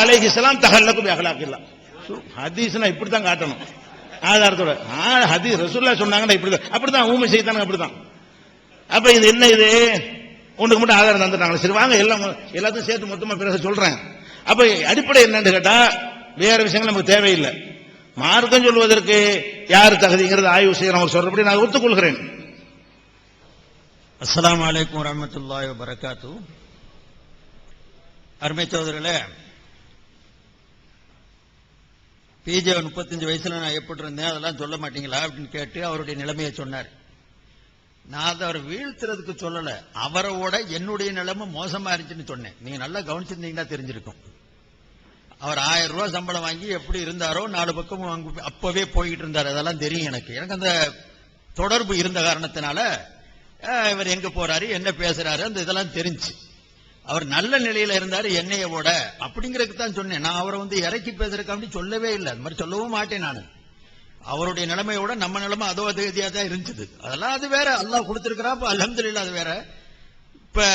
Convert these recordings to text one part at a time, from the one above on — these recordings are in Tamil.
அலைஹிஸ்ஸலாம் தஹல்லகு பி அஹ்லாகில்லாஹ். ஹதீஸ்னா இப்படித்தான் காட்டணும் ஆதாரத்தோட. ஹதீஸ் ரசூலுல்லாஹ் சொன்னாங்கன்னா இப்படிதான், அப்படிதான் ஊமை செய்தாங்க அப்படிதான். அப்ப இது என்ன, இது ஒண்ணுக்கு மட்டும் ஆதாரம் தந்துட்டாங்க. சரி வாங்க எல்லாத்தையும் சேர்த்து மொத்தமா பிறகு சொல்றேன். அப்ப அடிப்படை என்னன்னு கேட்டா வேற விஷயங்கள் நமக்கு தேவையில்லை. மார்க்கம் சொல்வதற்கு யார் தகுதிங்கிறது ஆய்வு செய்யறோம் சொல்றபடி நான் ஒத்துக்கொள்கிறேன். அஸ்ஸலாமு அலைக்கும் வரஹ்மத்துல்லாஹி வபரகாத்துஹு. அருமை சகோதரர்களே, பிஜே 35 வயசுல நான் எப்படி இருந்தேன் அதெல்லாம் சொல்ல மாட்டீங்களா அப்படின்னு கேட்டு அவருடைய நிலைமையை சொன்னார். நான் அதை அவர் வீழ்த்துறதுக்கு சொல்லல, அவரோட என்னுடைய நிலைமை மோசமா இருந்துச்சுன்னு சொன்னேன். நீங்க நல்லா கவனிச்சிருந்தீங்கன்னா தெரிஞ்சிருக்கும். அவர் 1000 ரூபாய் சம்பளம் வாங்கி எப்படி இருந்தாரோ 4 பக்கம் அப்பவே போய்கிட்டு இருந்தார். அதெல்லாம் தெரியும் எனக்கு. அந்த தொடர்பு இருந்த காரணத்தினால இவர் எங்க போறாரு என்ன பேசுறாரு அந்த இதெல்லாம் தெரிஞ்சு. அவர் நல்ல நிலையில இருந்தாரு என்னையோட அப்படிங்கறதுக்கு தான் சொன்னேன். நான் அவரை இறக்கி பேசுறதுக்கு சொல்லவே இல்லை, அது மாதிரி சொல்லவும் மாட்டேன். நான் அவருடைய நிலைமையோட நம்ம நிலைமை அதோ அதிகதியா தான் இருந்துச்சு. அதெல்லாம் அது வேற, அல்லாஹ் கொடுத்திருக்கிறா, அல்ஹம்துலில்லாஹ் அது வேற. இப்ப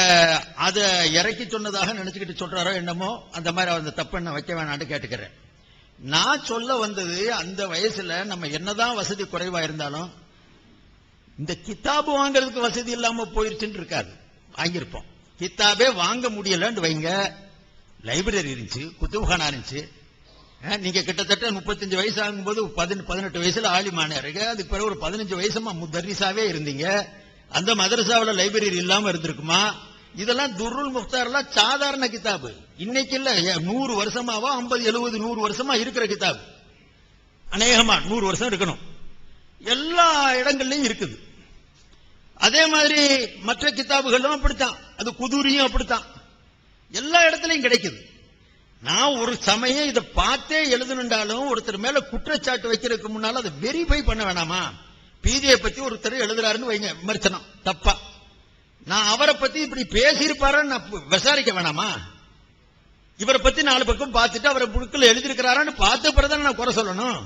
அதை இறக்கி சொன்னதாக நினைச்சுக்கிட்டு சொல்றாரோ என்னமோ, அந்த மாதிரி அந்த தப்பு என்ன வைக்க வேணான்னு கேட்டுக்கிறேன். நான் சொல்ல வந்தது, அந்த வயசுல நம்ம என்னதான் வசதி குறைவா இருந்தாலும் இந்த கிதாபு வாங்கறதுக்கு வசதி இல்லாம போயிருச்சுன்னு இருக்காது. வாங்கியிருப்போம். கிதாபே வாங்க முடியலன்னு வைங்க, லைப்ரரி இருந்துச்சு, குத்துபகானா இருந்துச்சு. நீங்க கிட்டத்தட்ட 35 வயசு ஆகும்போது 18 வயசுல ஆலிமான இருக்கு. அதுக்கு பிறகு ஒரு 15 வயசுமா முதர்ரிசாவே இருந்தீங்க. அந்த மதரசாவில் லைப்ரரி இல்லாம இருந்திருக்குமா? இதெல்லாம் துர்ருல் முக்தார்லாம் சாதாரண கிதாபு. இன்னைக்கு இல்ல, 100 வருஷமாவா 50 70 100 வருஷமா இருக்கிற கிதாபு. அநேகமா 100 வருஷம் இருக்கணும். எல்லா இடங்கள்லயும் இருக்குது. அதே மாதிரி மற்ற கிதாபுகளும் அப்படித்தான், அது குதூரியும் அப்படித்தான், எல்லா இடத்துலயும் கிடைக்குது. நான் ஒரு சமயம் இதை பார்த்தே எழுதணுண்டாலும் ஒருத்தர் மேல குற்றச்சாட்டு வைக்கிறதுக்கு முன்னால அதை வெரிஃபை பண்ண வேணாமா? பிஜே பத்தி ஒருத்தர் எழுதுறாருன்னு வைங்க, விமர்சனம் தப்பா, நான் அவரை பத்தி இப்படி பேசியிருப்பாருன்னு நான் விசாரிக்க வேணாமா? இவரை பத்தி 4 பக்கம் பார்த்துட்டு அவரை புக்குல எழுதியிருக்கிறாரான்னு பார்த்த பிறகு நான் குறை சொல்லணும்.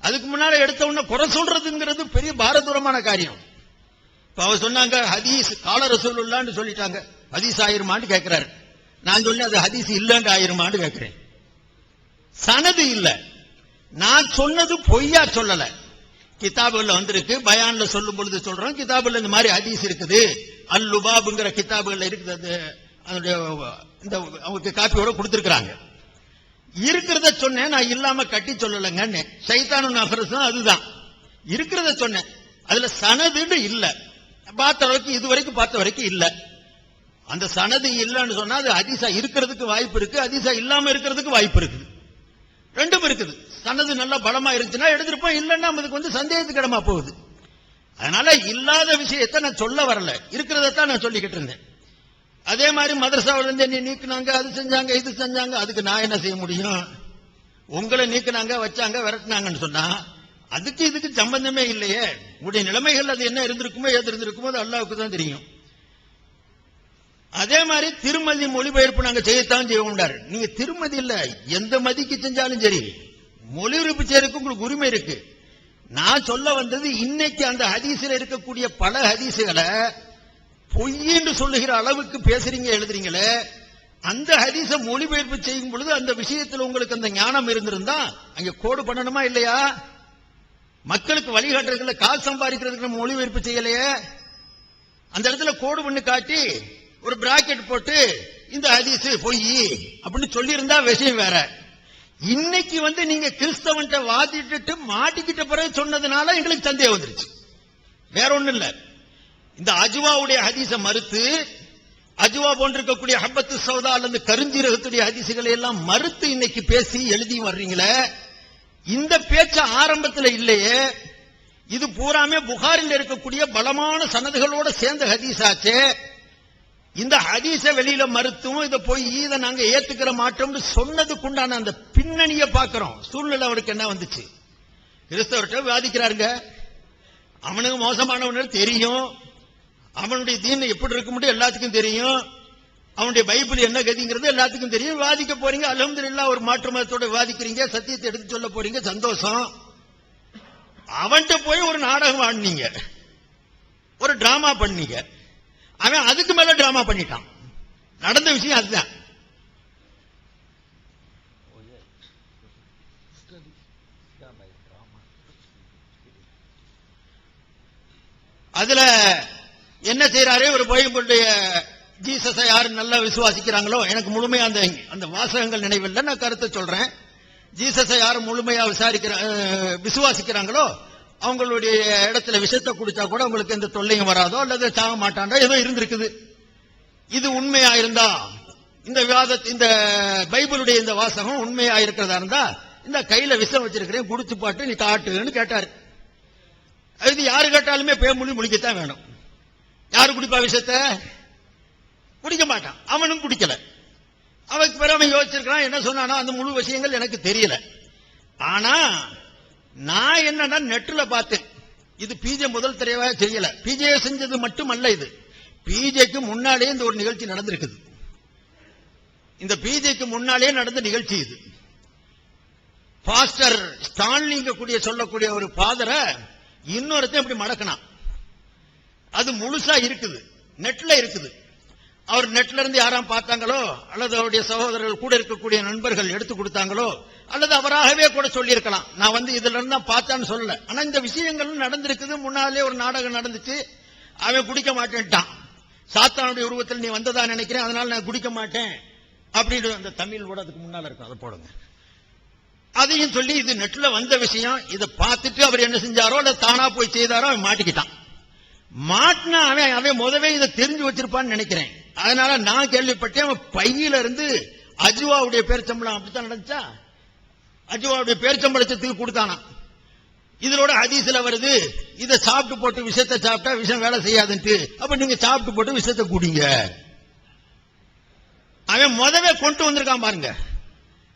அதுக்கு முன்னால எடுத்த உடனே குறை சொல்றதுங்கிறது பெரிய பாரதூரமான காரியம். இப்ப அவர் சொன்னாங்க ஹதீஸ் கால ரசூலுல்லாஹ்னு சொல்லிட்டாங்க, ஹதீஸ் ஆயிருமான்னு கேட்கிறாரு. நான் சொன்னேன் அது ஹதீஸ் இல்லன்னு ஆயிருமான்னு கேட்கிறேன். சனது இல்ல, நான் சொன்னது பொய்யா சொல்லல. கிதாபுல வந்திருக்கு, பயான்ல சொல்லும் பொழுது சொல்றோம், கிதாபுல இந்த மாதிரி ஹதீஸ் இருக்குது, அல் லுபாப்ங்கிற கிதாபுல இருக்குது. அதனுடைய இந்த அவங்க காப்பியோட கொடுத்திருக்கிறாங்க. இருக்கிறத சொன்னேன், நான் இல்லாம கட்டி சொல்லலங்கன்னு. சைத்தானுன் நஃபரஸும் அதுதான், இருக்கிறத சொன்னேன். அதுல சனதுன்னு இல்ல, பார்த்த அளவுக்கு இதுவரைக்கும் பார்த்த வரைக்கும் இல்ல. அந்த சனது இல்லன்னு சொன்னா அது ஹதீஸா இருக்கிறதுக்கு வாய்ப்பு இருக்கு, ஹதீஸா இல்லாம இருக்கிறதுக்கு வாய்ப்பு இருக்குது. ரெண்டும் இருக்குது. சனது நல்லா பலமா இருந்துச்சுன்னா எடுத்திருப்போம், இல்லன்னா அதுக்கு சந்தேகத்துக்கு இடமா போகுது. அதனால இல்லாத விஷயத்தை நான் சொல்ல வரல, இருக்கிறதான் நான் சொல்லிக்கிட்டு இருந்தேன். அதே மாதிரி மதரசாவில இருந்து என்னை நீக்கினாங்க, அது செஞ்சாங்க இது செஞ்சாங்க, அதுக்கு நான் என்ன செய்ய முடியும்? உங்களை நீக்கினாங்க வச்சாங்க விரட்டினாங்கன்னு சொன்னா அதுக்கு இதுக்கு சம்பந்தமே இல்லையே. உங்களுடைய நிலைமைகள் அது என்ன இருந்திருக்குமோ ஏது இருந்திருக்குமோ அது அல்லாஹ்வுக்கு தான் தெரியும். அதே மாதிரி திருமதி மொழிபெயர்ப்பு நாங்க செய்யத்தான் செய்வோம்டாரு. நீங்க திருமதி இல்ல, எந்த மதிக்கு செஞ்சாலும் சரி மொழிபெயர்ப்பு செய்யறதுக்கு உங்களுக்கு உரிமை இருக்கு. நான் சொல்ல வந்தது, இன்னைக்கு அந்த ஹதீஸ்ல இருக்கக்கூடிய பல ஹதீசுகளை பொய்ன்னு சொல்லுகிற அளவுக்கு பேசுறீங்க எழுதுறீங்களே, அந்த ஹதீஸ மொழிபெயர்ப்பு செய்யும் பொழுது அந்த விஷயத்தில் உங்களுக்கு அந்த ஞானம் இருந்திருந்தா அங்க கோடு பண்ணணுமா இல்லையா? மக்களுக்கு வழிகாட்டுறதுல காசு சம்பாதிக்கிறதுக்கு நம்ம மொழிபெயர்ப்பு செய்யலையே, அந்த இடத்துல கோடு பண்ணி காட்டி ஒரு பிராக்கெட் போட்டு இந்த ஹதீஸ் பொய் அப்படின்னு சொல்லி இருந்தா விஷயம் வேற. இன்னைக்கு நீங்க கிறிஸ்தவன்ட்ட வாதிட்டு மாட்டிக்கிட்ட பிறகு சொன்னதுனால எங்களுக்கு சந்தேகம் வந்துருச்சு, வேற ஒண்ணு இல்ல. இந்த அஜ்வாவுடைய ஹதீஸ மறுத்து, அஜ்வா போன்றிருக்கக்கூடிய ஹப்பத்து சௌதா அல்லது கருஞ்சீரகத்துடைய ஹதீசுகளை எல்லாம் மறுத்து இன்னைக்கு பேசி எழுதி வர்றீங்களே, இந்த பேச்ச ஆரம்பத்தில் இல்லையே. இது பூராமே புகாரில் இருக்கக்கூடிய பலமான சனதுகளோட சேர்ந்த ஹதீஸாச்சே. இந்த ஹதீஸ வெளியில மறுத்தும் இதை போய் இதை நாங்க ஏத்துக்கிற மாட்டோம்னு சொன்னதுக்குண்டான அந்த பின்னணியை பார்க்கிறோம். சூழ்நிலை அவருக்கு என்ன வந்துச்சு? கிறிஸ்தவர்கிட்ட வாதிக்கிறாருங்க, அவனுக்கு மோசமானவன் தெரியும், அவனுடைய தீன் எப்படி இருக்க முடியும் எல்லாத்துக்கும் தெரியும், அவனுடைய பைபிள் என்ன கதிங்கிறது எல்லாத்துக்கும் தெரியும். வாதிக்க போறீங்க, அல்ஹம்துலில்லாஹ் ஒரு மாற்று மதத்தோட வாதிக்கிறீங்க, சத்தியத்தை எடுத்து சொல்ல போறீங்க, சந்தோஷம். அவன்கிட்ட போய் ஒரு நாடகம் ஆடினீங்க, ஒரு டிராமா பண்ணீங்க, அவன் அதுக்கு மேல டிராமா பண்ணிட்டான். நடந்த விஷயம் அதுதான். அதுல என்ன செய்யறாரு, ஒரு பைபிளுடைய ஜீசஸை யாரு நல்லா விசுவாசிக்கிறாங்களோ, எனக்கு முழுமையா அந்த வாசகங்கள் நினைவில்லை, நான் கருத்தை சொல்றேன். ஜீசஸை யாரு முழுமையா விசுவாசிக்கிறாங்களோ அவங்களுடைய இடத்துல விஷத்தை குடிச்சா கூட அவங்களுக்கு எந்த தொல்லையும் வராதோ அல்லது சாக மாட்டாண்டோ ஏதோ இருந்திருக்குது. இது உண்மையா இருந்தா, இந்த பைபிளுடைய இந்த வாசகம் உண்மையா இருக்கிறதா இருந்தா, இந்த கையில விஷம் வச்சிருக்கிறேன் குடிச்சு பாட்டு நீ காட்டுன்னு கேட்டாரு. இது யாரு கேட்டாலுமே பேமொழி முழிக்கத்தான் வேணும். யாரு குடிப்பா விஷத்தை? குடிக்க மாட்டான். அவனும் குடிக்கல. அவனுக்கு பிறகு அவன் யோசிச்சிருக்கான், என்ன சொன்னானா அந்த முழு விஷயங்கள் எனக்கு தெரியல. ஆனா நான் என்னன்னா நெட்ல பார்த்தேன். இது பிஜே முதல் தடவை செய்யல. பிஜே செஞ்சது மட்டும் அல்ல, இது பிஜேக்கு முன்னாலே இந்த ஒரு நிகழ்ச்சி நடந்திருக்குது. இந்த பிஜேக்கு முன்னாலே நடந்த நிகழ்ச்சி இது. பாஸ்டர் ஸ்டான்லிங்க கூடிய சொல்லக்கூடிய ஒரு ஃபாதரை இன்னொருத்தன் இப்படி மடக்கினான். அது முழுசா இருக்குது, நெட்ல இருக்குது. அவர் நெட்ல இருந்து யாராம் பார்த்தாங்களோ அல்லது அவருடைய சகோதரர்கள் கூட இருக்கக்கூடிய நண்பர்கள் எடுத்து கொடுத்தாங்களோ அல்லது அவராகவே கூட சொல்லியிருக்கலாம். நான் இதுல இருந்து தான் பார்த்தான்னு சொல்லல. ஆனா இந்த விஷயங்கள் நடந்திருக்குது. முன்னாலே ஒரு நாடகம் நடந்துச்சு. அவன் குடிக்க மாட்டேன்ட்டான். சாத்தானுடைய உருவத்தில் நீ வந்ததா நினைக்கிறேன், அதனால நான் குடிக்க மாட்டேன் அப்படின்னு அந்த தமிழ் கூட அதுக்கு முன்னால இருக்கும், அதை போடுங்க. அதையும் சொல்லி இது நெட்ல வந்த விஷயம். இதை பார்த்துட்டு அவர் என்ன செஞ்சாரோ அல்ல தானா போய் செய்தாரோ அவன் மாட்டிக்கிட்டான். மாட்டினா அவன் முதவே இதை தெரிஞ்சு வச்சிருப்பான்னு நினைக்கிறேன். அதனால நான் கேள்விப்பட்டேன், அவன் பையில இருந்து அஜுவாவுடைய பேர்ச்சம்பளம் அப்படித்தான் நடந்துச்சா, அஜுவாவுடைய பேர்ச்சம்பளத்துக்கு கொடுத்தானா. இதோட ஹதீஸ்ல வருது, இதை சாப்பிட்டு போட்டு விஷத்தை சாப்பிட்டா விஷம் வேலை செய்யாதுன்ட்டு. அப்ப நீங்க சாப்பிட்டு போட்டு விஷத்தை குடிங்க. அவன் முதவே கொண்டு வந்திருக்கான் பாருங்க.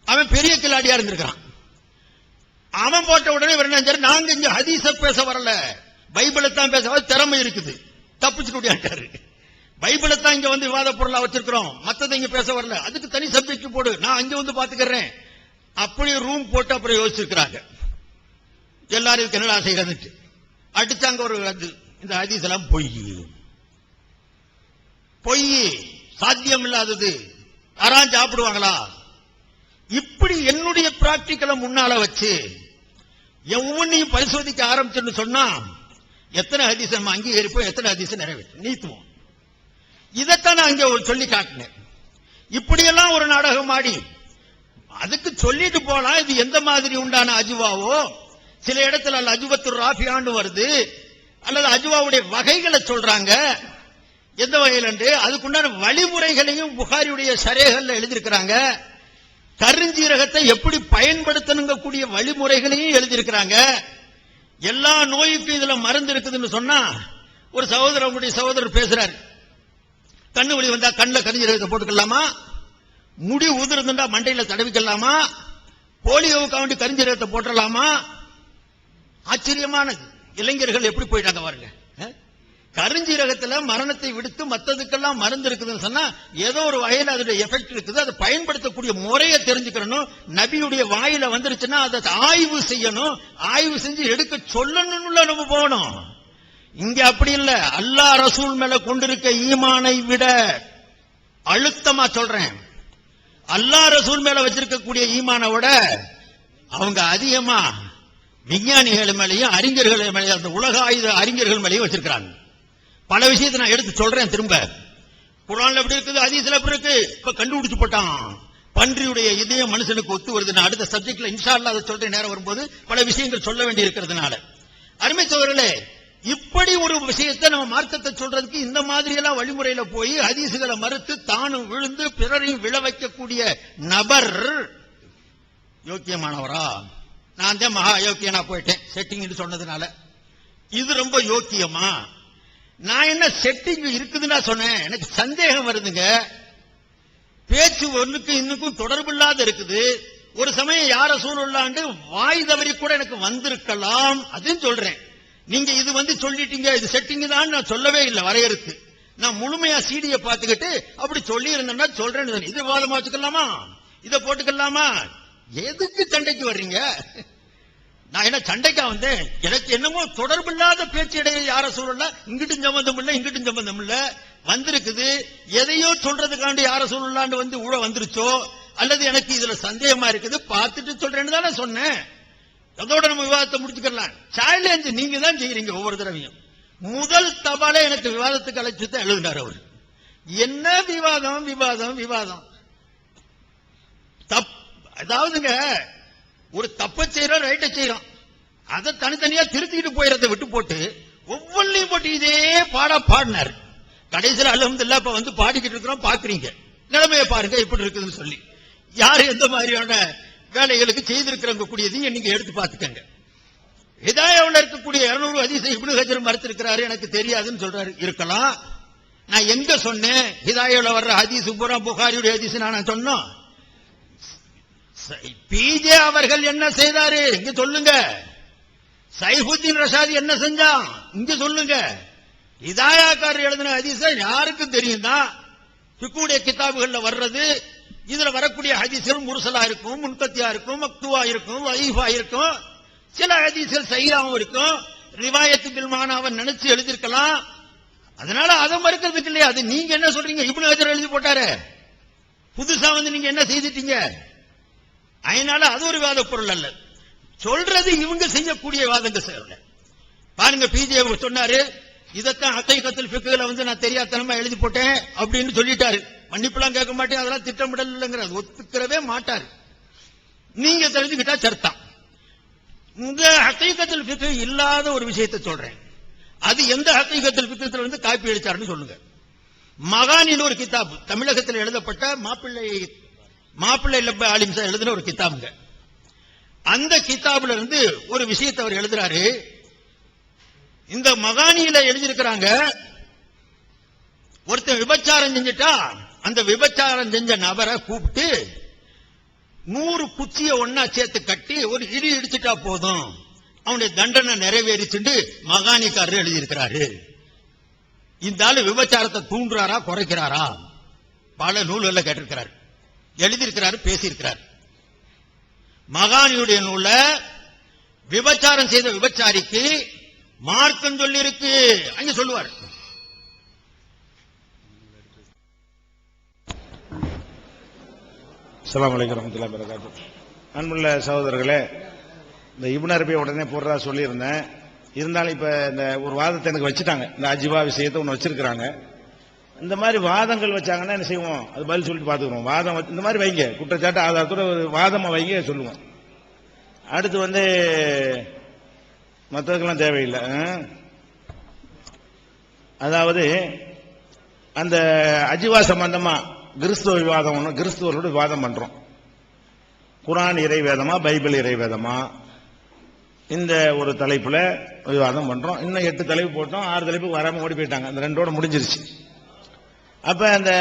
அவன் பெரிய கில்லாடியா இருந்திருக்கான். அவன் போட்ட உடனே நாங்க இங்க ஹதீஸ பேச வரல, பைபிளை தான் பேச திறமை இருக்குது, தப்பிச்சுட்டு ஓடியாட்டாரு. பைபிளை தான் இங்க விவாத பொருளா வச்சிருக்கிறோம், மத்ததை இங்க பேச வரல, அதுக்கு தனி சப்ஜெக்ட் போடு, நான் அங்க பாத்துக்கிறேன். அப்படி ரூம் போட்டு அப்புறம் யோசிச்சிருக்கிறாங்க எல்லாரும் இதுக்கு என்னடா செய்யறது. அடிச்சாங்க ஒரு இந்த ஹதீஸ் எல்லாம் பொய், சாத்தியம் இல்லாதது, யாராம் சாப்பிடுவாங்களா? இப்படி என்னுடைய பிராக்டிக்கலை முன்னால வச்சு ஒவ்வொன்னையும் பரிசோதிக்க ஆரம்பிச்சுன்னு சொன்னா எத்தனை ஹதீஸ் நம்ம அங்கீகரிப்போம், எத்தனை ஹதீஸ் நிறைவேற்றும் நீத்துவோம். இதைத்தான் நான் அங்கே சொல்லி காட்டினேன். இப்படியெல்லாம் ஒரு நாடகம் ஆடி அதுக்கு சொல்லிட்டு போலாம். இது எந்த மாதிரி உண்டான அஜுவாவோ, சில இடத்துல அஜுவத்து ராஃபியான்னு வருது, அல்லது அஜுவாவுடைய வகைகளை சொல்றாங்க. எந்த வகையில் என்று அதுக்குண்டான வழிமுறைகளையும் புகாரியுடைய ஷரேஹ்ல எழுதியிருக்கிறாங்க. கருஞ்சீரகத்தை எப்படி பயன்படுத்தணுங்க கூடிய வழிமுறைகளையும் எழுதியிருக்கிறாங்க. எல்லா நோய்க்கும் இதுல மருந்து இருக்குதுன்னு சொன்னா, ஒரு சகோதரர் உங்களுடைய சகோதரர் பேசுறாரு, கண்ணு வலி வந்தா கண்ணில் கருஞ்சீரகத்தை போட்டுக்கலாமா, முடி உதிர்ந்துட்டா மண்டையில தடவிக்கலாமா, போலியோவுக்கு வேண்டி கருஞ்சீரகத்தை போட்டலாமா? ஆச்சரியமானது. இளைஞர்கள் எப்படி போயிட்டாங்க பாருங்க. கருஞ்சீரகத்துல மரணத்தை விடுத்து மற்றதுக்கெல்லாம் மருந்து இருக்குதுன்னு சொன்னா ஏதோ ஒரு வகையில் அதோட எஃபெக்ட் இருக்குது. அதை பயன்படுத்தக்கூடிய முறையை தெரிஞ்சுக்கணும். நபியுடைய வாயில வந்துருச்சுன்னா அதை ஆய்வு செய்யணும். ஆய்வு செஞ்சு எடுக்க சொல்லணும்ல நம்ம போகணும். இங்க அப்படி இல்ல. அல்லாஹ் ரசூல் மேல கொண்டிருக்க ஈமானை விட அழுத்தமா சொல்றேன், அல்லாஹ் ரசூல் மேல வச்சிருக்கக்கூடிய ஈமானை விட அவங்க அதிகமா விஞ்ஞானிகள் மேலையும் அறிஞர்கள் மேலையும் அந்த உலக ஆயுத அறிஞர்கள் மேலையும் வச்சிருக்கிறாங்க. பல விஷயத்தை நான் எடுத்து சொல்றேன். திரும்ப குர்ஆன்ல எப்படி இருக்குது, ஹதீஸ்ல எப்படி இருக்கு, இப்ப கண்டுபிடிச்சு போட்டான். பன்றியுடைய இதயம் மனுஷனுக்கு ஒத்து வருது. நான் அடுத்த சப்ஜெக்ட்ல இன்ஷா அல்லாஹ் அதை சொல்ற நேரம் வரும்போது பல விஷயங்கள் சொல்ல வேண்டி இருக்கிறதுனால, அருமை சகோதரர்களே, இப்படி ஒரு விஷயத்தை நம்ம மார்க்கத்தை சொல்றதுக்கு இந்த மாதிரி எல்லாம் வழிமுறையில போய் ஹதீசுகளை மறுத்து தானும் விழுந்து பிறரையும் விழ வைக்கக்கூடிய நபர் யோக்கியமானவரா? நான் தான் மகா யோக்கியனா போயிட்டேன் செட்டிங் சொன்னதுனால. இது ரொம்ப யோக்கியமா? நான் என்ன செட்டிங் இருக்குதுன்னா சொன்னேன். எனக்கு சந்தேகம் வருதுங்க. பேச்சு ஒண்ணுக்கு இன்னுக்கும் தொடர்பு இல்லாத இருக்குது. ஒரு சமயம் யார சூழலாண்டு வாய் தவறி கூட எனக்கு வந்திருக்கலாம். அதுன்னு சொல்றேன். நீங்க இது சொல்லிட்டீங்க, இது செட்டிங் தான் நான் சொல்லவே இல்லை வரையறுத்து. நான் முழுமையா சீடியை பார்த்துக்கிட்டு அப்படி சொல்லி இருந்தேன்னா சொல்றேன். இது விவாதமா வச்சுக்கலாமா, இதை போட்டுக்கலாமா? எதுக்கு சண்டைக்கு வர்றீங்க? நான் என்ன சண்டைக்கா வந்தேன்? எனக்கு என்னமோ தொடர்பு இல்லாத பேச்சிடையே யார சூழல்ல இங்கிட்டும் சம்பந்தம் இல்ல இங்கிட்டும் சம்பந்தம் இல்ல வந்திருக்குது. எதையோ சொல்றதுக்காண்டி யார சூழலாண்டு ஊழ வந்துருச்சோ, அல்லது எனக்கு இதுல சந்தேகமா இருக்குது, பார்த்துட்டு சொல்றேன்னு தானே சொன்னேன். அதோட நம்ம விவாதத்தை முடிச்சுக்கலாம். சேலஞ்ச் நீங்க தான் செய்யறீங்க. ஒவ்வொரு தடவையும் முதல் தபால எனக்கு விவாதத்துக்கு அழைச்சு தான் எழுதினார் அவர். என்ன விவாதம் விவாதம் விவாதம். அதாவதுங்க, ஒரு தப்ப செய்யறோம், ரைட்ட செய்யறோம், அதை தனித்தனியா திருத்திட்டு போயிடறத விட்டு போட்டு ஒவ்வொன்றையும் போட்டு இதே பாடா பாடினார். கடைசியில் அல்ஹம்துலில்லாஹ் இப்ப வந்து பாடிக்கிட்டு இருக்கிறோம், பாக்குறீங்க நிலைமையை பாருங்க எப்படி இருக்குதுன்னு சொல்லி. யாரு எந்த மாதிரியான வேலைகளுக்கு செய்திருக்கிறவங்க கூடியதையும் நீங்க எடுத்து பாத்துக்கங்க. ஹிதாயாவுல இருக்கக்கூடிய 200 ஹதீஸை இப்னு ஹஜர் மறுத்திருக்கிறாரு, எனக்கு தெரியாதுன்னு சொல்றாரு. இருக்கலாம். நான் எங்க சொன்னேன் ஹிதாயாவுல வர்ற ஹதீஸ் பூரா புகாரியுடைய ஹதீஸ் நான் சொன்னோம்? பிஜே அவர்கள் என்ன செய்தாரு இங்க சொல்லுங்க. சைஃபுத்தீன் ரஷாதி என்ன செஞ்சான் இங்க சொல்லுங்க. ஹிதாயாக்காரர் எழுதின ஹதீஸ யாருக்கும் தெரியும் தான். ஃபிக்ஹுடைய கிதாபுகள்ல வர்றது, இதுல வரக்கூடிய ஹதீஸ்கள் முர்சலா இருக்கும், முன்கத்தியா இருக்கும், மக்துவா இருக்கும், வைஃபா இருக்கும். சில ஹதீஸ்கள் சஹீஹாவும் இருக்கும். ரிவாயத்து பில் மானாவை நினைச்சு எழுதிருக்கலாம். அதனால அதை மறுக்கிறதுக்கு இல்லையா. அது நீங்க என்ன சொல்றீங்க? இப்னு ஹஜர் எழுதி போட்டாரு, புதுசா வந்து நீங்க என்ன செய்துட்டீங்க? அதனால அது ஒரு வாத பொருள் அல்ல. சொல்றது இவங்க செய்யக்கூடிய வாதங்க செய்யல. பாருங்க, பிஜே சொன்னாரு, இதத்தான் அகைகத்துல் ஃபிக்ஹ்ல வந்து நான் தெரியாதனமா எழுதி போட்டேன் அப்படின்னு சொல்லிட்டாரு. மன்னிப்புலாம் கேட்க மாட்டேன், அதெல்லாம் திட்டமிடல் இல்லைங்கிற ஒத்துக்கிறவே மாட்டாரு. நீங்க தெரிஞ்சுக்கிட்டா சர்த்தம். உங்க ஹகீகத்துல் ஃபிக்ஹ் இல்லாத ஒரு விஷயத்தை சொல்றேன். அது எந்த ஹகீகத்துல் ஃபிக்ஹ்ல வந்து காப்பி அடிச்சாருன்னு சொல்லுங்க. மகானின்னு ஒரு கிதாப் தமிழகத்தில் எழுதப்பட்ட மாப்பிள்ளை லப்ப ஆலிம்சா எழுதின ஒரு கிதாபுங்க. அந்த கிதாபுல இருந்து ஒரு விஷயத்தை அவர் எழுதுறாரு. இந்த மகானியில எழுதியிருக்கிறாங்க, ஒருத்தன் விபச்சாரம் செஞ்சுட்டா அந்த விபச்சாரம் செஞ்ச நபரை கூப்பிட்டு 100 குச்சியை ஒன்னா சேர்த்து கட்டி ஒரு இடி இடிச்சுட்டா போதும், அவனுடைய தண்டனை நிறைவேறிச்சுட்டு மகானிக்காரர் எழுதியிருக்கிறாரு. இந்த ஆளு விபச்சாரத்தை தூண்டுறாரா குறைக்கிறாரா? பல நூல்களில் கேட்டிருக்கிறார், எழுதியிருக்கிறாரு, பேசியிருக்கிறார். மகானியுடைய நூல விபச்சாரம் செய்த விபச்சாரிக்கு மார்க்கம் சொல்லி இருக்கு அங்க சொல்லுவார். அஸ்ஸலாமு அலைக்கும் வரஹ்மத்துல்லாஹி வபரகாத்துஹு. அன்புள்ள சகோதரர்களே, இந்த இப்னு அரபி உடனே போடுறதா சொல்லியிருந்தேன். இருந்தாலும் இப்ப இந்த ஒரு வாதத்தை எனக்கு வச்சுட்டாங்க. இந்த அஜிபா விஷயத்தை ஒன்று வச்சிருக்கிறாங்க. இந்த மாதிரி வாதங்கள் வச்சாங்கன்னா என்ன செய்வோம், அது பதில் சொல்லிட்டு பாத்துக்கிறோம். வாதம் இந்த மாதிரி வைங்க, குற்றச்சாட்டு ஆதாரத்தோட வாதமா வைங்க, சொல்லுவோம். அடுத்து வந்து மற்றதுக்கெல்லாம் தேவையில்லை. அதாவது அந்த அஜிவா சம்பந்தமா கிறிஸ்துவ விவாதம் ஒன்று, கிறிஸ்துவர்களோட விவாதம் பண்றோம். குர்ஆன் இறை வேதமா பைபிள் இறை வேதமா, இந்த ஒரு தலைப்புல விவாதம் பண்றோம். இன்னும் 8 தலைப்பு போட்டோம், 6 தலைப்பு வராம ஓடி போயிட்டாங்க. அந்த 2ஓட முடிஞ்சிருச்சு. அப்ப அந்த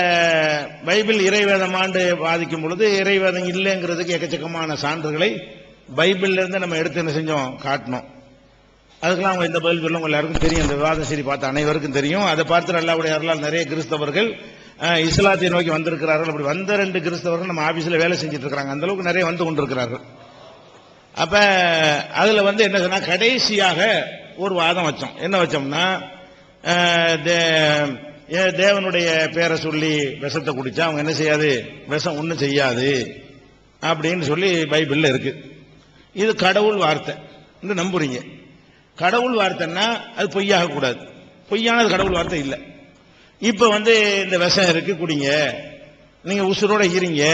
பைபிள் இறைவேதமாண்டு வாதிக்கும் பொழுது இறைவேதம் இல்லைங்கிறதுக்கு எக்கச்சக்கமான சான்றுகளை பைபிள்ல இருந்து நம்ம எடுத்து என்ன செஞ்சோம், காட்டணும். அதுக்கெல்லாம் அவங்க இந்த பதில் சொல்ல எல்லாருக்கும் தெரியும். இந்த விவாதம் சரி பார்த்த அனைவருக்கும் தெரியும். அதை பார்த்து அல்லாஹ்வுடைய அருளால் நிறைய கிறிஸ்தவர்கள் இஸ்லாத்தை நோக்கி வந்திருக்கிறார்கள். அப்படி வந்த 2 கிறிஸ்தவர்கள் நம்ம ஆபீஸ்ல வேலை செஞ்சுட்டு இருக்காங்க. அந்த அளவுக்கு நிறைய வந்து கொண்டிருக்கிறார்கள். அப்ப அதுல வந்து என்ன சொன்னா, கடைசியாக ஒரு வாதம் வச்சோம். என்ன வச்சோம்னா, தேவனுடைய பேரை சொல்லி விஷத்தை குடிச்சா அவங்க என்ன செய்யாது, விஷம் ஒன்றும் செய்யாது அப்படின்னு சொல்லி பைபிள்ல இருக்கு. இது கடவுள் வார்த்தை என்று நம்புறீங்க. கடவுள் வார்த்தைன்னா அது பொய்யாக கூடாது. பொய்யானது கடவுள் வார்த்தை இல்லை. இப்ப வந்து இந்த விஷம் இருக்கு, குடிங்க, நீங்க உசுரோட இருங்க,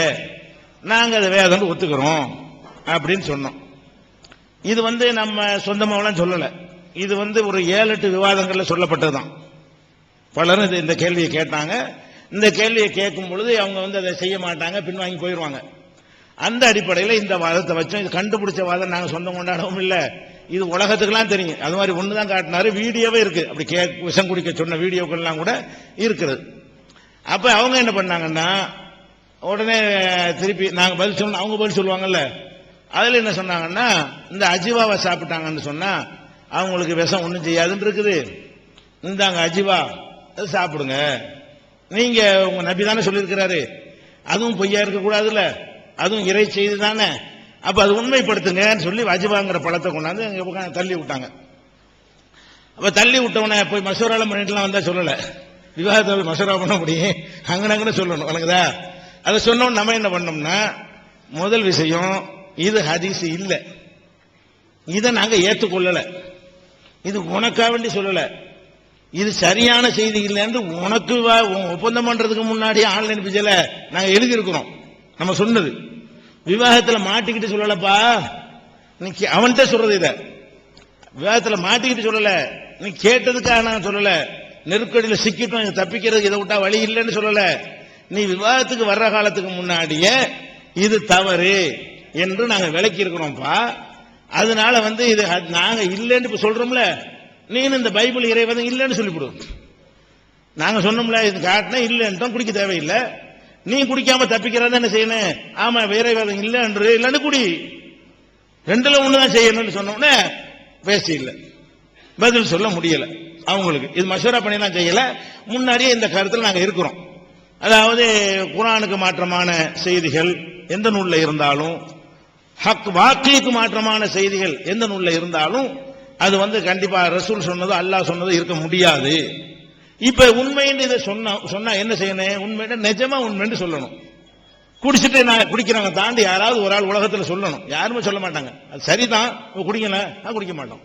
நாங்க அதை வேதம் ஒத்துக்கிறோம் அப்படின்னு சொன்னோம். இது வந்து நம்ம சொந்தமாவெல்லாம் சொல்லல. இது வந்து ஒரு 7-8 விவாதங்கள்ல சொல்லப்பட்டதுதான். பலரும் இந்த கேள்வியை கேட்டாங்க. இந்த கேள்வியை கேட்கும் பொழுது அவங்க வந்து அதை செய்ய மாட்டாங்க, பின்வாங்கி போயிடுவாங்க. அந்த அடிப்படையில் இந்த வாதத்தை வச்சோம். இது கண்டுபிடிச்ச வாதம் நாங்கள் சொந்தம் கொண்டாடவும் இல்லை. இது உலகத்துக்கெல்லாம் தெரியும். அது மாதிரி ஒண்ணுதான் காட்டினாரு, வீடியோவே இருக்கு. அப்படி விஷம் குடிக்க சொன்ன வீடியோக்கள்லாம் கூட இருக்கிறது. அப்ப அவங்க என்ன பண்ணாங்கன்னா, உடனே திருப்பி நாங்க பதில் சொன்னோம், அவங்க பதில் சொல்லுவாங்கல்ல. அதுல என்ன சொன்னாங்கன்னா, இந்த அஜிவாவை சாப்பிட்டாங்கன்னு சொன்னா அவங்களுக்கு விஷம் ஒன்றும் செய்யாதுன்னு இருக்குது. இந்தாங்க அஜிவா, அது சாப்பிடுங்க. நீங்க உங்க நபி தானே சொல்லியிருக்கிறாரு, அதுவும் பொய்யா இருக்க கூடாதுல்ல, அதுவும் இறை செய்தி தானே, அப்ப அது உண்மைப்படுத்துங்கன்னு சொல்லி அஜிவாங்கிற பழத்தை கொண்டாந்து தள்ளி விட்டாங்க. அப்ப தள்ளி விட்டவன போய் மசூராலம் பண்ணிட்டுலாம் வந்தா சொல்லல, விவாதத்தில் மசூரா பண்ண முடியும், அங்கன்னு சொல்லணும். வணங்குதா? அதை சொன்னோம். நம்ம என்ன பண்ணோம்னா, முதல் விஷயம், இது ஹதீஸ் இல்லை, இதை நாங்க ஏற்றுக்கொள்ளல. இது உனக்கா வேண்டி சொல்லல, இது சரியான செய்தி இல்லைன்னு உனக்கு ஒப்பந்தம் பண்றதுக்கு முன்னாடி ஆன்லைன் பிஜைல நாங்க எழுதியிருக்கிறோம். நம்ம சொன்னது விவாகத்துல மாட்டிக்கிட்டு சொல்லலப்பா, நீ அவன்கிட்ட சொல்றது இத விவாகத்துல மாட்டிக்கிட்டு சொல்லல, நீ கேட்டதுக்காக நான் சொல்லல, நெருக்கடியில் சிக்கிட்டோம் தப்பிக்கிறதுக்கு இதை விட்டா வழி இல்லைன்னு சொல்லல, நீ விவாதத்துக்கு வர்ற காலத்துக்கு முன்னாடியே இது தவறு என்று நாங்க விளக்கி இருக்கிறோம்ப்பா. அதனால இது நாங்க இல்லைன்னு இப்ப சொல்றோம்ல, நீனு இந்த பைபிள் இறைவன் இல்லைன்னு சொல்லிவிடும். நாங்க சொன்னோம்ல இது காட்டினா இல்லைன்னு குடிக்க தேவையில்லை, நீ குடிக்காம தப்பிக்கிறதா என்ன செய்யணும்? ஆமா இறைவன் இல்லை என்று இல்லைன்னு குடி, ரெண்டுல ஒண்ணுதான் செய்யணும்னு சொன்னோம்னா பேசி இல்லை, பதில் சொல்ல முடியல அவங்களுக்கு. இது மசூரா பண்ணிலாம் செய்யல, முன்னாடியே இந்த கருத்தில் நாங்க இருக்கிறோம். அதாவது குர்ஆனுக்கு மாற்றமான செய்திகள் எந்த நூல்ல இருந்தாலும், ஹக் வாக்கிற்கு மாற்றமான செய்திகள் எந்த நூல்ல இருந்தாலும் அது கண்டிப்பா ரசூல் சொன்னதோ அல்லாஹ் சொன்னதோ இருக்க முடியாது. இப்ப உண்மைன்னு இதை சொன்னா என்ன செய்யணும்? உண்மைன்னு நிஜமா உண்மைன்னு சொல்லணும். குடிச்சிட்டு நான் குடிக்கிறவங்க தாண்டி யாராவது ஒரு ஆள் உலகத்தில் சொல்லணும், யாருமே சொல்ல மாட்டாங்க. அது சரிதான் குடிக்கல, நான் குடிக்க மாட்டோம்.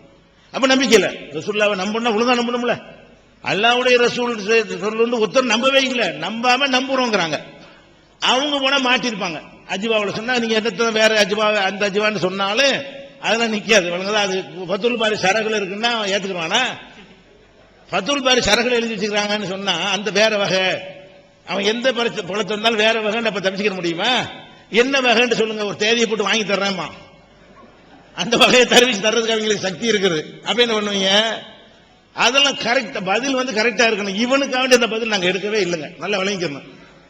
அப்ப நம்பிக்கை இல்ல. ரசூலுல்லாஹ்வை நம்பணும்னா ஒழுங்கா நம்பணும்ல. அல்லாஹ்வுடைய ரசூல் சொல்லு ஒருத்தர் நம்பவே இல்லை, நம்பாம நம்புறோங்கிறாங்க. அவங்க போனா மாட்டிருப்பாங்க. அஜிபாவில் சொன்னா நீங்க எந்த வேற அஜிபா அந்த அஜிபான்னு சொன்னாலும் அதெல்லாம் நிக்காது. அது ஃபத்துல் பாரி சரகுல இருக்குன்னா ஏத்துக்குவானா? ஃபத்துல் பாரி சரகுல எழுதி வச்சுக்கிறாங்கன்னு சொன்னா அந்த வேற வகை, அவன் எந்த பழத்தை இருந்தாலும் வேற வகை அப்ப தப்பிச்சுக்க முடியுமா? என்ன வகைன்னு சொல்லுங்க, ஒரு தேதியை போட்டு வாங்கி தர்றேமா, அந்த வகையை தெரிவிச்சு தர்றதுக்கு அவங்களுக்கு சக்தி இருக்குது. அப்ப என்ன பண்ணுவீங்க? அதெல்லாம் கரெக்ட், பதில் கரெக்டா இருக்கணும். இவனுக்காக அந்த பதில் நாங்க எடுக்கவே இல்லைங்க, நல்லா விளங்கிக்கணும்.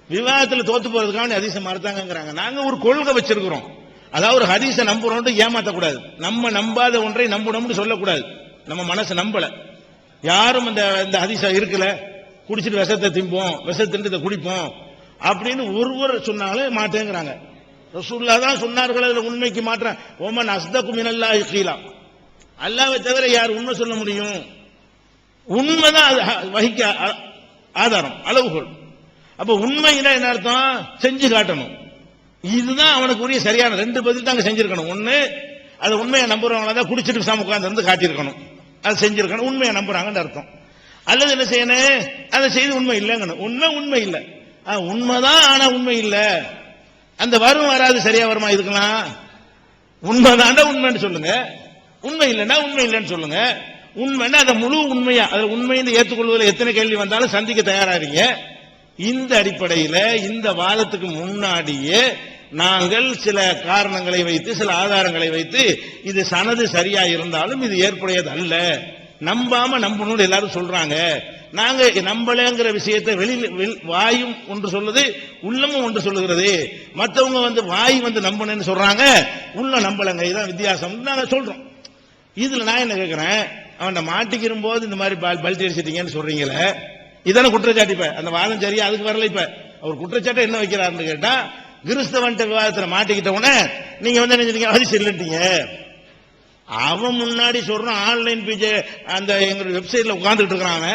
விவாதத்தில் தோத்து போறதுக்காக ஹதீஸை மறுத்தாங்கிறாங்க. நாங்க ஒரு கொள்கை வச்சிருக்கிறோம், அதாவது ஒரு ஹதீஸை நம்புறோம் ஏமாத்தக்கூடாது, நம்ம நம்பாத ஒன்றை நம்பணும்னு சொல்லக்கூடாது. நம்ம மனசு நம்பல, யாரும் இந்த ஹதீஸா இருக்கல, குடிச்சிட்டு விஷத்தை திம்போம், விஷத்தை திண்டு குடிப்போம் அப்படின்னு ஒருவர் சொன்னாலும் மாட்டேங்கிறாங்க. ரசூலுல்லாஹ் தான் சொன்னார்கள், அதுல உண்மைக்கு மாற்ற ஓமன் அஸ்தகு மினல்லாஹி கீலா, அல்லாஹ்வை தவிர யார் உண்மை சொல்ல முடியும்? உண்மைதான் வகிக்க ஆதாரம், அளவுகோல். அப்ப உண்மையில என்ன அர்த்தம்? செஞ்சு காட்டணும். இதுதான் அவனுக்கு உரிய சரியான ரெண்டு பதில் தாங்க செஞ்சிருக்கணும். ஒண்ணு, அது உண்மையை நம்புறவங்கள தான் குடிச்சிட்டு சாம உட்கார்ந்து காட்டியிருக்கணும், அது செஞ்சிருக்கணும், உண்மையை நம்புறாங்கன்னு அர்த்தம். அல்லது என்ன செய்யணும்? அதை செய்து உண்மை இல்லைங்கணும். உண்மை இல்லை, உண்மைதான் ஆனா உண்மை இல்லை, அந்த வரும் வராது சரியா வருமா? இதுக்கலாம் உண்மைதான்டா உண்மைன்னு சொல்லுங்க, உண்மை இல்லைன்னா உண்மை இல்லைன்னு சொல்லுங்க. உண்மைன்னா அதை முழு உண்மையா, அதை உண்மைன்னு ஏற்றுக்கொள்வதில் எத்தனை கேள்வி வந்தாலும் சந்திக்க தயாராகிறீங்க. இந்த அடிப்படையில் இந்த வாதத்துக்கு முன்னாடியே நாங்கள் சில காரணங்களை வைத்து சில ஆதாரங்களை வைத்து இது சனது சரியா இருந்தாலும் இது ஏற்புடையது அல்ல, நம்பாம நம்பணும்னு எல்லாரும் சொல்றாங்க. நாங்க நம்பலங்கிற விஷயத்தை வெளியில் வாயும் ஒன்று சொல்லுது, உள்ளமும் ஒன்று சொல்லுகிறது. மற்றவங்க வாய் நம்பணும்னு சொல்றாங்க, உள்ள நம்பலங்க, இதுதான் வித்தியாசம் நாங்க சொல்றோம். இதுல நான் என்ன கேட்கிறேன், அவன் மாட்டிக்கிற போது இந்த மாதிரி பல்ட்டி அடிச்சிட்டீங்கன்னு சொல்றீங்களே, இதான குற்றச்சாட்டு. இப்ப அந்த வாதம் சரியா அதுக்கு வரல. இப்ப அவர் குற்றச்சாட்டை என்ன வைக்கிறாருன்னு கேட்டா, கிறிஸ்தவன்ட்ட விவாதத்தில் மாட்டிக்கிட்ட உடனே நீங்க என்ன ஹதீஸ் இல்லைட்டீங்க. அவன் முன்னாடி சொல்றான், ஆன்லைன் பிஜே அந்த எங்க வெப்சைட்ல உட்கார்ந்துட்டு இருக்கிறான்,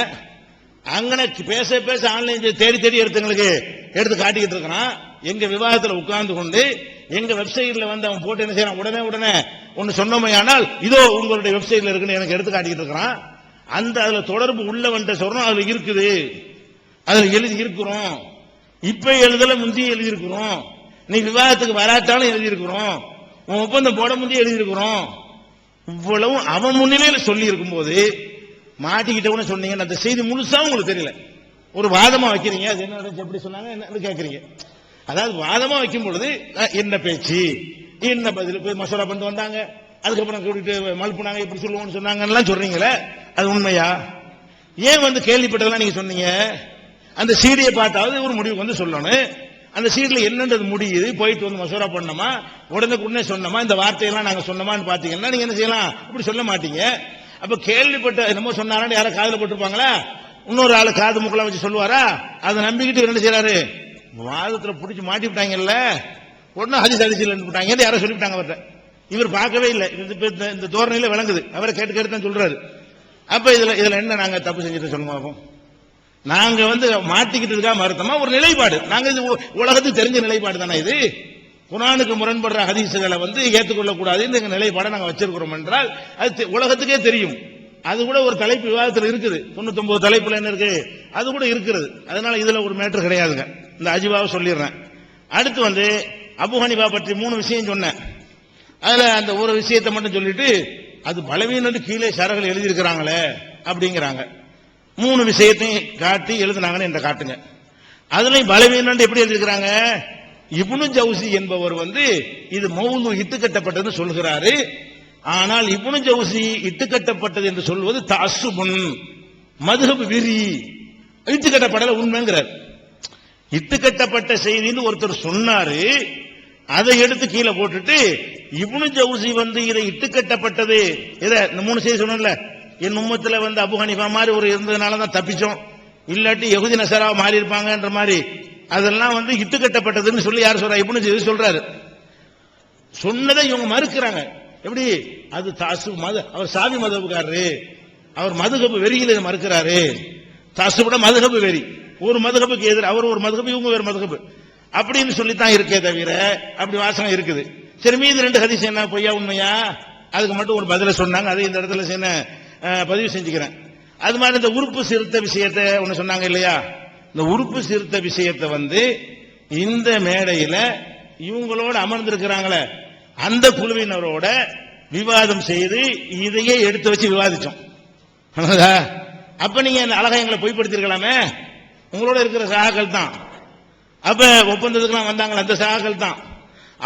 அங்கன பேச பேச ஆன்லைன் தேடி தேடி எடுத்துங்களுக்கு எடுத்து காட்டிக்கிட்டு இருக்கிறான். எங்க விவாதத்தில் உட்கார்ந்து கொண்டு எங்க வெப்சைட்ல அவன் போட்டு என்ன செய்யறான், உடனே ஒன்னு சொன்னமையானால் இதோ உங்களுடைய வெப்சைட்ல இருக்குன்னு எனக்கு எடுத்து காட்டிக்கிட்டு இருக்கிறான். அந்த அதுல தொடர்பு உள்ளவன்ட்ட சொல்றோம், அதுல இருக்குது, அதுல எழுதி இருக்கிறோம், இப்ப எழுதல முந்தைய எழுதி இருக்கிறோம், நீ விவாதத்துக்கு வராட்டாலும் எழுதி இருக்கிறோம், உன் ஒப்பந்தம் போட முந்தைய எழுதி இருக்கிறோம். இவ்வளவு அவன் முன்னிலையில சொல்லி இருக்கும் போது மாட்டிக்கிட்டவன சொன்னீங்க, அந்த செய்தி முழுசா உங்களுக்கு தெரியல, ஒரு வாதமா வைக்கிறீங்க. அது என்ன எப்படி சொன்னாங்க என்ன கேட்கறீங்க? அதாவது வாதமா வைக்கும் பொழுது என்ன பேச்சு என்ன பதில், போய் மசோரா பண்ணிட்டு வந்தாங்க, அதுக்கப்புறம் கூட்டிட்டு மழுப்புனாங்க, இப்படி சொல்லுவோம்னு சொன்னாங்க சொல்றீங்களே, அது உண்மையா? ஏன் கேள்விப்பட்டதெல்லாம் நீங்க சொன்னீங்க? அந்த சீடியை பார்த்தாவது ஒரு முடிவு சொல்லணும். அந்த சீட்ல என்னன்றது முடியுது, போயிட்டு மசோரா பண்ணோமா, உடனே சொன்னோமா, இந்த வார்த்தையெல்லாம் நாங்க சொன்னோமான்னு பாத்தீங்கன்னா நீங்க என்ன செய்யலாம், இப்படி சொல்ல மாட்டீங்க. அப்ப கேள்விப்பட்ட என்னமோ சொன்னாரான்னு யாரும் காதுல போட்டுருப்பாங்களா? இன்னொரு ஆளு காது முக்கெல்லாம் வச்சு சொல்லுவாரா? அதை நம்பிக்கிட்டு என்ன செய்யறாரு, வாதத்துல பிடிச்சி மாட்டி விட்டாங்கல்ல, உடனே ஹதீஸ் அடிச்சு யாரோ சொல்லிவிட்டாங்க அவர்கிட்ட. இவர் பார்க்கவே இல்லை, இந்த தோரணையில விளங்குது, அவரை கேட்டு தான் சொல்றாரு. அப்ப இதுல என்ன நாங்க தப்பு செஞ்சுட்டு சொல்லுங்க பார்ப்போம். நாங்க மாட்டிக்கிட்டு இருக்கா மறுத்தமா ஒரு நிலைப்பாடு, நாங்க இது உலகத்துக்கு தெரிஞ்ச நிலைப்பாடு தானே இது. குர்ஆனுக்கு முரண்படுற ஹதீசுகளை ஏற்றுக்கொள்ளக்கூடாது இந்த நிலைப்பாடை நாங்க வச்சிருக்கிறோம் என்றால் அது உலகத்துக்கே தெரியும். அது கூட ஒரு தலைப்பு விவாதத்தில் இருக்குது. 99 தலைப்புல என்ன இருக்கு, அது கூட இருக்கிறது. அதனால இதுல ஒரு மேட்டர் கிடையாதுங்க. இந்த அஜிபாவை சொல்லிடுறேன். அடுத்து அபு ஹனீஃபா பற்றி 3 விஷயம் சொன்னேன். அதுல அந்த ஒரு விஷயத்தை மட்டும் சொல்லிட்டு அது பலவீனம் கீழே ஷரஹ்ல எழுதி இருக்கிறாங்களே அப்படிங்கிறாங்க. 3 விஷயத்தையும் காட்டி எழுதுனாங்கன்னு என்ற காட்டுங்க. அதுலயும் பலவீனம் எப்படி எழுதிருக்கிறாங்க, இப்னு ஜவுசி என்பவர் இது மௌது இட்டுக்கட்டப்பட்டதுன்னு சொல்கிறாரு. ஆனால் இப்னு ஜவுசி இட்டுக்கட்டப்பட்டது என்று சொல்வது தஅஸ்ஸுபுன், மதுஹப் வெறி, இட்டுக்கட்டப்படல உண்மைங்கிறார். இட்டுக்கட்டப்பட்ட செய்தின்னு ஒருத்தர் சொன்னாரு, அதை எடுத்து கீழே போட்டுட்டு இப்னு ஜவுசி இதை இட்டுக்கட்டப்பட்டது. இதை 3 செய்தி சொன்னல, என் உம்மத்துல அபு ஹனீஃபா மாதிரி ஒரு இருந்ததுனால தான் தப்பிச்சோம், இல்லாட்டி யஹூதி நஸரா மாறி இருப்பாங்கன்ற மாதிரி அதெல்லாம் இட்டுக்கட்டப்பட்டதுன்னு சொல்லி யார் சொல்றா, இப்னு ஜவுசி சொல்றாரு. சொன்னதை இவங்க மறுக்கிறாங்க. எப்படி அது அவர் சாவி மதகுகாரரு, அவர் மதுஹப் வெறியில மறுக்கிறாரு. தஅஸ்ஸுபுட மதுஹப் வெறி, ஒரு மதுஹபுக்கு எதிர், அவர் ஒரு மதுஹப், இவங்க வேற மதுஹப் அப்படின்னு சொல்லித்தான் இருக்கே தவிர அப்படி வாசகம் இருக்குது. சரி, மீது 2 ஹதீஸ் என்ன பொய்யா உண்மையா, அதுக்கு மட்டும் ஒரு பதில சொன்னாங்க. அதை இந்த இடத்துல பதிவு செஞ்சுக்கிறேன். அது மாதிரி இந்த உறுப்பு சிறுத்த விஷயத்தை ஒன்னு சொன்னாங்க இல்லையா, இந்த உறுப்பு சிறுத்த விஷயத்தை இந்த மேடையில இவங்களோட அமர்ந்திருக்கிறாங்களே அந்த குழுவினரோட விவாதம் செய்து இதையே எடுத்து வச்சு விவாதிச்சோம். அப்ப நீங்க அழகா எங்களை பொய்ப்படுத்திருக்கலாமே, உங்களோட இருக்கிற சகாக்கள் தான். அப்ப ஒப்பந்தத்துக்குலாம் வந்தாங்களே அந்த சகாக்கள் தான்.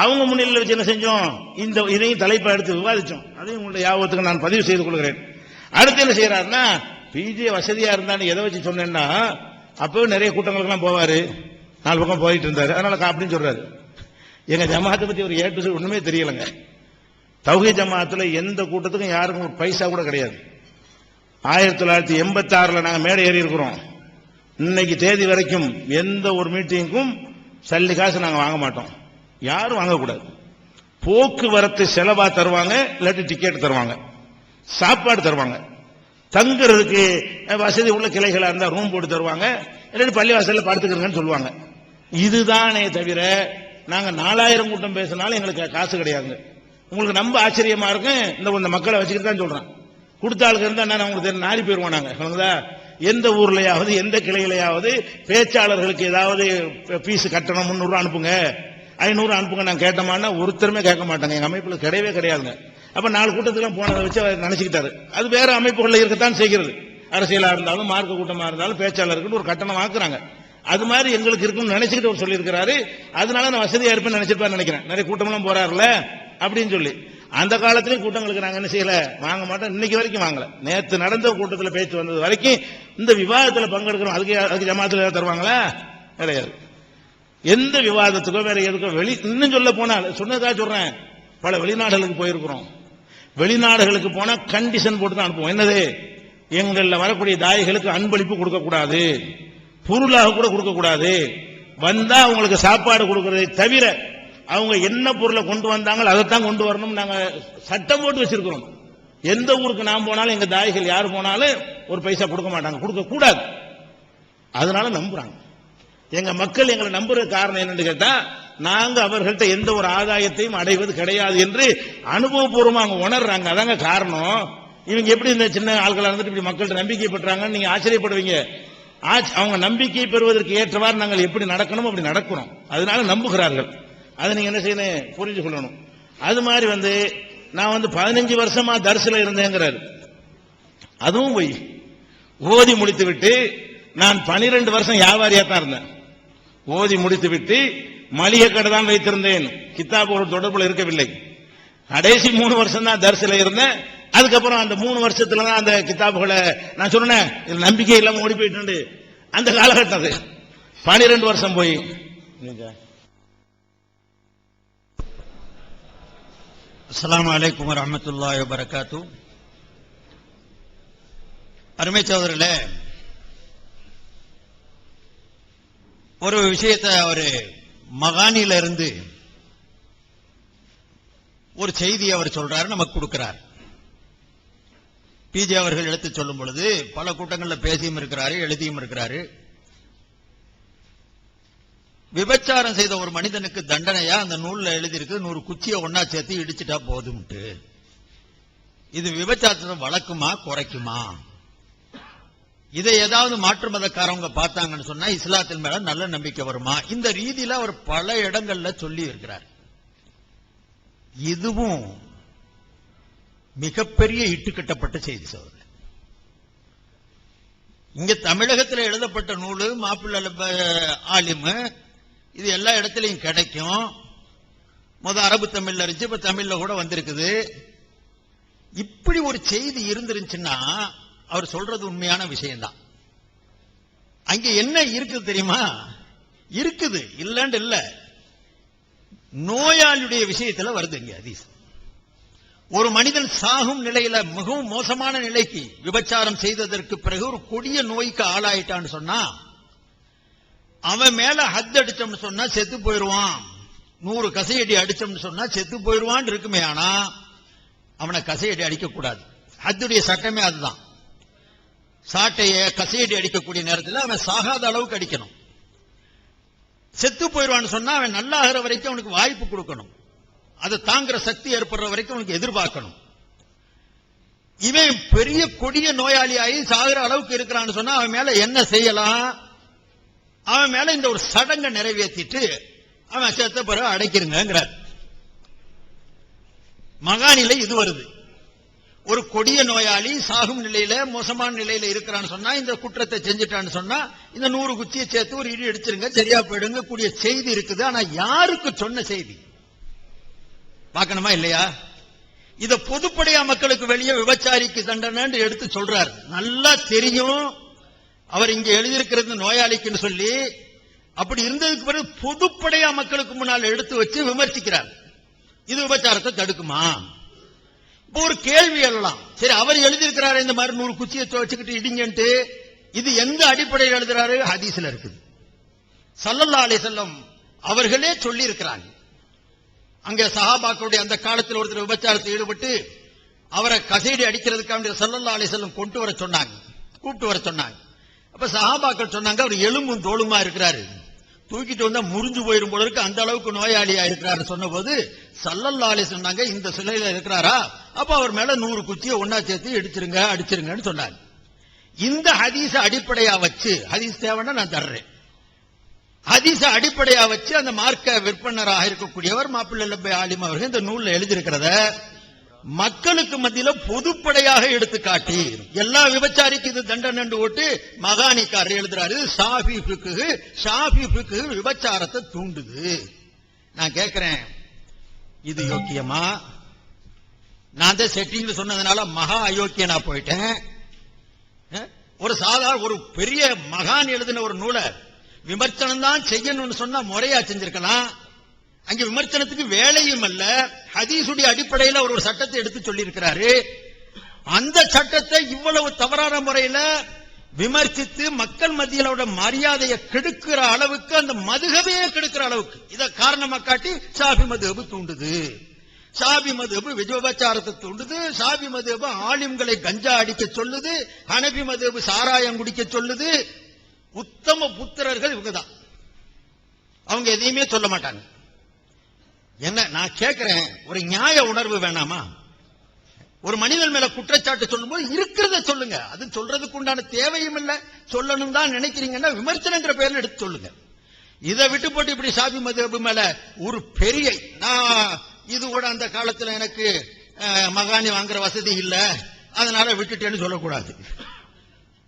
அவங்க முன்னிலையில் வச்சு என்ன செஞ்சோம், இந்த இதையும் தலைப்பா எடுத்து விவாதிச்சோம். அதையும் உங்களுடைய யாபத்துக்கு நான் பதிவு செய்து கொள்கிறேன். அடுத்து என்ன செய்யறாருன்னா, பிஜே வசதியா இருந்தான்னு எதை வச்சு சொன்னேன்னா, அப்பவே நிறைய கூட்டங்களுக்கெல்லாம் போவாரு, 4 பக்கம் போயிட்டு இருந்தாரு, அதனால அப்படின்னு சொல்றாரு. எங்க ஜமாத்தை பத்தி ஒரு ஏட்டு ஒண்ணுமே தெரியலங்க. தௌஹீத் ஜமாத்துல எந்த கூட்டத்துக்கும் யாருக்கும் ஒரு பைசா கூட கிடையாது. 1986 நாங்க மேடை ஏறி இருக்கிறோம். இன்னைக்கு தேதி வரைக்கும் எந்த ஒரு மீட்டிங்கும் சல்லி காசு நாங்க வாங்க மாட்டோம், யாரும் வாங்கக்கூடாது. போக்குவரத்து செலவா தருவாங்க, இல்லாட்டி டிக்கெட் தருவாங்க, சாப்பாடு தருவாங்க, தங்குறதுக்கு வசதி உள்ள கிளைகளா இருந்தா ரூம் போட்டு தருவாங்க, இல்லாட்டி பள்ளிவாசல்ல படுத்துக்கிறங்கன்னு சொல்லுவாங்க. இதுதானே தவிர நாங்க 4000 கூட்டம் பேசினாலும் எங்களுக்கு காசு கிடையாது. உங்களுக்கு நம்ப ஆச்சரியமா இருக்கு, இந்த மக்களை வச்சுக்கிட்டு தான் சொல்றேன். கொடுத்த ஆளுக்கு இருந்தா நான் உங்களுக்கு நாடி போயிருவோம். நாங்க எந்த ஊர்லயாவது எந்த கிளையிலையாவது பேச்சாளர்களுக்கு ஏதாவது பீஸ் கட்டணம் 300 அனுப்புங்க, 500 அனுப்புங்க நான் கேட்டோம்னா ஒருத்தருமே கேட்க மாட்டாங்க. எங்க அமைப்புல கிடையவே கிடையாதுங்க. அப்ப 4 கூட்டத்துக்கு போனதை வச்சு நினைச்சுக்கிட்டாரு. அது வேற அமைப்புகள்ல இருக்கத்தான் செய்கிறது. அரசியலா இருந்தாலும் மார்க்க கூட்டமா இருந்தாலும் பேச்சாளருக்கு ஒரு கட்டணம் ஆக்குறாங்க. அது மாதிரி எங்களுக்கு இருக்குன்னு நினைச்சுக்கிட்டு அவர் சொல்லியிருக்கிறாரு. அதனால நான் வசதியா இருப்பேன்னு நினைச்சிருப்பாரு நினைக்கிறேன். நிறைய கூட்டம்லாம் போறாருல அப்படின்னு சொல்லி. அந்த காலத்திலேயும் கூட்டங்களுக்கு நாங்க என்ன செய்யல, வாங்க மாட்டோம். இன்னைக்கு வரைக்கும் வாங்கல. நேற்று நடந்த கூட்டத்தில் பேச்சு வந்தது வரைக்கும் இந்த விவாதத்தில் பங்கெடுக்கிறோம். அதுக்கு ஜமாத்துல தருவாங்களா, கிடையாது. எந்த விவாதத்துக்கோ வேற எதுக்கோ இன்னும் சொல்ல போனால் சொன்னதா சொல்றேன், பல வெளிநாடுகளுக்கு போயிருக்கிறோம். வெளிநாடுகளுக்கு போனா கண்டிஷன் போட்டு தான் அனுப்புவோம். என்னது, எங்கள்ல வரக்கூடிய தாயிகளுக்கு அன்பளிப்பு கொடுக்க கூடாது, பொருளாக கூட கொடுக்க கூடாது, வந்தா அவங்களுக்கு சாப்பாடு கொடுக்கறதை தவிர அவங்க என்ன பொருளை கொண்டு வந்தாங்களோ அதைத்தான் கொண்டு வரணும். நாங்க சட்டம் போட்டு வச்சிருக்கிறோம். எந்த ஊருக்கு நாம் போனாலும் எங்க தாய்கள் யார் போனாலும் ஒரு பைசா கொடுக்க மாட்டாங்க, கொடுக்க கூடாது. அதனால நம்புறாங்க. எங்க மக்கள் எங்களை நம்புற காரணம் என்னன்னு கேட்டா, நாங்க அவர்கள்ட்ட எந்த ஒரு ஆதாயத்தையும் அடைவது கிடையாது என்று அனுபவபூர்வமா அவங்க உணர்றாங்க. அதாங்க காரணம். இவங்க எப்படி இந்த சின்ன ஆட்களா இருந்துட்டு இப்படி மக்கள்கிட்ட நம்பிக்கை பெற்றாங்கன்னு நீங்க ஆச்சரியப்படுவீங்க. அவங்க நம்பிக்கை பெறுவதற்கு ஏற்றவாறு நாங்கள் எப்படி நடக்கணும் அப்படி நடக்கிறோம். அதனால நம்புகிறார்கள். அதை நீங்க என்ன செய்யணும், புரிஞ்சு கொள்ளணும். அது மாதிரி நான் 15 வருஷமா தர்சில இருந்தேங்கிறாரு. அதுவும் போய் ஓதி முடித்து விட்டு நான் 12 வருஷம் வியாபாரியா தான் இருந்தேன். ஓதி முடித்து விட்டு மளிகை கடை தான் வைத்திருந்தேன், கித்தாபோட தொடர்புல இருக்கவில்லை. கடைசி 3 வருஷம் தான் தர்சில இருந்தேன். அதுக்கப்புறம் அந்த 3 வருஷத்துல தான் அந்த கித்தாபுகளை நான் சொன்னேன், நம்பிக்கை இல்லாம ஓடி போயிட்டு அந்த காலகட்டம். 12 வருஷம் போய். அஸ்ஸலாமு அலைக்கும் வரஹ்மத்துல்லாஹி வபரகாத்துஹு. அருமை சகோதரர்களே, ஒரு விஷயத்தை ஒரு மகானில இருந்து ஒரு செய்தி அவர் சொல்றாரு, நமக்கு கொடுக்கிறார். பிஜே அவர்கள் எடுத்து சொல்லும் பொழுது பல கூட்டங்களில் பேசியும் இருக்கிறாரு, எழுதியும் இருக்கிறாரு. விபச்சாரம் செய்த ஒரு மனிதனுக்கு தண்டனையா அந்த நூல்ல எழுதியிருக்கு, 100 குச்சியை ஒன்னா சேர்த்து இடிச்சுட்டா போதும்ட்டு. இது விபச்சாரத்தை வளர்க்குமா குறைக்குமா? இதை ஏதாவது மாற்று மதக்காரவங்க பார்த்தாங்கன்னு சொன்னா இஸ்லாத்தின் மேல நல்ல நம்பிக்கை வருமா? இந்த ரீதியில அவர் பல இடங்கள்ல சொல்லி இருக்கிறார். இதுவும் மிகப்பெரிய இட்டுக்கட்டப்பட்ட செய்தி சோதனை. இங்க தமிழகத்தில் எழுதப்பட்ட நூலு மாப்பிள்ள ஆலிமு இது எல்லா இடத்திலையும் கிடைக்கும். அரபு தமிழ்ல இருந்துச்சு, இப்ப தமிழ்ல கூட வந்திருக்குது. இப்படி ஒரு செய்தி இருந்துருச்சுன்னா அவர் சொல்றது உண்மையான விஷயம்தான். அங்க என்ன இருக்குது தெரியுமா? இருக்குது, இல்லன்னு இல்ல. நோயாளியுடைய விஷயத்துல வருது இங்க ஹதீஸ். ஒரு மனிதன் சாகும் நிலையில மிகவும் மோசமான நிலைக்கு விபச்சாரம் செய்ததற்கு பிறகு ஒரு கொடிய நோய்க்கு ஆளாயிட்டான்னு சொன்னா அவன் மேல ஹத் அடிச்சோம்னு சொன்னா செத்து போயிருவான். 100 கசையடி அடிச்சோம்னு சொன்னா செத்து போயிருவான் இருக்குமே. ஆனா அவனை கசையடி அடிக்க கூடாது. ஹத்துடைய சட்டமே அதுதான். சாட்டைய கசையடி அடிக்கக்கூடிய நேரத்தில் அவன் சாகாத அளவுக்கு அடிக்கணும். செத்து போயிடுவான்னு சொன்னா அவன் நல்லாகிற வரைக்கும் அவனுக்கு வாய்ப்பு கொடுக்கணும். அதை தாங்குற சக்தி ஏற்படுற வரைக்கும் அவனுக்கு எதிர்பார்க்கணும். இவன் பெரிய கொடிய நோயாளியாகி சாகிற அளவுக்கு இருக்கிறான்னு சொன்னா அவன் மேல என்ன செய்யலாம்? அவன் மேல இந்த ஒரு சடங்கை நிறைவேற்றிட்டு அவன் செத்த பிறகு அடைக்கிறங்கிறார். மகானிலை இது வருது. ஒரு கொடிய நோயாளி சாகும் நிலையில மோசமான நிலையில இருக்கிறான்னு சொன்னா இந்த குற்றத்தை செஞ்சுட்டான்னு சொன்னா இந்த 100 குச்சியை சேர்த்து ஒரு இடி அடிச்சிருங்க சரியா போயிடுங்க கூடிய செய்தி இருக்குது. ஆனா யாருக்கு சொன்ன செய்தி பார்க்கணுமா இல்லையா? இத பொதுப்படையா மக்களுக்கு வெளியே விபச்சாரிக்கு தண்டனை எடுத்து சொல்றார். நல்லா தெரியும் அவர் இங்க எழுதியிருக்கிறது நோயாளிக்குன்னு சொல்லி. அப்படி இருந்ததுக்கு பிறகு பொதுப்படையா மக்களுக்கு முன்னால் எடுத்து வச்சு விமர்சிக்கிறார். இது விபச்சாரத்தை தடுக்குமா? இப்போ ஒரு கேள்வி எழலாம். சரி, அவர் எழுதியிருக்கிறாரு இந்த மாதிரி 100 குச்சியை வச்சுக்கிட்டு இடிங்கன்ட்டு. இது எந்த அடிப்படையில் எழுதுறாரு? ஹதீஸ்ல இருக்குது. ஸல்லல்லாஹு அலைஹி வஸல்லம் அவர்களே சொல்லி இருக்கிறாங்க. அங்க சஹாபாக்களுடைய அந்த காலத்தில் ஒருத்தர் விபச்சாரத்தில் ஈடுபட்டு அவரை கசைடி அடிக்கிறதுக்காக ஸல்லல்லாஹு அலைஹி வஸல்லம் கொண்டு வர சொன்னாங்க, கூப்பிட்டு வர சொன்னாங்க. அப்ப சஹாபாக்கள் சொன்னாங்க அவர் எலும்பும் தோலுமா இருக்கிறாரு, தூக்கிட்டு வந்தா முறிஞ்சு போயிரும் போல இருக்கு, அந்த அளவுக்கு நோயாளியா இருக்கிறாரு சொன்ன போது ஸல்லல்லாஹு அலைஹி சொன்னாங்க இந்த சிலையில இருக்கிறாரா, அப்ப அவர் மேல 100 குச்சியை ஒன்னா சேர்த்து அடிச்சிருங்கன்னு சொன்னாங்க. இந்த ஹதீஸ அடிப்படையா வச்சு, ஹதீஸ் தேவைன்னா நான் தர்றேன், ஹதீஸ அடிப்படையா வச்சு அந்த மார்க்க விற்பனராக இருக்கக்கூடியவர் மாப்பிள்ளை ஆலிம் அவர்கள் இந்த நூல்ல எழுதியிருக்கிறத மக்களுக்கு மத்தியில பொதுப்படையாக எடுத்து காட்டி எல்லா விபச்சாரிக்கு இது தண்டனை ஓட்டு மகானிக்காரர் எழுதுறாரு. ஷாஃபி ஃபிக்ஹ் விபச்சாரத்தை தூண்டுது. நான் கேட்கிறேன், இது யோக்கியமா? நான் தான் செட்டிங்ல சொன்னதுனால மகா அயோக்கியனா போயிட்டேன். ஒரு சாதாரண ஒரு பெரிய மகான் எழுதின ஒரு நூலை விமர்சனம் தான் செய்யணும்னு சொன்னா முறையா செஞ்சிருக்கலாம். அங்க விமர்சனத்துக்கு வேலையும் அல்ல, ஹதீஸுடைய அடிப்படையில் அவர் ஒரு சட்டத்தை எடுத்து சொல்லி இருக்கிறாரு. அந்த சட்டத்தை இவ்வளவு தவறான முறையில விமர்சித்து மக்கள் மத்தியிலோட மரியாதையை கெடுக்கிற அளவுக்கு, அந்த மதுஹபையே கெடுக்கிற அளவுக்கு இதை காரணமா காட்டி ஷாஃபி மதுஹப் தூண்டுது, ஷாஃபி மதுஹப் விபச்சாரத்தை தூண்டுது, ஷாஃபி மதுஹப் ஆலிம்களை கஞ்சா அடிக்க சொல்லுது, ஹனபி மதுஹப் சாராயம் குடிக்க சொல்லுது. உத்தம புத்திரர்கள் இவங்கதான், அவங்க எதையுமே சொல்ல மாட்டாங்க. என்ன நான் கேட்கிறேன், ஒரு நியாய உணர்வு வேணாமா? ஒரு மனிதன் மேல குற்றச்சாட்டு சொல்லும் போது இருக்கிறத சொல்லுங்க. அது சொல்றதுக்கு உண்டான தேவையும் இல்ல, சொல்லணும் தான் நினைக்கிறீங்கன்னா விமர்சனங்கிற பேர்ல எடுத்து சொல்லுங்க. இதை விட்டு போட்டு இப்படி ஷாஃபி மதுஹப் மேல ஒரு பெரிய, நான் இது கூட அந்த காலத்துல எனக்கு மகானி வாங்குற வசதி இல்ல அதனால விட்டுட்டேன்னு சொல்லக்கூடாது.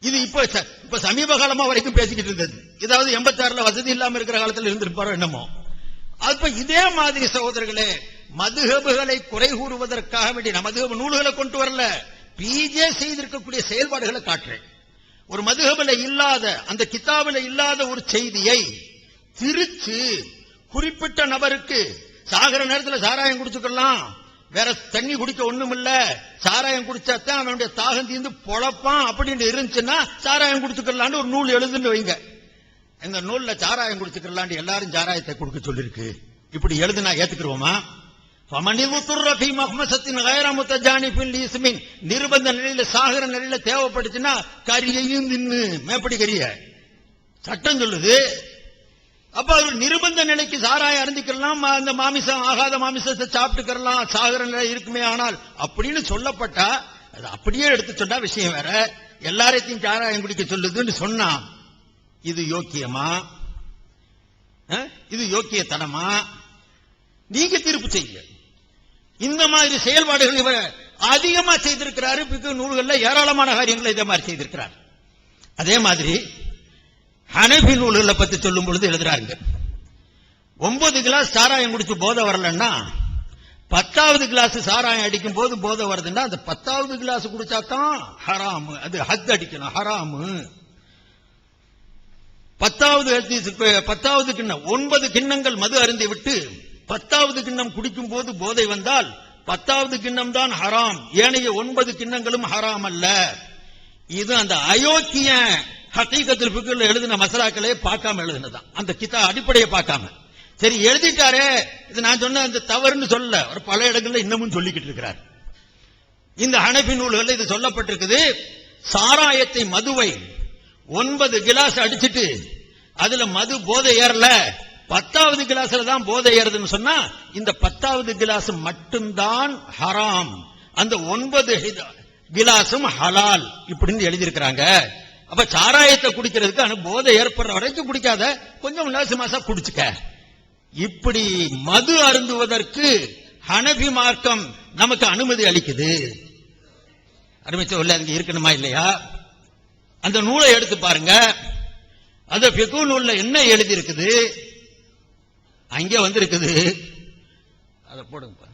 இது இப்ப சமீப காலமா வரைக்கும் பேசிக்கிட்டு இருந்தது. ஏதாவது 86ல வசதி இல்லாம இருக்கிற காலத்துல இருந்திருப்பாரோ என்னமோ. அப்ப இதே மாதிரி சகோதரர்களே, மதுஹபுகளை குறை கூறுவதற்காக வேண்டிய மதுஹப் நூல்களை கொண்டு வரல, பிஜே செய்திருக்கக்கூடிய செயல்பாடுகளை காட்டுறேன். ஒரு மதுஹபுல இல்லாத, அந்த கிதாபில இல்லாத ஒரு செய்தியை திரிச்சு குறிப்பிட்ட நபருக்கு சாகர நேரத்தில் சாராயம் குடிச்சுக்கலாம், வேற தண்ணி குடிக்க ஒண்ணும் இல்ல, சாராயம் குடிச்சாத்தான் அவனுடைய தாகம் தீர்ந்து பொழப்பான் அப்படின்னு இருந்துச்சுன்னா சாராயம் குடிச்சுக்கலான்னு ஒரு நூல் எழுதுன்னு வைங்க. இந்த நூல்ல சாராயம் குடிச்சுக்கலான்னு எல்லாரும் சாராயத்தை கொடுக்க சொல்லிருக்கு. இப்படி எழுதுனா ஏத்துக்கிறோமா? நிர்பந்த நிலையில சாகர நிலையில தேவைப்பட்டுச்சுன்னா கரியையும் தின்னு மேப்படி கரிய சட்டம் சொல்லுது. அப்ப அவர் நிர்பந்த நிலைக்கு சாராயம் அருந்திக்கலாம், அந்த மாமிசம் ஆகாத மாமிசத்தை சாப்பிட்டுக்கலாம், சாகர நிலை இருக்குமே. ஆனால் அப்படின்னு சொல்லப்பட்டா அது அப்படியே எடுத்து சொன்னா விஷயம் வேற. எல்லாரையும் சாராயம் குடிக்க சொல்லுதுன்னு சொன்னா இது யோக்கியமா? இது யோக்கியத்தனமா? நீங்க தீர்ப்பு செய்யுங்க. இந்த மாதிரி செயல்பாடுகள் இவர் அதிகமா செய்திருக்கிறாரு. நூல்கள்ல ஏராளமான காரியங்களை இதே மாதிரி செய்திருக்கிறார். அதே மாதிரி ஹனபி நூல்களை பத்தி சொல்லும் பொழுது எழுதுறாங்க, 9 கிளாஸ் சாராயம் குடிச்சு போதை வரலன்னா 10வது கிளாஸ் சாராயம் அடிக்கும் போது போதை வருதுன்னா அந்த 10வது கிளாஸ் குடிச்சாதான் ஹராமு, அது ஹத் அடிக்கணும், ஹராமு. 10வது கிண்ணம் 9 கிண்ணங்கள் மது அருந்தி விட்டு 10வது கிண்ணம் குடிக்கும் போது போதை வந்தால் 10வது கிண்ணம் தான் ஹராம், ஏனைய 9 கிண்ணங்களும் ஹராம் அல்ல. இது அந்த அயோக்கிய ஹகீகத்துல் ஃபிக்ஹ்ல எழுதின மசலாக்களே பார்க்காம எழுதினதான், அந்த கிதாப் அடிப்படையை பார்க்காம. சரி எழுதிட்டாரே, இது நான் சொன்ன அந்த தவறுன்னு சொல்ல, ஒரு பல இடங்கள்ல இன்னமும் சொல்லிக்கிட்டு இருக்கிறார். இந்த ஹனபி நூல்கள் இது சொல்லப்பட்டிருக்குது. சாராயத்தை, மதுவை 9 கிளாஸ் அடிச்சிட்டு அதுல மது போதை ஏறல, 10வது கிளாஸ்ல தான் போதை ஏறுதுன்னு சொன்னா இந்த 10வது கிளாஸ் மட்டும்தான் ஹராம், அந்த 9 கிளாஸும் ஹலால் இப்படின்னு எழுதியிருக்கிறாங்க. அப்ப சாராயத்தை குடிக்கிறதுக்கு போதை ஏற்படுற வரைக்கும் குடிக்காத, கொஞ்சம் லேசமாசா குடிச்சுக்க. இப்படி மது அருந்துவதற்கு ஹனபி மார்க்கம் நமக்கு அனுமதி அளிக்குது. அருமைச்ச உள்ள அங்க இருக்கணுமா இல்லையா? அந்த நூலை எடுத்து பாருங்க. அந்த ஃபிக்ஹ் நூல்ல என்ன எழுதி இருக்குது அங்கே வந்திருக்குது. அதை போடுங்க,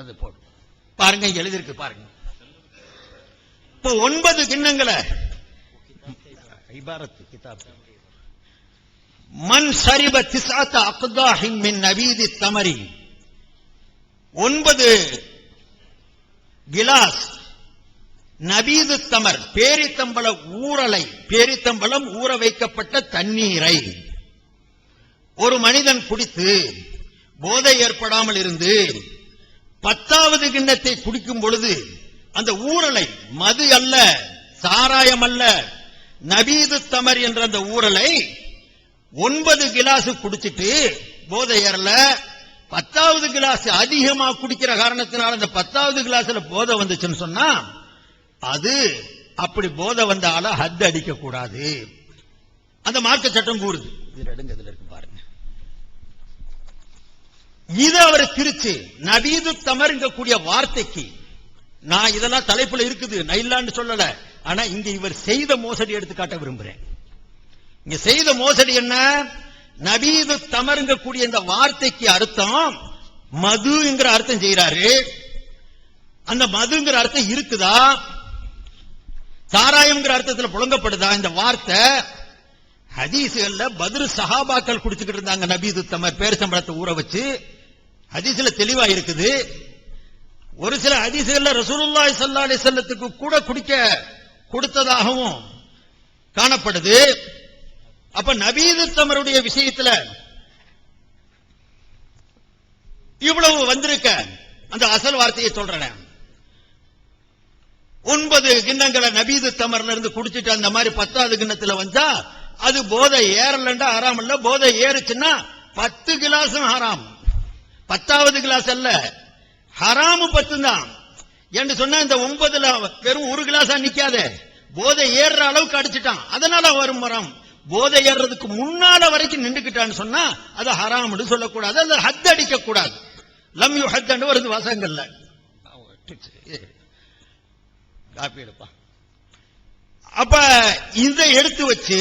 அதை போடு பாருங்க, எழுதி இருக்கு பாருங்க. இப்போ 9 கிண்ணங்களை இபாரத் கிதாப் மன் ஷரிப திஸ்அத அக்தாஹின் மின் நபீதி தமரி, 9 கிலாஸ் நபீது தமர் பேரித்தம்பள ஊறலை, பேரித்தம்பளம் ஊற வைக்கப்பட்ட தண்ணீரை ஒரு மனிதன் குடித்து போதை ஏற்படாமல் இருந்து 10வது கிண்ணத்தை குடிக்கும் பொழுது அந்த ஊறலை, மது அல்ல, சாராயம் அல்ல, நபீது தமர் என்ற அந்த ஊறலை 9 கிளாஸ் குடிச்சிட்டு போதை ஏறல, 10வது கிளாஸ் அதிகமா குடிக்கிற காரணத்தினால அந்த 10வது கிளாஸ்ல போதை வந்துச்சுன்னு சொன்னா அது அப்படி போதை வந்தால ஹத் அடிக்க கூடாது, அந்த மார்க்க சட்டம் கூறுது. இதுல இருக்கு பாருங்க. இது அவர் திருச்சி நபீது தமர் கூடிய வார்த்தைக்கு நான் இதெல்லாம் தலைப்புல இருக்குது, நான் இல்லான்னு சொல்லல. ஆனா இங்க இவர் செய்த மோசடி எடுத்து காட்ட விரும்புறேன். இங்க செய்த மோசடி என்ன? நபீது தமருங்க கூடிய இந்த வார்த்தைக்கு அர்த்தம் மதுங்கிற அர்த்தம் செய்யறாரு. அந்த மதுங்கிற அர்த்தம் இருக்குதா? சாராயம்ங்கிற அர்த்தத்தில் புழங்கப்படுதா இந்த வார்த்தை? ஹதீஸ்கள்ல பத்ரு சஹாபாக்கள் குடிச்சுக்கிட்டு இருந்தாங்க நபீது தமர், பேரிச்சம்பழத்தை ஊற வச்சு. ஹதீஸ்ல தெளிவா இருக்குது. ஒரு சில ஹதீஸ்கள்ல ரசூலுல்லாஹி ஸல்லல்லாஹு அலைஹி வஸல்லத்துக்கு கூட குடிக்க கொடுத்ததாகவும் காணப்படுது. அப்ப நபீது தமருடைய விஷயத்துல இவ்வளவு வந்திருக்க அந்த அசல் வார்த்தையை சொல்றேன். 9 கிண்ணங்களை நபீது தமர்ல இருந்து குடிச்சிட்டு அந்த மாதிரி 10வது கிண்ணத்துல வந்தா அது போதை ஏறலண்டா ஹராம் இல்ல, போதை ஏறுச்சுன்னா 10 கிளாஸும் ஹராம், 10வது கிளாஸ் அல்ல, ஹராமு 10 தான் என்று சொன்னா இந்த 9ல வெறும் 1 கிளாஸா நிக்காதே, போதை ஏறுற அளவுக்கு அடிச்சுட்டான், அதனால வரும் மரம். போதை ஏறதுக்கு முன்னால வரைக்கும் நின்றுக்கிட்டான்னு சொன்னா அது ஹராம்னு சொல்லக்கூடாது, அது ஹத் அடிக்க கூடாது. லம் யு ஹத் வருது வாசகங்கள்ல. காப்பி எடுப்பா. அப்ப இதை எடுத்து வச்சு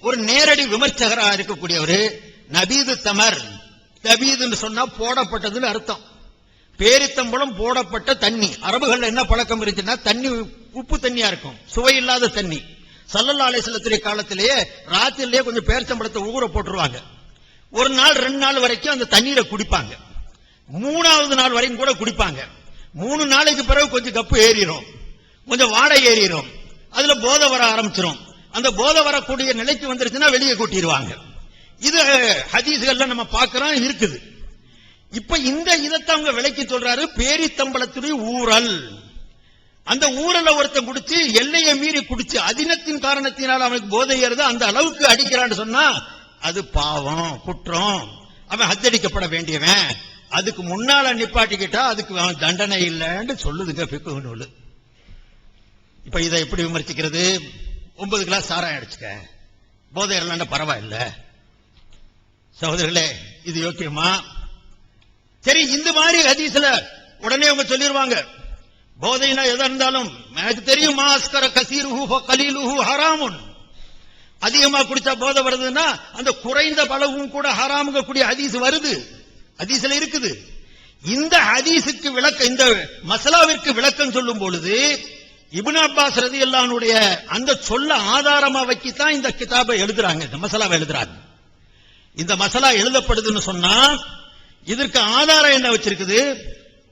ஒரு நேரடி விமர்சகரா இருக்கக்கூடியவர் நபீது தமர், நபீதுன்னு சொன்னா போடப்பட்டதுன்னு அர்த்தம். பேரித்தம்பளம் போடப்பட்ட தண்ணி. அரபுகள்ல என்ன பழக்கம் இருந்துச்சுன்னா தண்ணி உப்பு தண்ணியா இருக்கும், சுவை இல்லாத தண்ணி. ஸல்லல்லாஹு அலைஹி வஸல்லம் காலத்திலேயே ராத்திரிலேயே கொஞ்சம் பேரிச்சம்பழத்தை ஊற போட்டுருவாங்க. ஒரு நாள் 2 நாள் வரைக்கும் அந்த தண்ணீரை குடிப்பாங்க, 3வது நாள் வரைக்கும் கூட குடிப்பாங்க. 3 நாளைக்கு பிறகு கொஞ்சம் கப்பு ஏறிடும், கொஞ்சம் வாடை ஏறிடும், அதுல போதை வர ஆரம்பிச்சிடும். அந்த போதை வரக்கூடிய நிலைக்கு வந்துருச்சுன்னா வெளியே கூட்டிடுவாங்க. இது ஹதீஸ்கள்ல நம்ம பார்க்கிறோம் இருக்குது. இப்ப இந்த இதத்தான் அவங்க விளக்கி சொல்றாரு, பேரித்தம்பளத்துடைய ஊறல். அந்த ஊரல ஒருத்தன் குடிச்சு எல்லையை மீறி குடிச்சு அதினத்தின் காரணத்தினால் அவனுக்கு போதை ஏறுது, அந்த அளவுக்கு அடிக்கிறான்னு சொன்னா அது பாவம், குற்றம், அவன் ஹத்தடிக்கப்பட வேண்டியவன். அதுக்கு முன்னால நிப்பாட்டிக்கிட்டா அதுக்கு அவன் தண்டனை இல்லைன்னு சொல்லுதுங்க ஃபிக்ஹ் நூல். இப்ப இதை எப்படி விமர்சிக்கிறது? 9 கிளாஸ் சாராயம் அடிச்சுக்க, போதை இல்லைன்னா பரவாயில்ல. சகோதரர்களே, இது யோக்கியமா? சரி, இந்த மாதிரி ஹதீஸ்ல உடனே அவங்க சொல்லிடுவாங்க, போதைனா எதா இருந்தாலும் எனக்கு தெரியும், மாஸ்கர கசீருஹு கலீலுஹு ஹராமுன். அதிகமா குடிச்சா போதை வருதுன்னா அந்த குறைந்த அளவும் கூட ஹராமுங்க கூடிய ஹதீஸ் வருது, ஹதீஸ்ல இருக்குது. இந்த ஹதீஸுக்கு விளக்கம், இந்த மசலாவிற்கு விளக்கம் சொல்லும் பொழுது இப்னு அப்பாஸ் ரலியல்லாஹு அன்ஹுடைய அந்த சொல்ல ஆதாரமா வச்சுதான் இந்த கிதாபை எழுதுறாங்க, இந்த மசலாவை எழுதுறாங்க. இந்த மசலா எழுதப்படுதுன்னு சொன்னா இதற்கு ஆதாரம் என்ன வச்சிருக்குது?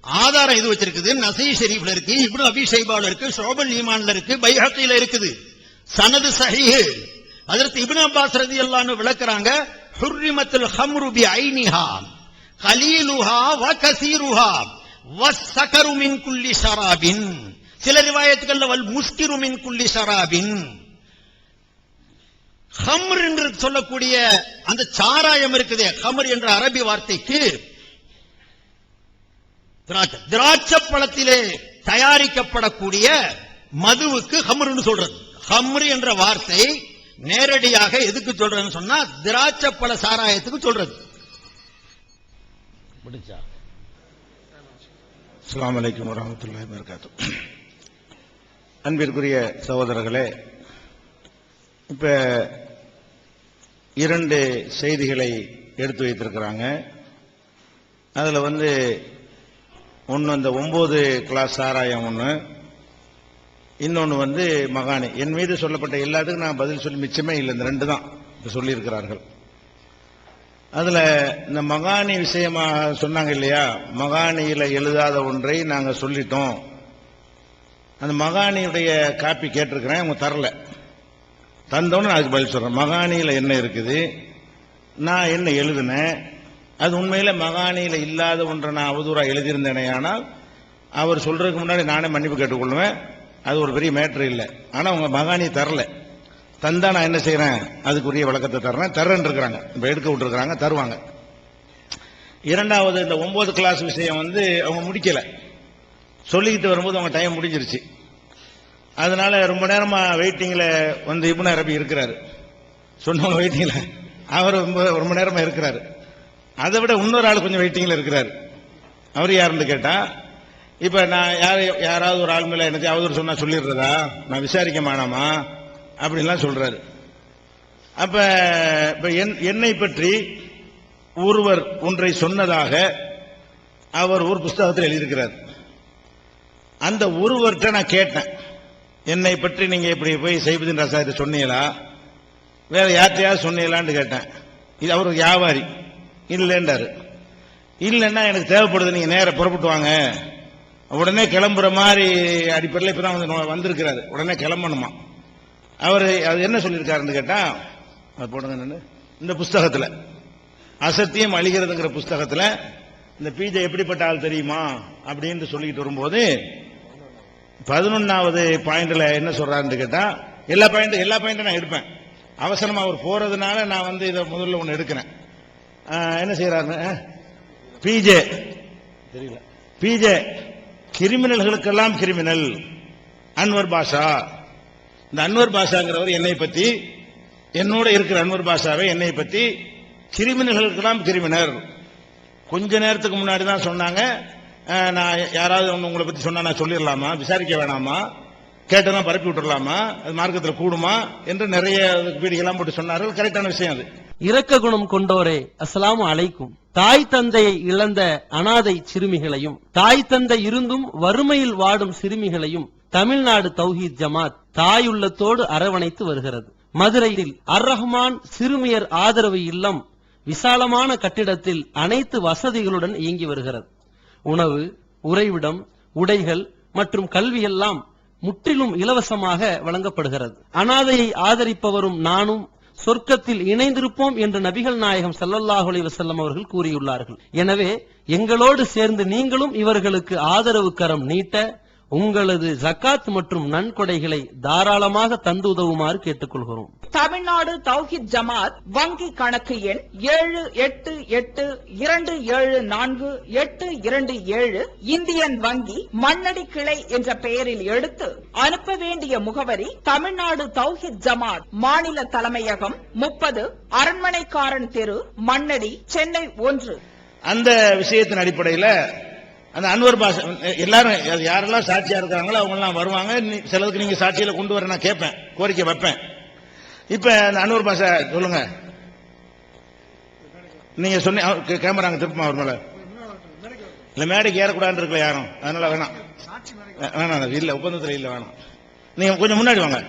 ஆதாரம் இது வச்சிருக்குது, நசீ ஷரீஃப்ல இருக்கு, இப்னு அபீ ஷைபால இருக்கு, ஷுஅபுல் ஈமான்ல இருக்கு, பைஹக்கில இருக்குது, சனது சஹீஹ். ஹஜ்ரத் இப்னு அப்பாஸ் ரலியல்லாஹு அன்ஹு விளக்குறாங்க, ஹுர்ரிமத்துல் ஹம்ரு பி ஐனிஹா கலீலுஹா வ கஸீருஹா வஸ்ஸகரு மின் குல்லி ஷராபின். சில ரிவாயத்துகள்ல வல் முஸ்கிரு மின் குல்லி ஷராபின். ஹம்ர் என்று சொல்லக்கூடிய அந்த சாராயம் இருக்குது, ஹம்ர் என்ற அரபி வார்த்தைக்கு திராட்சை பழத்திலே தயாரிக்கப்படக்கூடிய மதுவுக்கு ஹம்ருன்னு சொல்றது. ஹம்ரு என்ற வார்த்தை நேரடியாக எதுக்கு சொல்றதுன்னு சொன்னா திராட்சை பழ சாராயத்துக்கு சொல்றது. அஸ்ஸலாமு அலைக்கும் வரஹ்மத்துல்லாஹி வபரகாத்துஹு. அன்பிற்குரிய சகோதரர்களே, இப்ப 2 செய்திகளை எடுத்து வைத்திருக்கிறாங்க. அதுல ஒன்னு இந்த 9 கிளாஸ் சாராயம், ஒன்னு, இன்னொன்னு மகானி. என் மீது சொல்லப்பட்ட எல்லாத்துக்கும் நான் பதில் சொல்லி மிச்சமே இல்லை, இந்த 2 தான் இப்ப சொல்லி இருக்கிறார்கள். அதுல இந்த மகானி விஷயமா சொன்னாங்க இல்லையா, மகானியில எழுதாத ஒன்றை நாங்க சொல்லிட்டோம். அந்த மகானியுடைய காப்பி கேட்டிருக்கிறேன், அவங்க தரல. தந்தோன்னு நான் அதுக்கு பதில் சொல்றேன். மகானியில என்ன இருக்குது, நான் என்ன எழுதினேன், அது உண்மையில மகானியில இல்லாத ஒன்றை நான் அவதூறா எழுதியிருந்தேனே ஆனால் அவர் சொல்றதுக்கு முன்னாடி நானே மன்னிப்பு கேட்டுக்கொள்வேன், அது ஒரு பெரிய மேட்டர் இல்லை. ஆனா உங்க மகானி தரல, தந்தா நான் என்ன செய்யறேன், அதுக்குரிய விளக்கத்தை தர்றேன் இருக்கிறாங்க. இப்ப எடுக்க விட்டுருக்காங்க, தருவாங்க. இரண்டாவது, இந்த 9 கிளாஸ் விஷயம் அவங்க முடிக்கல, சொல்லிக்கிட்டு வரும்போது அவங்க டைம் முடிஞ்சிருச்சு. அதனால ரொம்ப நேரமா வெயிட்டிங்ல இப்னு அரபி இருக்கிறாரு, சொன்னவங்க வெயிட்டிங்ல அவர் ரொம்ப நேரமா இருக்கிறாரு. அதை விட இன்னொரு ஆள் கொஞ்சம் வெயிட்டிங்ல இருக்கிறாரு. அவர் யாருன்னு கேட்டா, இப்ப நான் யாராவது ஒரு ஆள் மேல எனக்கு அவதூறு சொன்னா சொல்லிடுறதா, நான் விசாரிக்க மாட்டாமா அப்படின்லாம் சொல்றாரு. அப்ப என்னை பற்றி ஒருவர் ஒன்றை சொன்னதாக அவர் ஒரு புஸ்தகத்தில் எழுதியிருக்கிறார். அந்த ஒருவர்கிட்ட நான் கேட்டேன், என்னை பற்றி நீங்க இப்படி போய் சைபுதீன் ரசாயத்தை சொன்னீங்களா, வேற யார்கிட்டயாவது சொன்னீங்களான்னு கேட்டேன். இது அவர் வியாபாரி, இல்லைன்றாரு. இல்லைன்னா எனக்கு தேவைப்படுது, நீங்க நேர புறப்பட்டு வாங்க, உடனே கிளம்புற மாதிரி அடிப்படையில் இப்பதான் வந்திருக்கிறாரு, உடனே கிளம்பணுமா. அவர் அது என்ன சொல்லியிருக்காருன்னு கேட்டா, அது போடுங்க, இந்த புஸ்தகத்தில் அசத்தியம் அழிகிறதுங்கிற புஸ்தகத்தில் இந்த பீஜை எப்படிப்பட்ட ஆள் தெரியுமா அப்படின்னு சொல்லிட்டு வரும்போது 11வது பாயிண்ட்ல என்ன சொல்றாருன்னு கேட்டா, எல்லா பாயிண்ட்டும் நான் எடுப்பேன். அவசரமா அவர் போறதுனால நான் இதை முதல்ல ஒன்னு எடுக்கிறேன். என்ன செய்யறாரு, பீஜே தெரியல, பீஜே கிரிமினல்களுக்கெல்லாம் கிரிமினல் அன்வர் பாஷா. இந்த அன்வர் பாஷாங்கிறவர் என்னை பத்தி, என்னோட இருக்கிற அன்வர் பாஷாவை என்னை பத்தி கிரிமினல்களுக்கெல்லாம் கிரிமினல். கொஞ்ச நேரத்துக்கு முன்னாடி தான் சொன்னாங்க, நான் யாராவது உங்களை பத்தி சொன்னா நான் சொல்லிடலாமா, விசாரிக்க வேணாமா, கேட்டதான் பரப்பி விட்டுடலாமா, அது மார்க்கத்தில் கூடுமா என்று நிறைய வீடியோலாம் போட்டு சொன்னார்கள். கரெக்டான விஷயம் அது. இரக்க குணம் கொண்டோரே, அஸ்ஸலாமு அலைக்கும். தாய் தந்தையை இழந்த அனாதை சிறுமிகளையும், தாய் தந்தை இருந்தும் வறுமையில் வாடும் சிறுமிகளையும் தமிழ்நாடு தௌஹீத் ஜமாத் தாயுள்ளத்தோடு அரவணைத்து வருகிறது. மதுரையில் அர் ரஹ்மான் சிறுமியர் ஆதரவு இல்லம் விசாலமான கட்டிடத்தில் அனைத்து வசதிகளுடன் இயங்கி வருகிறது. உணவு, உறைவிடம், உடைகள் மற்றும் கல்வியெல்லாம் முற்றிலும் இலவசமாக வழங்கப்படுகிறது. அனாதையை ஆதரிப்பவரும் நானும் சொர்க்கத்தில் இணைந்திருப்போம் என்று நபிகள் நாயகம் ஸல்லல்லாஹு அலைஹி வஸல்லம் அவர்கள் கூறியுள்ளார்கள். எனவே எங்களோடு சேர்ந்து நீங்களும் இவர்களுக்கு ஆதரவு கரம் நீட்ட உங்களது ஜக்காத் மற்றும் நன்கொடைகளை தாராளமாக தந்து உதவுமாறு கேட்டுக்கொள்கிறோம். தமிழ்நாடு தௌஹீத் ஜமாத் வங்கி கணக்கு எண் 788274 இந்தியன் வங்கி மண்ணடி கிளை என்ற பெயரில் எடுத்து அனுப்ப வேண்டிய முகவரி தமிழ்நாடு தௌஹீத் ஜமாத் மாநில தலைமையகம் 30 அரண்மனைக்காரன் தெரு மண்ணடி சென்னை 1. அந்த விஷயத்தின் அடிப்படையில் அந்த அன்வர் பாஷா எல்லாரும் யாரெல்லாம் சாட்சியா இருக்கிறாங்களோ அவங்க எல்லாம் வருவாங்க. சிலதுக்கு நீங்க சாட்சியில கொண்டு வர நான் கேட்பேன், கோரிக்கை வைப்பேன். இப்ப அந்த அன்வர் பாஷா சொல்லுங்க, நீங்க சொன்ன கேமராங்க திருப்பமா ஒரு மேல இல்ல மேடைக்கு ஏறக்கூடாது இருக்கல யாரும், அதனால வேணாம் இல்ல ஒப்பந்தத்தில் இல்ல வேணாம். நீங்க கொஞ்சம் முன்னாடி வாங்க.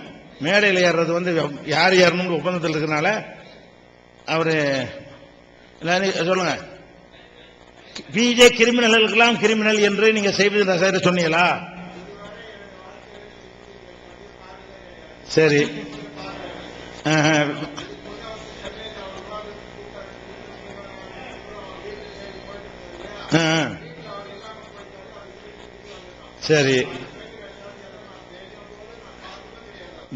மேடையில் ஏறுறது வந்து யார் ஏறணும்னு ஒப்பந்தத்தில் இருக்கிறனால அவரு சொல்லுங்க. பிஜே கிரிமினல்களுக்கெல்லாம் கிரிமினல் என்று நீங்க செய்வது சொன்னீங்களா? சரி, சரி,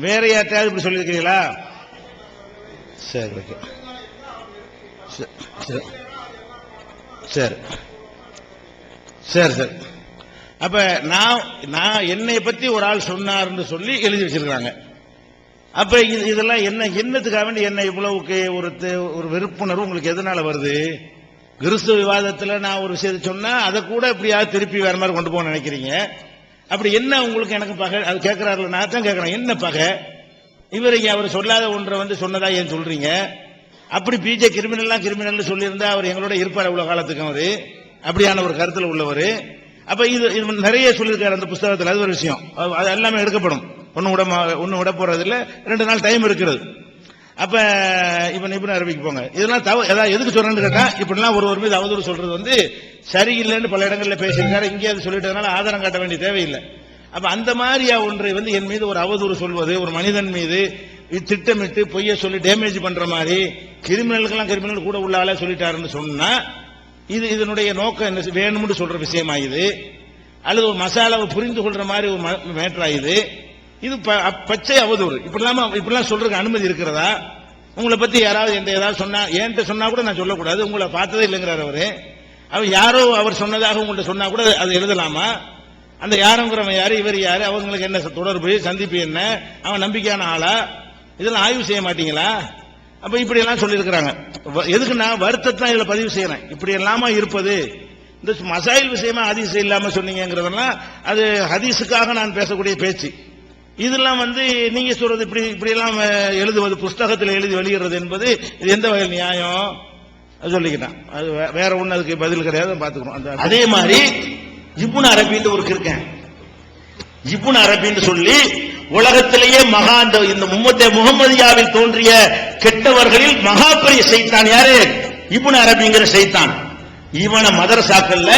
வேற யார்ட்டாவது இப்படி சொல்லியிருக்கிறீங்களா? சரி, ஓகே, சரி சரி சரி சரி. அப்ப நான் என்னை பத்தி ஒரு ஆள் சொன்னார்னு சொல்லி எழுதி வச்சிருக்காங்க. அப்ப இதெல்லாம் என்னத்துக்காக வேண்டி என்ன இவ்வளவுக்கு ஒரு வெறுப்புணர்வு உங்களுக்கு எதனால வருது? கிறிஸ்துவ விவாதத்தில் நான் ஒரு விஷயத்தை சொன்னா அதை கூட இப்படியாவது திருப்பி வேற மாதிரி கொண்டு போக நினைக்கிறீங்க. அப்படி என்ன உங்களுக்கு எனக்கு பகை? அது கேட்கிறாருல, நான் தான் கேட்கிறேன், என்ன பகை? இவருக்கு அவர் சொல்லாத ஒன்றை வந்து சொன்னதா ஏன் சொல்றீங்க? அப்படி பிஜே கிரிமினல் சொல்லியிருந்தா அவர் எங்களோட இருப்பார் இவ்வளவு காலத்துக்கு. அவரு அப்படியான ஒரு கருத்துல உள்ளவர். அப்ப இது நிறைய சொல்லியிருக்காரு அந்த புத்தகத்தில். அது ஒரு விஷயம், அது எல்லாமே எடுக்கப்படும். ஒன்னும் விட போறது இல்ல, 2 நாள் டைம் இருக்கிறது. அப்ப இப்ப நிபுணர் அரபிக்கு போங்க. இதெல்லாம் ஏதாவது எதுக்கு சொல்றேன்னு கேட்டா, இப்படிலாம் ஒரு மீது அவதூறு சொல்றது வந்து சரியில்லைன்னு பல இடங்கள்ல பேசியிருக்காரு. இங்கே அது சொல்லிட்டதுனால ஆதாரம் காட்ட வேண்டிய தேவையில்லை. அப்ப அந்த மாதிரியா ஒன்றை வந்து என் மீது ஒரு அவதூறு சொல்வது, ஒரு மனிதன் மீது திட்டமிட்டு பொய்ய சொல்லி டேமேஜ் பண்ற மாதிரி கிரிமினல் கூட உள்ள ஆள சொல்லிட்டாருன்னு சொன்னா இதனுடைய நோக்கம் என்ன? வேணும்னு சொல்ற விஷயம் ஆயுது, அல்லது ஒரு மசாலாவை புரிந்து கொள்ற மாதிரி ஒரு மேட்டர் ஆயுது. இது பச்சை அவதூறு. இப்படிலாம் சொல்றதுக்கு அனுமதி இருக்கிறதா? உங்களை பத்தி யாராவது ஏதாவது சொன்னா என்கிட்ட சொன்னா கூட நான் சொல்லக்கூடாது, உங்களை பார்த்ததே இல்லைங்கிறார் அவரு. அவர் யாரோ அவர் சொன்னதாக உங்கள்ட்ட சொன்னா கூட அது எழுதலாமா? அந்த யாருங்கிறவன் யாரு, இவர் யாரு, அவங்களுக்கு என்ன தொடர்பு, சந்திப்பு என்ன, அவன் நம்பிக்கையான ஆளா? இதெல்லாம் ஆய்வு செய்ய மாட்டீங்களா? அப்ப இப்படி எல்லாம் சொல்லி இருக்கிறாங்க. எதுக்கு நான் வருத்தத்தை இதுல பதிவு செய்யறேன். இப்படி எல்லாமா இருப்பது இந்த மசாயில் விஷயமா ஹதீஸ் இல்லாம சொன்னீங்கிறதெல்லாம் அது ஹதீஸுக்காக நான் பேசக்கூடிய பேச்சு. இதெல்லாம் வந்து நீங்க சொல்றது இப்படி எல்லாம் எழுதுவது, புஸ்தகத்தில் எழுதி வெளியிடுறது என்பது இது எந்த வகையில் நியாயம்? சொல்லிக்கிட்டான். அது வேற ஒண்ணு, அதுக்கு பதில் கிடையாது, பாத்துக்கணும். அதே மாதிரி இப்னு அரபின்னு ஒரு இருக்கேன். இப்னு அரபின்னு சொல்லி உலகத்திலேயே மகா இந்த முகமதியாவில் தோன்றிய கெட்டவர்களில் மகா பெரிய சைத்தான் யாரு? இப்னு அரபிங்கிற சைத்தான். இவனை மதரசாக்கள்ல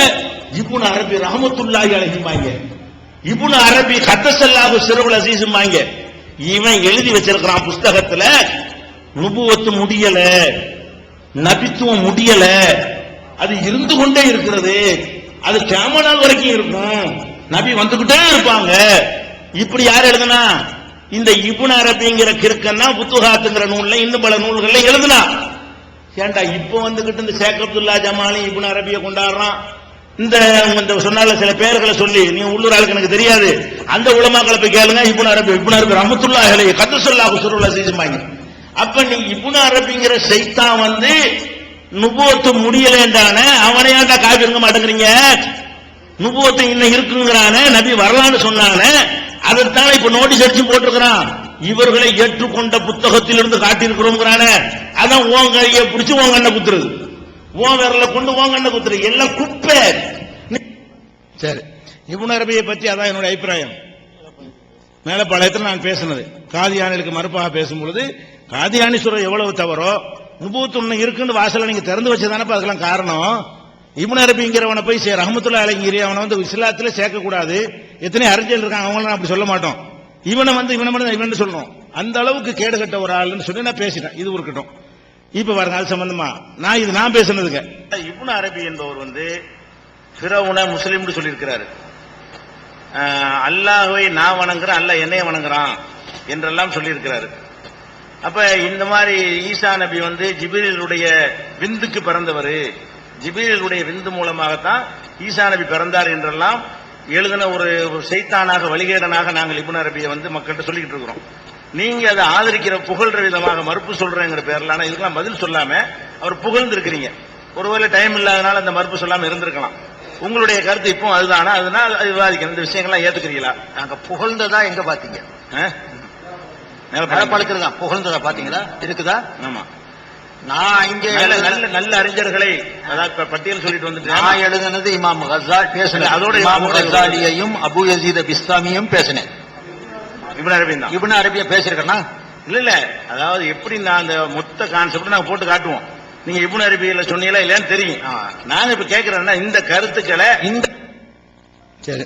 இப்னு அரபி ரஹ்மத்துல்லாஹி அலைஹிம்பாங்க, இப்னு அரபி கத்தஸல்லாஹு சிறுல் அஸீஸ்பாங்க. இவன் எழுதி வச்சிருக்கிறான் புஸ்தகத்துல, நுபுவத்து முடியல, நபித்துவம் முடியல, அது இருந்து கொண்டே இருக்கிறது, அது கியாமத் நாள் வரைக்கும் இருக்கும், நபி வந்துகிட்டே இருப்பாங்க. இப்படி யார் எழுதுனா? இந்த இப்னு அரபிங்கிற கிறுக்கன்னா புத்துஹாத்துங்கிற நூல்ல இன்னும் பல நூல்கள்ல எழுதுனா. ஏண்டா இப்ப வந்துகிட்டு இந்த ஷேக் அப்துல்லா ஜமாலி இப்னு அரபியை கொண்டாடுறான். இந்த சொன்னால சில பேர்களை சொல்லி, நீ உள்ளூர் ஆளுக்கு எனக்கு தெரியாது, அந்த உலமாக்களை போய் கேளுங்க. இப்னு அரபி ரஹ்மத்துல்லாஹி அலைஹி கத்தஸல்லாஹு சிறுல் அஸீஸ்பாங்க. அப்ப நீ இப்னு அரபிங்கிற சைத்தான் வந்து நுபுவத்து முடியலன்றான, அவனை ஏன்டா காப்பிருங்க மாட்டேங்கிறீங்க? நுபுவத்து இன்னும் இருக்குங்கிறான, நபி வரலான்னு சொன்னான, அதைத்தானே இப்ப நோட்டீஸ் அடிச்சு போட்டிருக்கிறான். இவர்களை ஏற்றுக்கொண்ட புத்தகத்தில் இருந்து காட்டியிருக்கிறோங்கிறான, அதான் ஓன் கையை பிடிச்சு ஓன் கண்ணை குத்துறது, ஓன் விரல கொண்டு ஓன் கண்ணை குத்துறது, எல்லாம் குப்பை. சரி, இப்னு அரபியை பத்தி அதான் என்னுடைய அபிப்பிராயம். மேலப்பாளையத்தில் நான் பேசினது, காதியானிகளுக்கு மறுப்பாக பேசும்பொழுது, காதியானீஸ்வரர் எவ்வளவு தவறோ, நுபுவத்து ஒண்ணு இருக்குன்னு வாசலை நீங்க திறந்து வச்சதானப்ப அதுக்கெல்லாம் காரணம். இப்னு அரபிங்கிறவனை போய் ரஹ்மத்துல்லாஹி அலைஹி அவனை வந்து இஸ்லாத்துல சேர்க்க கூடாது. எத்தனை அறிஞர்கள் இருக்காங்க, அவங்களும் அப்படி சொல்ல மாட்டோம். இவனை சொல்லணும். அந்த அளவுக்கு கேடு கட்ட ஒரு ஆளுன்னு சொல்லி நான் பேசிட்டேன். இது இருக்கட்டும். இப்ப பாருங்க, அது சம்பந்தமா நான் பேசுனதுங்க. இப்னு அரபி என்பவர் வந்து ஃபிரௌன முஸ்லிம்னு சொல்லியிருக்கிறாரு. அல்லாஹ்வை நான் வணங்குறேன், அல்லாஹ் என்னைய வணங்குறான் என்றெல்லாம் சொல்லியிருக்கிறாரு. அப்ப இந்த மாதிரி ஈசா நபி வந்து ஜிப்ரீலுடைய விந்துக்கு பிறந்தவர், ஜிப்ரீலுடைய விந்து மூலமாகத்தான் ஈசா நபி பிறந்தார் என்றெல்லாம் எழுதின ஒரு சைத்தானாக வழிகேடனாக நாங்கள் இப்னு அரபியை வந்து மக்கள்கிட்ட சொல்லிக்கிட்டு இருக்கிறோம். நீங்க அதை ஆதரிக்கிற புகழ்ற விதமாக மறுப்பு சொல்றேங்கிற பேர்ல, ஆனா இதுக்கெல்லாம் பதில் சொல்லாம அவர் புகழ்ந்து இருக்கிறீங்க. ஒருவேளை டைம் இல்லாதனால அந்த மறுப்பு சொல்லாம இருந்திருக்கலாம். உங்களுடைய கருத்து இப்போ அதுதானா? அதனால விவாதிக்கணும். இந்த விஷயங்கள்லாம் ஏத்துக்கிறீங்களா? நாங்க புகழ்ந்ததா எங்க பாத்தீங்க? தான் புகழ்ந்ததா பாத்தீங்களா? இருக்குதா? ஆமா. நான் இங்க நல்ல அறிஞர்களை அதாவது பட்டியல் சொல்லிட்டு வந்துட்டு நான் எழுதுனது இமாம் கஸாலி பேசினேன். அதோட இமாம் கஸாலியையும் அபு யஸீத் பிஸ்தாமியும் பேசினேன். இப்னு அரபியா பேசிருக்கேன்னா இல்ல அதாவது எப்படி நான் அந்த மொத்த கான்செப்ட் நாங்க போட்டு காட்டுவோம். நீங்க இப்னு அரபியில சொன்னீங்களா இல்லையான்னு தெரியும். நாங்க இப்ப கேட்கிறேன்னா இந்த கருத்துக்களை இந்த சரி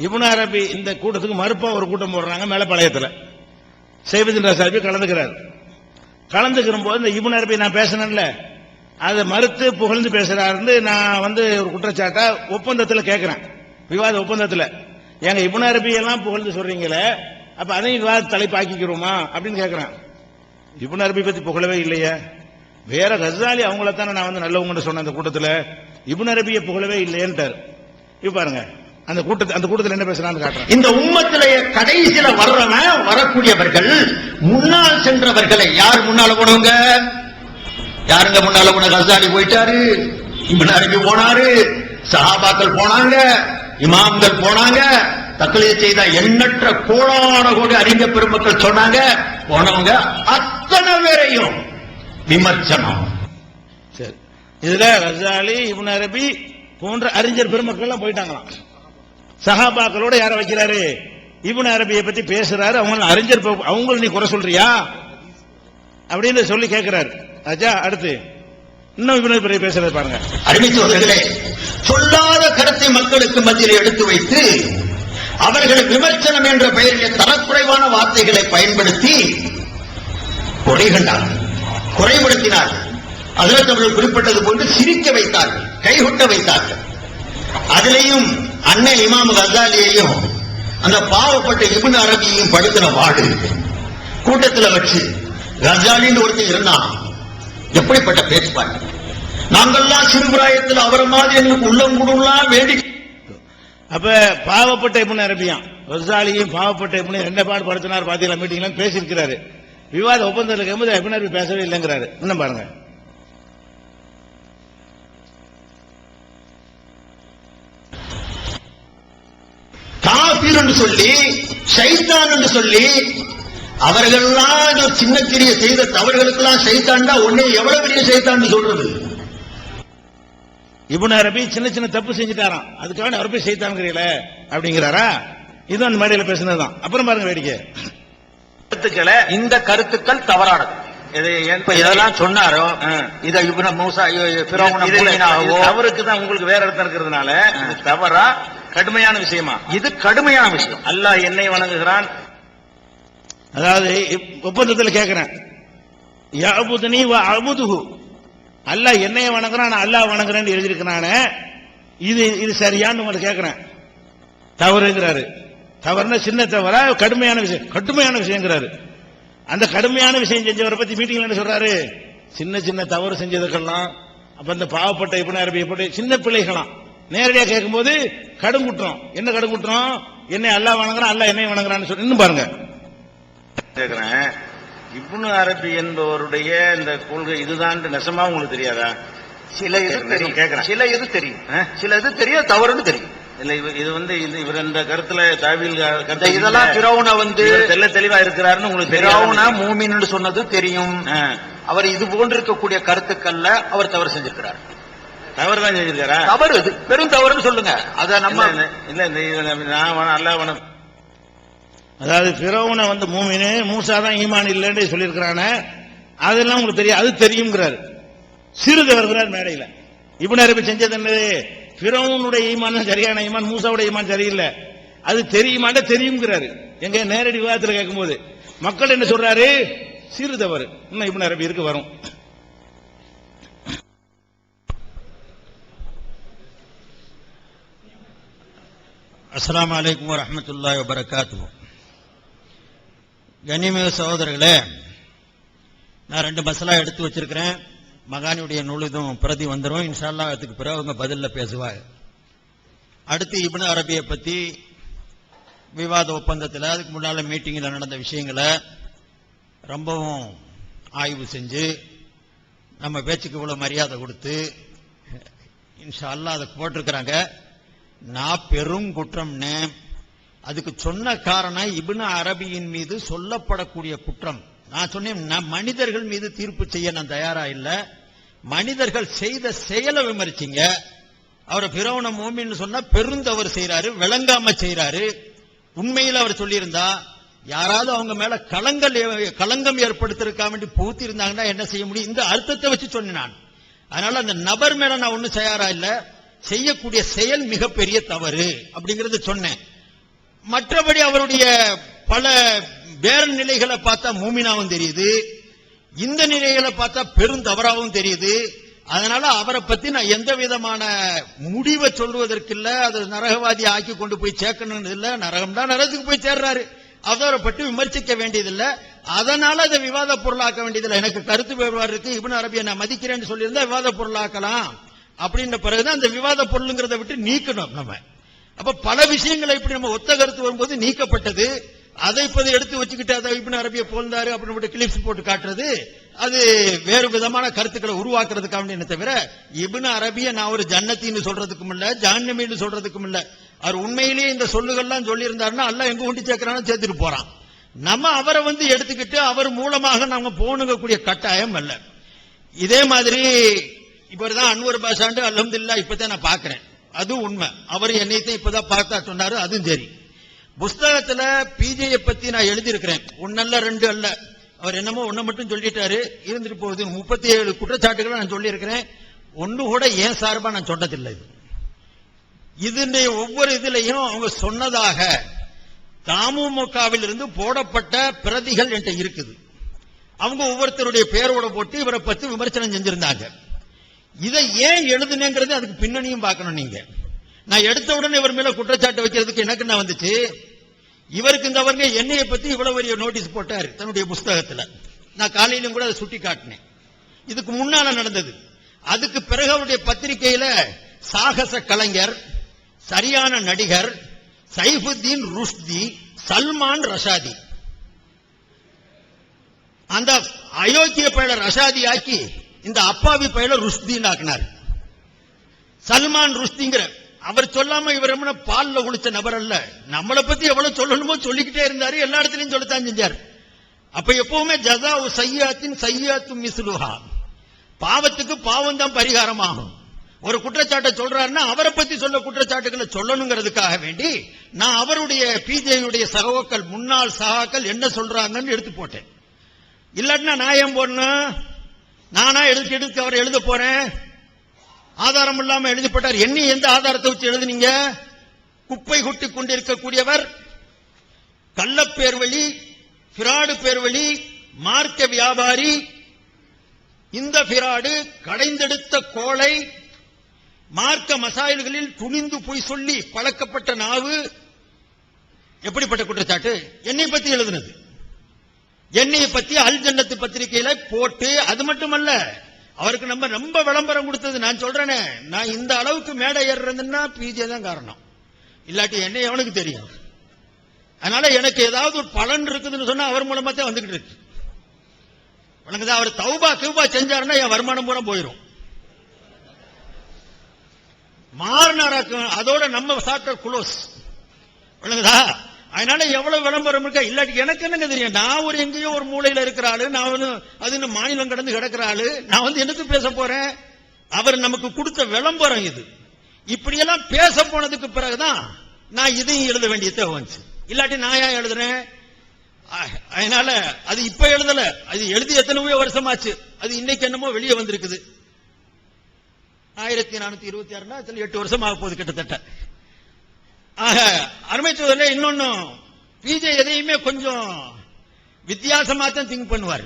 இப்னு அரபி இந்த கூட்டத்துக்கு மறுப்பா ஒரு கூட்டம் போடுறாங்க மேலப்பாளையத்துல. சைபுதீன் ரஸாபி கலந்துக்கிறார். கலந்துக்கிற போது இந்த இப்னு அரபி நான் பேசினேன்ல அதை மறுத்து புகழ்ந்து பேசுறாரு. நான் வந்து ஒரு குற்றச்சாட்டா ஒப்பந்தத்துல கேட்கிறேன், விவாத ஒப்பந்தத்துல. எங்க இப்னு அரபி எல்லாம் புகழ்ந்து சொல்றீங்களே, அப்ப அதையும் விவாத தலைப்பாக்கிக்கிறோமா அப்படின்னு கேட்கிறேன். இப்னு அரபி பத்தி புகழவே இல்லையே. வேற கஸாலி அவங்கள தானே நான் வந்து நல்லவங்க சொன்ன அந்த கூட்டத்துல, இப்னு அரபியை புகழவே இல்லையேன்ட்டார். இப்ப பாருங்க அந்த கூட்டத்தில் என்ன பேசுறான்னு காட்டுறேன். இந்த உம்மத்திலேயே கடைசியில வர்றவன் வரக்கூடியவர்கள் முன்னால் சென்றவர்களை யார் முன்னால போனவங்க? யாருங்க முன்னால போன? கஸாலி போயிட்டாரு, இப்னு அரபி போனாரு, சஹாபாக்கள் போனாங்க, இமாம்கள் போனாங்க, தக்லீத் செய்த எண்ணற்ற கோடான கோடி அறிஞர் பெருமக்கள் சொன்னாங்க. போனவங்க அத்தனை பேரையும் விமர்சனம். சரி, இதுல கஸாலி இப்னு அரபி போன்ற அறிஞர் பெருமக்கள் எல்லாம் போயிட்டாங்களாம். சஹாபாக்களோட யார வைக்கிறாரு? இப்னு அரபியை பத்தி பேசுறாரு. அவங்க அறிஞர், அவங்க நீ குறை சொல்றியா அப்படின்னு சொல்லி கேட்கிறாரு. அஜா அடுத்து இன்னும் இப்னு அரபி பேசுறது பாருங்க. அறிவித்தவர்களே, சொல்லாத கருத்தை மக்களுக்கு மத்தியில் எடுத்து வைத்து அவர்கள் விமர்சனம் என்ற பெயரில் தரக்குறைவான வார்த்தைகளை பயன்படுத்தி குறைபடுத்தினார்கள். அதில் அவர்கள் குறிப்பிட்டது போன்று சிரிக்க வைத்தார்கள், கைகொட்ட வைத்தார்கள். அதிலேயும் அண்ணன் இமாம் கஸாலியையும் அந்த பாவப்பட்ட இப்னு அரபியையும் படுத்தின வாடு கூட்டத்தில் வச்சு கஸாலின்னு ஒருத்தர் இருந்தான். எப்படிப்பட்ட பேச்சுப்பாடு! நாங்கள்லாம் சிறுபிராயத்தில் அவரை மாதிரி எங்களுக்கு உள்ளம் குடுலாம் வேண்டி. அப்ப பாவப்பட்ட இப்னு அரபியான் கஸாலியும் பாவப்பட்ட இப்னு ரெண்டு பாடு படுத்தினார். பாத்தீங்களா மீட்டிங்ல பேசியிருக்கிறாரு. விவாத ஒப்பந்தத்தில் இருக்கும்போது இப்னு அரபி பேசவே இல்லைங்கிறாரு. இன்னும் பாருங்க. காஃபிர் என்று சொல்லி, ஷைத்தான் என்று சொல்லி, அவர்கள்லாம் சின்ன சிறிய செய்த தவறுகளுக்கெல்லாம் ஷைத்தான் தான் ஒன்னே எவ்வளவு பெரிய ஷைத்தான் சொல்றது. இப்னு அரபி சின்ன சின்ன தப்பு செஞ்சுட்டாராம், அதுக்காக அவர் போய் ஷைத்தான்ங்கிறீல அப்படிங்கிறாரா? இதுதான் அந்த மேடையில் பேசினதுதான். அப்புறம் பாருங்க வேடிக்கை. கருத்துக்களை இந்த கருத்துக்கள் தவறானது. இதெல்லாம் சொன்னாரோ இதை இப்னு மூசா தவறுக்கு தான் உங்களுக்கு வேற அர்த்தம் இருக்கிறதுனால தவறா கடுமையான விஷயமா? இது கடுமையான விஷயம். அல்லாஹ் என்னை வணங்குகிறான். அதாவது ஒப்பந்தத்தில் கேட்கிறேன், யஅபுதுனி வ அபுதுஹு, அல்லாஹ் என்னைய வணங்குறான், நான் அல்லாஹ் வணங்குறேன்னு எழுதியிருக்கிறானே, இது சரியான்னு உங்களுக்கு கேட்கிறேன். தவறுங்கிறாரு. தவறுனா சின்ன தவறா கடுமையான விஷயம்? கடுமையான விஷயங்கிறாரு. அந்த கடுமையான விஷயம் செஞ்சவரை பத்தி மீட்டிங்ல என்ன சொல்றாரு? சின்ன சின்ன தவறு செஞ்சதுக்கெல்லாம் அப்ப இந்த பாவப்பட்ட இப்னு அரபி எப்படி சின்ன பிள்ளைகளாம் நேரடியா கேட்கும்போது கடுங்குற்றம். என்ன கடுங்குற்றம்? என்னை அல்லாஹ் வணங்குறான், அல்லாஹ் என்னை வணங்குறான்னு சொல்லி இன்னும் பாருங்க. கேட்கிறேன், இப்னு அரபி என்பவருடைய இந்த கொள்கை இதுதான் நெசமா உங்களுக்கு தெரியாதா? சில இது கேட்கிறேன், சில இது தெரியும், சில இது தெரியும், தவறுன்னு தெரியும். இல்ல இது வந்து இவர் இந்த கருத்துல தாவீல் இதெல்லாம் ஃபிரௌன வந்து தெளிவா இருக்கிறாருன்னு உங்களுக்கு ஃபிரௌன மூமின்னு சொன்னது தெரியும். அவர் இது போன்று இருக்கக்கூடிய கருத்துக்கள்ல அவர் தவறு செஞ்சிருக்கிறார். தவறு தான் செஞ்சிருக்காரா? தவறு, இது பெரும் தவறுன்னு சொல்லுங்க. அத நம்ம இல்ல நான் அல்லாஹ் அதாவது ஃபிரௌன வந்து மூமினு, மூசா தான் ஈமான் இல்லைன்னு சொல்லியிருக்கிறான, அதெல்லாம் உங்களுக்கு தெரியும், அது தெரியுங்கிறாரு. சிறுதை வருகிறார் மேடையில. இப்னு அரபி செஞ்சது என்னது? ஃபிரௌனுடைய ஈமான் சரியான ஈமான், மூசாவுடைய ஈமான் சரியில்லை, அது தெரியுமாண்ட தெரியுங்கிறாரு. எங்க நேரடி விவாதத்தில் கேட்கும்போது மக்கள் என்ன சொல்றாரு? சிறு தவறு. இன்னும் இப்னு அரபி இருக்கு வரும். அஸ்ஸலாமு அலைக்கும் வரஹ்மத்துல்லாஹி வபரகாத்துஹு. கண்ணியமிகு சகோதரர்களே, நான் 2 மசாலா எடுத்து வச்சிருக்கிறேன். மகானியுடைய நூலுதும் பிரதி வந்துடும். இன்ஷா அல்லாஹ் அதுக்கு பிறகு அவங்க பதில்ல பேசுவாங்க. அடுத்து இப்னு அரபியை பத்தி விவாத ஒப்பந்தத்தில் அதுக்கு முன்னால மீட்டிங்கில் நடந்த விஷயங்களை ரொம்பவும் ஆய்வு செஞ்சு நம்ம பேச்சுக்கு இவ்வளவு மரியாதை கொடுத்து இன்ஷா அல்லாஹ் அதை போட்டிருக்கிறாங்க. நான் பெரும் குற்றம்னு அதுக்கு சொன்ன காரணம் இப்னு அரபியின் மீது சொல்லப்படக்கூடிய குற்றம். நான் சொன்னேன், மனிதர்கள் மீது தீர்ப்பு செய்ய நான் தயாரா இல்ல. மனிதர்கள் செய்த செயலை விமர்சிங்க. அவரை பிறவுன மூமின்னு சொன்னா பெருந்தவர் செய்யறாரு, விளங்காம செய்யறாரு. உண்மையில் அவர் சொல்லியிருந்தா யாராவது அவங்க மேல களங்கம் ஏற்படுத்திருக்க வேண்டி பூத்தி இருந்தாங்கன்னா என்ன செய்ய முடியும்? இந்த அர்த்தத்தை வச்சு சொன்னேன் நான். அதனால அந்த நபர் மேல நான் ஒன்னும் தயாரா இல்ல. செய்யக்கூடிய செயல் மிகப்பெரிய தவறு அப்படிங்கறது சொன்னேன். மற்றபடி அவருடைய பல வேற நிலைகளை பார்த்தா மூமினாவும் தெரியுது, இந்த நிலைகளை பார்த்தா பெரும் தவறாகவும் தெரியுது. அதனால அவரை பத்தி நான் எந்த விதமான முடிவை சொல்வதற்கு இல்ல. அது நரகவாதி ஆக்கி கொண்டு போய் சேர்க்கணும் இல்ல. நரகம் தான் நரகத்துக்கு போய் சேர்றாரு. அவரை பற்றி விமர்சிக்க வேண்டியதில்லை. அதனால அதை விவாத பொருளாக்க வேண்டியதில்லை. எனக்கு கருத்து வேறுபாடு இருக்கு, இப்னு அரபியை நான் மதிக்கிறேன்னு சொல்லியிருந்தா விவாத பொருளாக்கலாம். அப்படின்ற பிறகுதான் அந்த விவாத பொருளுங்கிறத விட்டு நீக்கணும் நம்ம. அப்ப பல விஷயங்களை இப்படி நம்ம ஒத்த கருத்து வரும்போது நீக்கப்பட்டது. அதை இப்ப எடுத்து வச்சுக்கிட்டு அதை இப்னு அரபியை போல்ந்தாரு அப்படின்னு கிளிப்ஸ் போட்டு காட்டுறது, அது வேறு விதமான கருத்துக்களை உருவாக்குறதுக்காக என்ன தவிர இப்னு அரபியை நான் ஒரு ஜன்னத்தின்னு சொல்றதுக்கும் இல்ல, ஜஹன்னமின்னு சொல்றதுக்கும் இல்ல. அவர் உண்மையிலேயே இந்த சொல்லுகள்லாம் சொல்லி இருந்தாருன்னா அல்லாஹ் எங்க கொண்டு சேர்க்கிறான்னு சேர்த்துட்டு போறான். நம்ம அவரை எடுத்துக்கிட்டு அவர் மூலமாக நாம போனுங்கக்கூடிய கட்டாயம் அல்ல. இதே மாதிரி இப்பதான் அன்வர் பாஷாண்டு அல்ஹம்துலில்லாஹ் இப்பதான் நான் பாக்குறேன். அதுவும் உண்மை. அவர் என்னைத்தான் இப்பதான் பார்த்தா சொன்னாரு, அதுவும் சரி. புஸ்தகத்துல பிஜேயை பத்தி நான் எழுதியிருக்கிறேன். 1 அல்ல 2 அல்ல. அவர் என்னமோ 1 மட்டும் சொல்லிட்டாரு, இருந்துட்டு போகுது. 37 குற்றச்சாட்டுகளை நான் சொல்லி இருக்கிறேன். ஒன்னு கூட ஏன் சார்பா நான் சொன்னதில்லை. இது ஒவ்வொரு இதுலையும் அவங்க சொன்னதாக தமுமுகவில் இருந்து போடப்பட்ட பிரதிகள் என்கிட்ட இருக்குது. அவங்க ஒவ்வொருத்தருடைய பேரோட போட்டு இவரை பத்தி விமர்சனம் செஞ்சிருந்தாங்க. இதை ஏன் எழுதுனேங்கிறது அதுக்கு பின்னணியும் பார்க்கணும் நீங்க. நான் எடுத்த உடனே இவர் மேல குற்றச்சாட்டு வைக்கிறதுக்கு எனக்கு என்ன வந்துச்சு? இவருக்கு இந்த அவருங்க என்னைய பத்தி இவ்வளவு பெரிய நோட்டீஸ் போட்டாரு தன்னுடைய புஸ்தகத்துல. நான் காலையிலும் கூட அதை சுட்டி காட்டினேன். இதுக்கு முன்னால நடந்தது. அதுக்கு பிறகு அவருடைய பத்திரிகையில சாகச கலைஞர், சரியான நடிகர், சைஃபுத்தீன் ருஷ்தி, சல்மான் ரஷாதி, அந்த அயோக்கிய பயல ரஷாதி ஆக்கி இந்த அப்பாவி பயல ருஷ்தின்னு ஆக்கினார். சல்மான் ருஷ்திங்கிற அவர் சொல்லாம இவர் என்ன பால்ல குளிச்ச நபர் அல்ல. நம்மளை பத்தி எவ்வளவு சொல்லணுமோ சொல்லிக்கிட்டே இருந்தாரு, எல்லா இடத்துலயும் சொல்லத்தான் செஞ்சார். அப்ப எப்பவுமே ஜஸாஉ சய்யாத்தின் சய்யாத்தும் மிஸ்லுஹா, பாவத்துக்கு பாவம் தான் பரிகாரமாகும். ஒரு குற்றச்சாட்டை சொல்றாருன்னா அவரை பத்தி சொல்ல குற்றச்சாட்டுகளை சொல்லணுங்கிறதுக்காக வேண்டி நான் அவருடைய பிஜேயுடைய சகோக்கள், முன்னாள் சகாக்கள் என்ன சொல்றாங்கன்னு எடுத்து போட்டேன். இல்லாட்டினா நான் ஏன் போடணும்? நானா எடுத்து அவர் எழுத போறேன்? ஆதாரம் இல்லாம எழுதி போட்டார். என்ன எந்த ஆதாரத்தை வச்சு எழுதுனீங்க? குப்பை கொட்டி கொண்டிருக்கக்கூடியவர், கள்ளப்பேர்வழி, பிராடு பேர்வழி, மார்க்க வியாபாரி, இந்த பிராடு கடைந்தெடுத்த கோளை, மார்க்க மசாயல்களில் துணிந்து போய் சொல்லி பழக்கப்பட்ட நாவு. எப்படிப்பட்ட குற்றச்சாட்டு? என்னை பத்தி எழுதுனது. என்னைய பத்தி அல் ஜன்னத்து பத்திரிகையில போட்டு, அது மட்டுமல்ல அவருக்கு நம்ம ரொம்ப விளம்பரம் கொடுத்தது. நான் சொல்றேனே, நான் இந்த அளவுக்கு மேடை ஏறுறதுன்னா பிஜே தான் காரணம். இல்லாட்டி என்ன எவனுக்கு தெரியும்? அதனால எனக்கு ஏதாவது ஒரு பலன் இருக்குதுன்னு சொன்னா அவர் மூலமா தான் வந்துகிட்டு இருக்கு. உனக்கு அவர் தௌபா செஞ்சாருன்னா என் வருமானம் பூரா போயிடும். மாறினாராக்கும், அதோட நம்ம சாப்டர் குளோஸ். விளங்குதா? அதனால எவ்வளவு விளம்பரம் இருக்கா? இல்லாட்டி எனக்கு என்னங்க தெரியும்? நான் ஒரு எங்கேயோ ஒரு மூலையில இருக்கிற ஆளு, நான் அது மாநிலம் கடந்து கிடக்கிற ஆளு, நான் என்னத்து பேச போறேன்? அவர் நமக்கு கொடுத்த விளம்பரம் இது. இப்படியெல்லாம் பேச போனதுக்கு பிறகுதான் நான் இதையும் எழுத வேண்டிய தேவை வந்துச்சு. இல்லாட்டி நான் ஏன் எழுதுறேன்? அதனால அது இப்ப எழுதல, அது எழுதி எத்தனையோ வருஷமாச்சு. அது இன்னைக்கு என்னமோ வெளியே வந்திருக்குது. 1426 8 வருஷம் ஆக போகுது கிட்டத்தட்ட. ஆக அருமை சோதரே, இன்னொன்னு பிஜே எதையுமே கொஞ்சம் வித்தியாசமா தான் திங்க் பண்ணுவார்.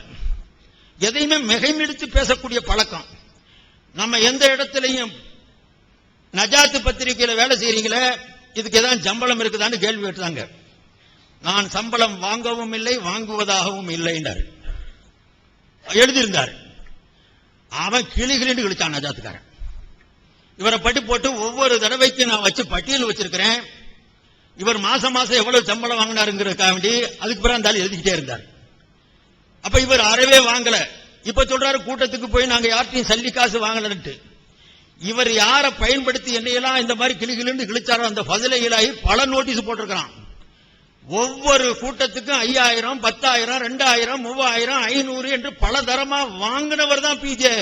எதையுமே மிகைமிடித்து பேசக்கூடிய பழக்கம். நம்ம எந்த இடத்துலையும் நஜாத்து பத்திரிகையில வேலை செய்யறீங்களே, இதுக்கு ஏதாவது சம்பளம் இருக்குதான்னு கேள்வி கேட்டாங்க. நான் சம்பளம் வாங்கவும் இல்லை வாங்குவதாகவும் இல்லைன்னாரு எழுதியிருந்தார். அவன் கிளிகிளின்னு கிழிச்சான் நஜாத்துக்காரன். இவரை பட்டி போட்டு ஒவ்வொரு தடவைக்கு நான் வச்சு பட்டியல் வச்சிருக்கிறேன். இவர் மாசம் மாசம் எவ்வளவு சம்பளம் வாங்கினாருங்கிறதுக்காக வேண்டி அதுக்கு பிறகு இருந்தாலும் எழுதிக்கிட்டே இருந்தார். அப்ப இவர் அறவே வாங்கல. இப்ப சொல்றாரு கூட்டத்துக்கு போய் நாங்க யார்ட்டையும் சல்லி காசு வாங்கலன்ட்டு. இவர் யாரை பயன்படுத்தி என்னையெல்லாம் இந்த மாதிரி கிளிகிளின்னு கிழிச்சாரோ அந்த பதிலைகளாகி பல நோட்டீஸ் போட்டிருக்கிறான். ஒவ்வொரு கூட்டத்துக்கும் 5000, 10,000, 2000, 3000, 500 என்று பல தரமா வாங்கினவர் தான் பிஜே.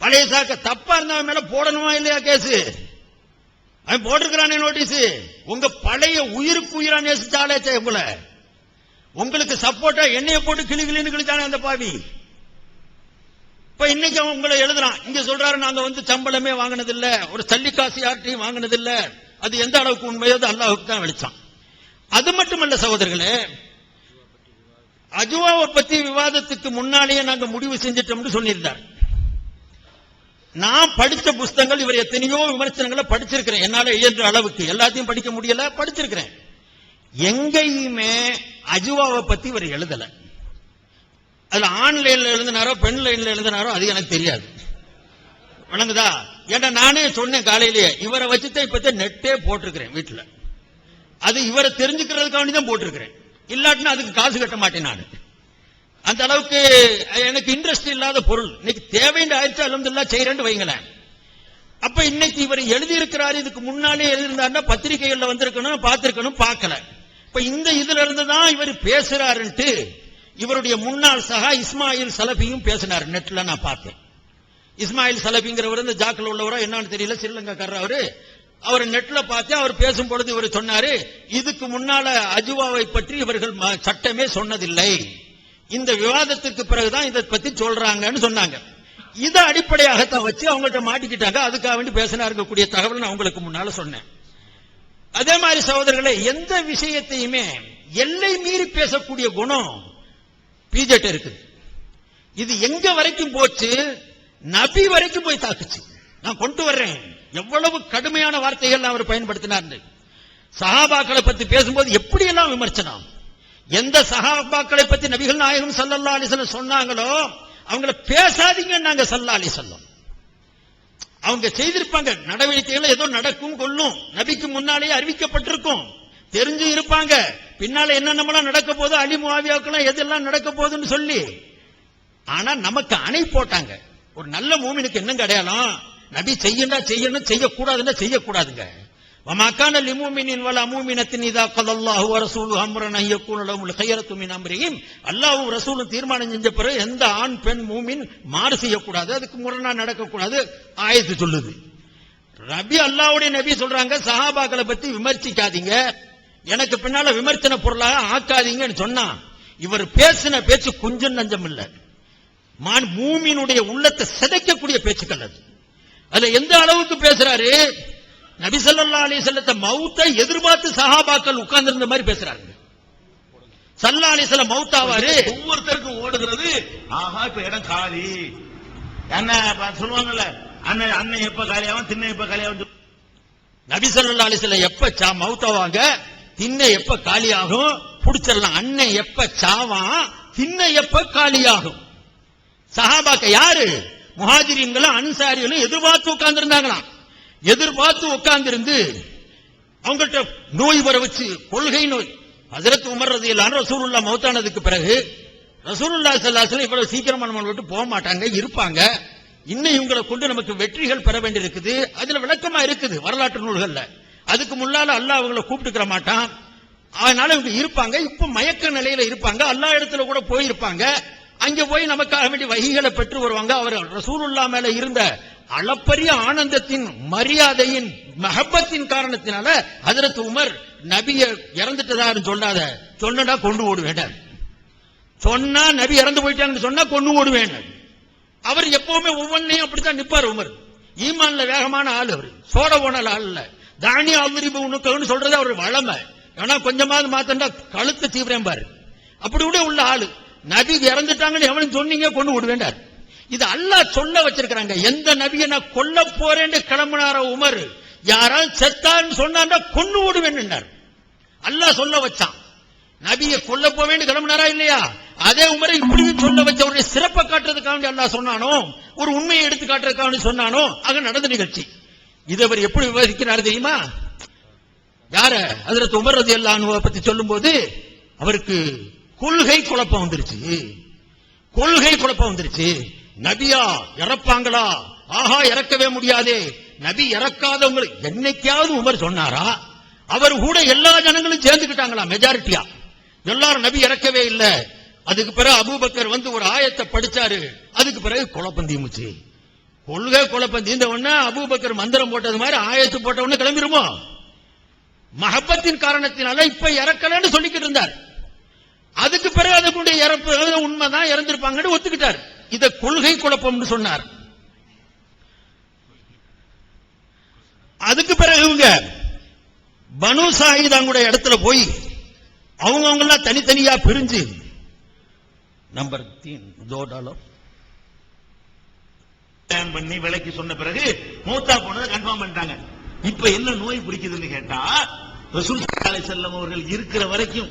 பழைய சாக்க தப்பா இருந்தவன் மேல போடணுமா இல்லையா கேஸ்? அவன் போட்டிருக்கிறானே நோட்டீஸ். உங்க பழைய உயிருக்கு உயிரா நேசிச்சாலே உங்களை உங்களுக்கு சப்போர்ட்டா எண்ணெயை போட்டு கிளிகிளின்னு கிழிச்சானே அந்த பாவி. இப்ப இன்னைக்கு அவன் உங்களை எழுதுறான். இங்க சொல்றாரு நாங்க சம்பளமே வாங்கினதில்ல, ஒரு சல்லிக்காசு யார்ட்டையும் வாங்கினதில்ல. அது எந்த அளவுக்கு உண்மையோ அல்லாஹ்வுக்கு தான் வெளிச்சம். அது மட்டுமல்ல சகோதரர்களே, அஜ்வாவை பத்தி விவாதத்துக்கு முன்னாலேயே நாங்க முடிவு செஞ்சிட்டோம்னு சொல்லியிருந்தார். நான் படிச்ச புஸ்தகங்கள் இவர் எத்தனையோ விமர்சனங்களை படிச்சிருக்கிறேன். என்னால இயன்ற அளவுக்கு எல்லாத்தையும் படிக்க முடியல, படிச்சிருக்கிறேன். எங்கேயுமே அஜ்வாவை பத்தி இவர் எழுதல. அதுல ஆன்லைன்ல எழுதினாரோ பெண் லைன்ல எழுதினாரோ அது எனக்கு தெரியாது. வணங்குதா? ஏன்னா நானே சொன்னேன் காலையிலேயே, இவரை வச்சுதான் இப்ப நெட்டே போட்டிருக்கிறேன் வீட்டுல. அது இவரை தெரிஞ்சுக்கிறதுக்காண்டி தான் போட்டிருக்கிறேன். இல்லாட்டினா அதுக்கு காசு கட்ட மாட்டேன் நான். அந்த அளவுக்கு எனக்கு இன்ட்ரெஸ்ட் இல்லாத பொருள். இன்னைக்கு தேவைன்னு ஆயிடுச்சு, அல்ஹம்துலில்லாஹ் செய்யறேன்னு வைங்களேன். அப்ப இன்னைக்கு இவர் எழுதியிருக்கிறாரு. இதுக்கு முன்னாலே எழுதியிருந்தாருன்னா பத்திரிகைகள்ல வந்திருக்கணும், பார்த்திருக்கணும், பார்க்கல. இப்ப இந்த இதுல இருந்து தான் இவர் பேசுறாருன்ட்டு இவருடைய முன்னாள் சகா இஸ்மாயில் சலபியும் பேசினார். நெட்ல நான் பார்த்தேன். இஸ்மாயில் சலபிங்கிறவர் இந்த ஜாக்கில் உள்ளவரோ என்னன்னு தெரியல, ஸ்ரீலங்காக்காரர் அவரு. அவர் நெட்ல பார்த்து அவர் பேசும் பொழுது இவர் சொன்னாரு, இதுக்கு முன்னால அஜ்வாவை பற்றி இவர்கள் சட்டமே சொன்னதில்லை, இந்த விவாதத்துக்கு பிறகுதான் இதை பத்தி சொல்றாங்கன்னு சொன்னாங்க. இதை அடிப்படையாகத்தான் வச்சு அவங்கள்ட்ட மாட்டிக்கிட்டாங்க. அதுக்காக வேண்டி பேசினாருக்கூடிய தகவல் நான் உங்களுக்கு முன்னால சொன்னேன். அதே மாதிரி சகோதரர்களே, எந்த விஷயத்தையுமே எல்லை மீறி பேசக்கூடிய குணம் பிஜேட்ட இருக்குது. இது எங்க வரைக்கும் போச்சு, நபி வரைக்கும் போய் தாக்குச்சு. நான் கொண்டு வர்றேன் எவ்வளவு கடுமையான வார்த்தைகள் அவர் பயன்படுத்தினார். சஹாபாக்களை பத்தி பேசும்போது எப்படி எல்லாம் விமர்சனம். எந்த சஹாபாக்களை பத்தி நபிகள் நாயகம் ஸல்லல்லாஹு அலைஹி வஸல்லம் சொன்னாங்களோ அவங்கள பேசாதீங்க நாங்க ஸல்லல்லாஹு அலைஹி வஸல்லம். அவங்க செய்திருப்பாங்க நடவடிக்கைகள், ஏதோ நடக்கும் கொள்ளும், நபிக்கு முன்னாலேயே அறிவிக்கப்பட்டிருக்கும், தெரிஞ்சு இருப்பாங்க. பின்னால என்னென்னலாம் நடக்க போதோ, அலி முஆவியாவுக்கெல்லாம் எதெல்லாம் நடக்க போகுதுன்னு சொல்லி. ஆனா நமக்கு அணை போட்டாங்க. ஒரு நல்ல மூமினுக்கு என்னங்க அடையாளம்? நபி செய்யணும் செய்யணும், செய்யக்கூடாதுன்னா செய்யக்கூடாதுங்க. வமாக்கான லிமுமினின் வல மூமினத்தின் இதா கல்லல்லாஹு வ ரசூலுஹு அம்ரன் அன் யகூன லஹுல் கைரத்து மின் அம்ரிஹிம். அல்லாஹ்வும் ரசூலும் தீர்மானம் செஞ்ச பிறகு எந்த ஆண் பெண் மூமின் மாறு செய்யக்கூடாது, அதுக்கு முரணா நடக்கக்கூடாது ஆயத்து சொல்லுது. நபி அல்லாஹ்வுடைய நபி சொல்றாங்க, சஹாபாக்களை பத்தி விமர்சிக்காதீங்க, எனக்கு பின்னால விமர்சன பொருளாக ஆக்காதீங்கன்னு சொன்னா, இவர் பேசின பேச்சு கொஞ்சம் நஞ்சம் இல்ல. மூமினுடைய உள்ளத்தை சிதைக்கக்கூடிய பேச்சுக்கள் அது. அதுல எந்த அளவுக்கு பேசுறாரு, நபி ஸல்லல்லாஹு அலைஹி வஸல்லம் மௌத்தை எதிர்பார்த்து சஹாபாக்கள் உட்கார்ந்து இருந்த மாதிரி பேசுறாங்க. ஸல்லல்லாஹு அலைஹி வஸல்லம் மௌத்தாவாரு, ஒவ்வொருத்தருக்கும் ஓடுகிறது. ஆஹா இப்ப இடம் காலி என்ன சொல்லுவாங்கல்ல, அண்ணன் எப்ப காலியாவும் திண்ணை எப்ப காலியாவும். நபி ஸல்லல்லாஹு அலைஹி வஸல்லம் எப்ப மௌத்தாவாங்க, திண்ணை எப்ப காலியாகும் புடிச்சிடலாம். அண்ணன் எப்ப சாவான், திண்ணை எப்ப காலியாகும். சஹாபாக்க யாரு? முஹாஜிரீன்களும் அன்சாரிகளும் எதிர்பார்த்து உட்கார்ந்து இருந்தாங்களாம். எதிர்பார்த்து உட்கார்ந்து இருந்து அவங்கள்ட்ட நோய் வர வச்சு, கொள்கை நோய். ஹஜ்ரத் உமர் ரலியல்லாஹு அன்ஹு ரசூலுல்லாஹ் மௌத்தானதுக்கு பிறகு ரசூலுல்லாஹ் ஸல்லல்லாஹு அலைஹி வஸல்லம் இவ்வளவு சீக்கிரமா நம்ம விட்டு போக மாட்டாங்க, இருப்பாங்க. இன்னும் இவங்களை கொண்டு நமக்கு வெற்றிகள் பெற வேண்டியிருக்குது. அதுல விளக்கமா இருக்குது வரலாற்று நூல்கள்ல. அதுக்கு முன்னால அல்லாஹ் அவங்களை கூப்பிட்டுக்கிற மாட்டான், அதனால இவங்க இருப்பாங்க. இப்ப மயக்க நிலையில இருப்பாங்க, அல்லாஹ் இடத்துல கூட போயிருப்பாங்க. அங்க போய் நமக்காக வேண்டிய வஹீகளை பெற்று வருவாங்க. அவர் ரசூலுல்லாஹ் மேல இருந்த அளப்பரிய ஆனந்தத்தின், மரியாதையின், மஹப்பத்தின் காரணத்தினால ஹஜ்ரத் உமர் நபிய இறந்துட்டதாரு சொல்லாத, சொன்னா கொண்டு ஓடுவேன். சொன்னா நபி இறந்து போயிட்டாங்கன்னு சொன்னா கொண்டு ஓடுவேன். அவர் எப்பவுமே ஒவ்வொன்னையும் அப்படித்தான் நிப்பார். உமர் ஈமான்ல வேகமான ஆள், அவர் சோட போனால ஆள் இல்ல. தானிய அல்ரிபு உனக்குன்னு சொல்றது அவர் வளமை. ஏன்னா கொஞ்சமாவது மாத்தண்டா கழுத்து தீவிரம் பாரு, அப்படி கூட உள்ள ஆளு. நபி இறந்துட்டாங்கன்னு எவனும் சொன்னீங்க கொண்டு விடுவேண்டார். இது அல்லாஹ் சொல்ல வச்சிருக்கிறாங்க. எந்த நபியை நான் கொல்ல போறேன்னு கிளம்பினார உமர், யாராவது செத்தான்னு சொன்னா கொன்னு ஓடுவேன். அல்லாஹ் சொல்ல வச்சான். நபியை கொல்ல போவேன்னு கிளம்பினாரா இல்லையா? அதே உமரை இப்படியும் சொல்ல வச்ச ஒரு சிறப்பை காட்டுறதுக்காக அல்லாஹ் சொன்னானோ, ஒரு உண்மையை எடுத்து காட்டுறதுக்காக சொன்னானோ, ஆக நடந்த நிகழ்ச்சி. இதை அவர் எப்படி விவரிக்கிறார் தெரியுமா? யார ஹஜ்ரத் உமர் ரலியல்லாஹு அன்ஹு பத்தி சொல்லும் போது அவருக்கு கொள்கை குழப்பம் வந்துருச்சு. நபியா இறப்பாங்களா? ஆஹா, இறக்கவே முடியாதே. நபி இறக்காதவங்க என்னைக்காவது உமர் சொன்னாரா? அவர் கூட எல்லா ஜனங்களும் சேர்ந்துக்கிட்டாங்களா? மெஜாரிட்டியா எல்லாரும் நபி இறக்கவே இல்லை. அதுக்கு பிறகு அபூபக்கர் வந்து ஒரு ஆயத்தை படிச்சாரு. அதுக்கு பிறகு குழப்பம் தீமுச்சு. கொள்கை குழப்பம் தீர்ந்த உடனே அபூபக்கர் மந்திரம் போட்டது மாதிரி ஆயத்து போட்ட உடனே கிளம்பிருமோ? மஹப்பத்தின் காரணத்தினால இப்ப இறக்கலன்னு சொல்லிக்கிட்டு இருந்தார். அதுக்கு பிறகு அதனுடைய இறப்பு உண்மைதான், இறந்திருப்பாங்கன்னு ஒத்துக்கிட்டார். இத கொள்கை குழப்பம்னு சொன்னார். அதுக்கு பிறகு இவங்க பனு சாயிதாங்குடைய இடத்துல போய் அவங்க எல்லாம் தனித்தனியா பிரிஞ்சு நம்பர் 3 பண்ணி விலைக்கு சொன்ன பிறகு மூத்தா போனதை கன்ஃபார்ம் பண்ணிட்டாங்க. இப்ப என்ன நோய் பிடிக்குதுன்னு கேட்டா, ரசூல் ஸல்லல்லாஹு அலைஹி வஸல்லம் அவர்கள் இருக்கிற வரைக்கும்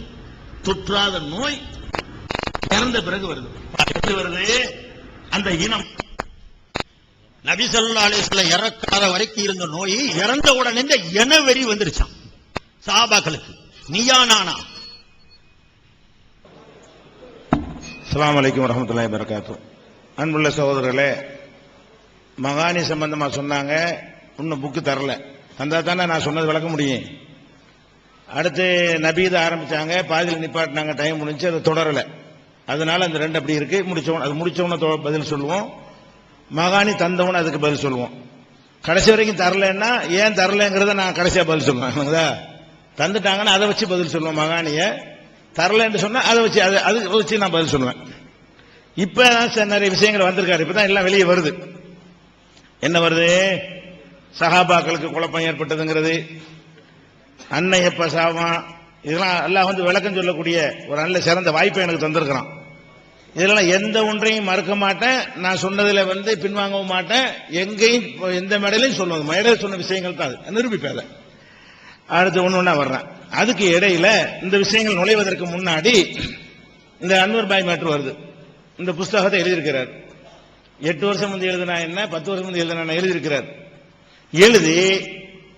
தொற்றாத நோய் இறந்த பிறகு வருது. எப்படி வருது? அந்த இனம் நபி ஸல்லல்லாஹு அலைஹி வஸல்லம் இறக்காத வரைக்கும் இருந்த நோய் இறந்த உடனே இந்த இனவெறி வந்துருச்சான் சஹாபாக்களுக்கு. நீயா நானா? அஸ்ஸலாமு அலைக்கும் வரஹ்மத்துல்லாஹி வபரகாத்துஹு. அன்புள்ள சகோதரர்களே, மகானி சம்பந்தமா சொன்னாங்க. இன்னும் புக்கு தரல. தந்தா தானே நான் சொன்னது விளக்க முடியும். அடுத்து நபீத ஆரம்பிச்சாங்க, பாதியில் நிப்பாட்டினாங்க, டைம் முடிஞ்சு, அது தொடரல. அதனால அந்த 2 அப்படி இருக்கு. முடிச்சவன பதில் சொல்லுவோம். மகானி தந்தவன அதுக்கு பதில் சொல்லுவோம். கடைசி வரைக்கும் தரலன்னா ஏன் தரலங்கிறத நான் கடைசியா பதில் சொல்லுவேன். தந்துட்டாங்கன்னா அதை வச்சு பதில் சொல்லுவோம். மகானிய தரலன்னு சொன்னா அதை வச்சு நான் பதில் சொல்லுவேன். இப்ப நிறைய விஷயங்கள் வந்திருக்காரு. இப்பதான் எல்லாம் வெளியே வருது. என்ன வருது? சஹாபாக்களுக்கு குழப்பம் ஏற்பட்டதுங்கிறது, அன்னை எப்ப சாவான், இதெல்லாம் எல்லாம் வந்து விளக்கம் சொல்லக்கூடிய ஒரு நல்ல சிறந்த வாய்ப்பை எனக்கு தந்திருக்கிறான். இதெல்லாம் எந்த ஒன்றையும் மறுக்க மாட்டேன். நான் சொன்னதுல வந்து பின்வாங்கவும் மாட்டேன். எங்கேயும் எந்த மேடையிலையும் சொல்லுவது மேடையில் சொன்ன விஷயங்கள் தான் அது நிரூபிப்பேன். அடுத்து ஒண்ணு வர்றேன். அதுக்கு இடையில இந்த விஷயங்கள் நுழைவதற்கு முன்னாடி இந்த அன்வர் பாய் மேட்டர் வருது. இந்த புஸ்தகத்தை எழுதியிருக்கிறார். 8 வருஷம் முந்தைய எழுதினா என்ன, 10 வருஷம் முந்தைய எழுதினா எழுதியிருக்கிறார். எழுதி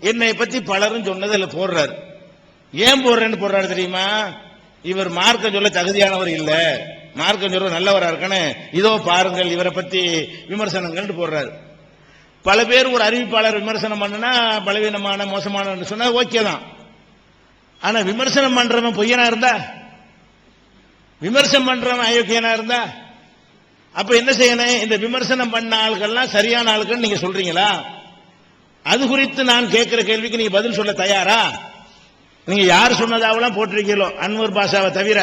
என்னை பத்தி பலரும் சொன்னது இல்ல போடுறாரு. ஏன் போடுறேன்னு போடுறாரு தெரியுமா? இவர் மார்க்கம் சொல்ல தகுதியானவர் இல்ல, மார்க்கம் சொல்ற நல்லவரா இருக்கானே, இதோ பாருங்கள் இவரை பத்தி விமர்சனங்கள் போடுறாரு. பல பேர் ஒரு அறிவிப்பாளர் விமர்சனம் பண்ணுனா பலவீனமான மோசமான சொன்னா ஓகே தான். ஆனா விமர்சனம் பண்றவன் பொய்யனா இருந்தா, விமர்சனம் பண்றவன் அயோக்கியனா இருந்தா, அப்ப என்ன செய்யணும்? இந்த விமர்சனம் பண்ண ஆள்கள்லாம் சரியான ஆளுகள் நீங்க சொல்றீங்களா? அது குறித்து நான் கேட்கிற கேள்விக்கு நீங்க பதில் சொல்ல தயாரா? நீங்க யார் சொன்னதாவெல்லாம் போட்டிருக்கீங்களோ, அன்வர் பாஷாவை தவிர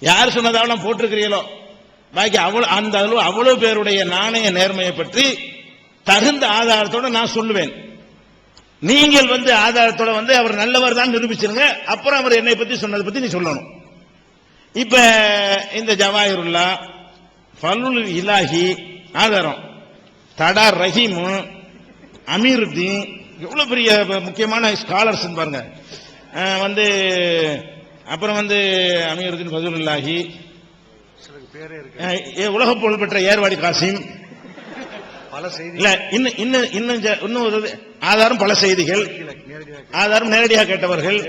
யார் சொன்னதாவெல்லாம் போட்டிருக்கிறீங்களோ, பாக்கி அவ்வளவு பேருடைய நாணய நேர்மையை பற்றி தகுந்த ஆதாரத்தோட நான் சொல்லுவேன். நீங்கள் வந்து ஆதாரத்தோட வந்து அவர் நல்லவர் தான் நிரூபிச்சிருங்க. அப்புறம் அவர் என்னை பத்தி சொன்னதை பத்தி நீ சொல்லணும். இப்ப இந்த ஜவாஹிருல்லா, ஃபலுல் இலாஹி ஆதாரம், தடா ரஹீம், அமீருத்தீன், எவ்வளவு பெரிய முக்கியமான ஸ்காலர்ஸ் பாருங்க. வந்து அப்புறம் வந்து அமீருத்தீன், ஃபதுலுல்லாஹி, உலக புகழ்பெற்ற ஏர்வாடி காசிம், பல செய்தி இல்ல இன்னும் ஆதாரம் பல செய்திகள், ஆதாரம் நேரடியாக கேட்டவர்கள்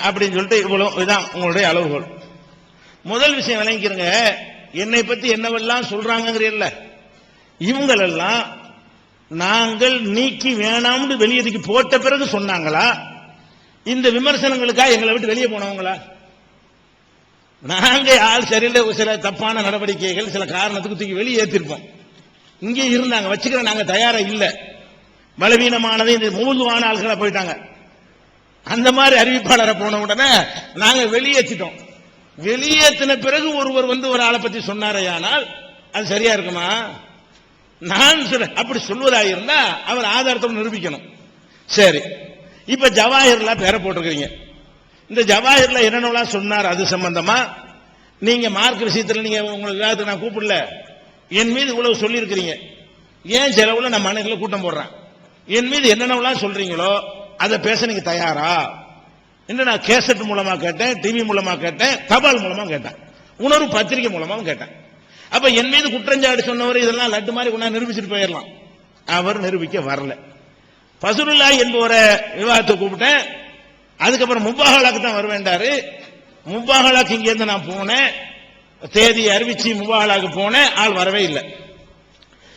அப்படின்னு சொல்லிட்டு இவ்வளவு இதுதான் உங்களுடைய அளவுகோல். முதல் விஷயம் விளங்கிக்கிறங்க, என்னை பத்தி என்னவெல்லாம் சொல்றாங்கிறீல்ல, இவங்களெல்லாம் நாங்கள் நீக்கி வேணாம்னு வெளியேறி போட்ட பிறகு சொன்னாங்களா, இந்த விமர்சனங்களுக்காக எங்களை விட்டு வெளியே போனவங்களா? நாங்க ஆள் சரியில்லை, சில தப்பான நடவடிக்கைகள் சில காரணத்துக்கு தூக்கி வெளியே ஏற்றிருப்போம். இங்கே இருந்தாங்க, வச்சுக்கிற நாங்க தயாரா இல்ல, பலவீனமானது இந்த மூதுவான ஆள்களா போயிட்டாங்க. அந்த மாதிரி அறிவிப்பாளரை போன உடனே நாங்க வெளியேற்றிட்டோம். வெளியேற்றின பிறகு ஒருவர் வந்து ஒரு ஆளை பத்தி சொன்னாரையானால் அது சரியா இருக்குமா? நான் அப்படி சொல்வதாயிருந்தா அவர் ஆதாரத்தோடு நிரூபிக்கணும். சரி, இப்ப ஜவாஹிர்லா பேரை போட்டிருக்கீங்க. இந்த ஜவாஹிர்லா என்னென்னலாம் சொன்னார் அது சம்பந்தமா நீங்க மார்க் விஷயத்துல நீங்க உங்களுக்கு விவாதத்துக்கு நான் கூப்பிடல, என் மீது இவ்வளவு சொல்லி இருக்கிறீங்க. ஏன் செலவுல நம்ம மனைவில கூட்டம் போடுறான், என் மீது என்னென்னலாம் சொல்றீங்களோ அதை பேச நீங்க தயாரா? என்ன நான் கேசட் மூலமா கேட்டேன், டிவி மூலமா கேட்டேன், தபால் மூலமா கேட்டேன், உணர்வு பத்திரிகை மூலமாவும் கேட்டேன். அப்ப என் மீது குற்றஞ்சாட்டு சொன்னவர் இதெல்லாம் லட்டு மாதிரி கொண்டா நிரூபிச்சுட்டு போயிடலாம். அவர் நிரூபிக்க வரல. ஃபஸ்லுல்லாஹி என்பவரை விவாதத்தை கூப்பிட்டேன். அதுக்கப்புறம் முப்பாஹலாக்கு தான் வருவேண்டாரு. முப்பாஹலாக்கு இங்க இருந்து நான் போனேன், தேதி அறிவிச்சு முப்பாஹலாக்கு போனேன், ஆள் வரவே இல்லை.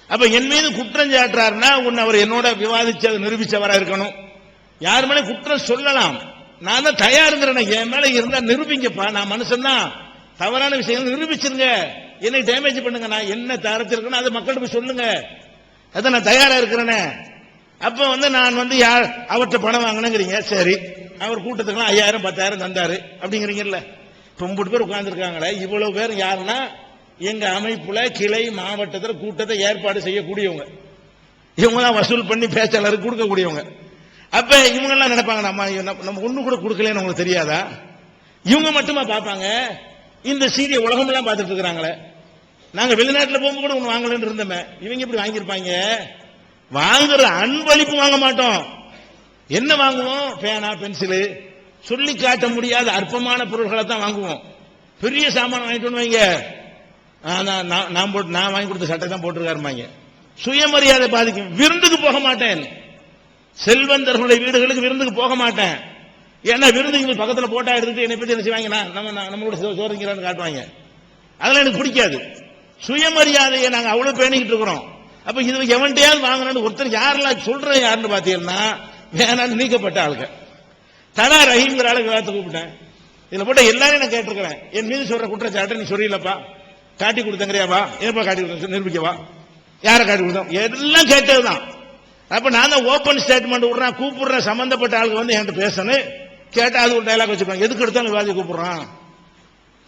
அப்ப என் மீது குற்றம் சாட்டுறாருன்னா உன்னை அவர் என்னோட விவாதிச்சது நிரூபிச்சவரா இருக்கணும். யார் மேலே குற்றம் சொல்லலாம், நான் தான் தயாருங்கிறேன். என் மேல இருந்தா நிரூபிங்கப்பா, நான் மனுஷன் தான், தவறான விஷயங்கள் நிரூபிச்சிருங்க, என்னை டேமேஜ் பண்ணுங்க, நான் என்ன தரத்திருக்கணும் அதை மக்கள்கிட்ட போய் சொல்லுங்க, அதை நான் தயாரா இருக்கிறேனே. அப்ப நான் யார் அவர்கிட்ட பணம் வாங்கினேங்கிறீங்க, சரி அவர் கூட்டத்துக்குலாம் 5000 10,000 தந்தாரு அப்படிங்கிறீங்கல்ல. 9 பேர் உட்கார்ந்துருக்காங்களே, இவ்வளவு பேர் யாருன்னா எங்க அமைப்புல கிளை மாவட்டத்தில் கூட்டத்தை ஏற்பாடு செய்யக்கூடியவங்க, இவங்க தான் வசூல் பண்ணி பேச்சாளருக்கு கொடுக்கக்கூடியவங்க. அப்ப இவங்க எல்லாம் நினைப்பாங்க நம்ம ஒண்ணு கூட கொடுக்கலன்னு உங்களுக்கு தெரியாதா? இவங்க மட்டுமா பார்ப்பாங்க? இந்த சீரிய உலகம் எல்லாம் பார்த்துட்டு இருக்கிறாங்களே. நாங்க வெளிநாட்டுல போகும்போது கூட ஒண்ணு வாங்கலன்னு இருந்தோமே, இவங்க எப்படி வாங்கியிருப்பாங்க? வாங்குற அன்பளிப்பு வாங்க மாட்டோம். என்ன வாங்குவோம்? பேனா பென்சிலு, சொல்லி காட்ட முடியாத அற்பமான பொருட்களை தான் வாங்குவோம். பெரிய சாமான வாங்கிட்டு வைங்க, நான் வாங்கி கொடுத்த சட்டை தான் போட்டிருக்காருமாங்க. சுயமரியாதை பாதிக்கும். விருந்துக்கு போக மாட்டேன், செல்வந்தர்களுடைய வீடுகளுக்கு விருந்துக்கு போக மாட்டேன். ஏன்னா விருந்துக்கு பக்கத்தில் போட்டா எடுத்துட்டு என்னை பத்தி என்ன செய்வாங்க, நம்மளோட சோறுங்கிறான்னு காட்டுவாங்க. அதெல்லாம் எனக்கு பிடிக்காது. சுயமரியாதையை நாங்க அவ்வளவு பேணிக்கிட்டு இருக்கிறோம். அப்ப இது எவன்டையாவது வாங்கணும்னு ஒருத்தர் யாரெல்லாம் சொல்ற யாருன்னு பாத்தீங்கன்னா வேணான்னு நீக்கப்பட்ட ஆளுங்க. தலா ரஹீம்ங்கிற ஆளுக்கு வேலை கூப்பிட்டேன். இதுல போட்ட எல்லாரையும் நான் கேட்டிருக்கிறேன். என் மீது சொல்ற குற்றச்சாட்டை நீ சொல்லிடலப்பா, காட்டி கொடுத்தங்கறியாவா, ஏப்பா காட்டி கொடுத்த நிரூபிக்கவா, யாரை காட்டி கொடுத்தோம், எல்லாம் கேட்டதுதான். அப்ப நான் தான் ஓபன் ஸ்டேட்மெண்ட் விடுறேன், கூப்பிடுறேன் சம்பந்தப்பட்ட ஆளுக்கு என்கிட்ட பேசணும். கேட்டா அது ஒரு டைலாக் வச்சுப்பாங்க, எதுக்கு எடுத்தாலும் விவாதி கூப்பிடுறான்,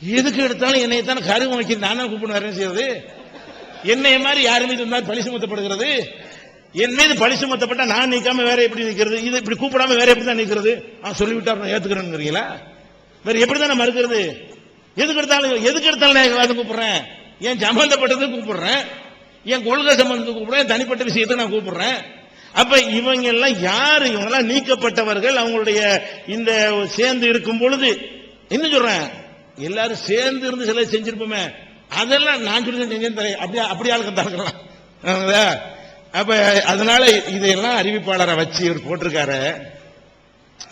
எதுக்கு எடுத்தாலும் என்னை தானே கருவம் வைக்கிறது, நான் தான் கூப்பிடு வேற செய்யறது. என்னைய மாதிரி யாரு மீது இருந்தாலும் பழி சுமத்தப்படுகிறது. என் மீது பழி சுமத்தப்பட்ட நான் நீக்காம வேற எப்படி நிற்கிறது? இது இப்படி கூப்பிடாம வேற எப்படி தான் நிற்கிறது? சொல்லிவிட்டார் நான் ஏத்துக்கிறேங்கிறீங்களா? வேற எப்படிதான் நான் மறுக்கிறது? எதுக்கு எடுத்தாலும் நான் விவாதம் கூப்பிடுறேன், என் சம்பந்தப்பட்டது கூப்பிடுறேன், என் கொள்கை சம்பந்தத்தை கூப்பிடுறேன், தனிப்பட்ட விஷயத்தை நான் கூப்பிடுறேன். அப்ப இவங்க எல்லாம் யாரு? இவங்க எல்லாம் நீக்கப்பட்டவர்கள். அவங்களுடைய இந்த சேர்ந்து இருக்கும் பொழுது என்ன சொல்றேன், எல்லாரும் சேர்ந்து இருந்து சில செஞ்சிருப்போமே, அதெல்லாம் நான் சொல்லி செஞ்சேன், அப்படி ஆளுக்கு தான். அப்ப அதனால இதையெல்லாம் அறிவிப்பாளரை வச்சு இவர் போட்டிருக்காரு.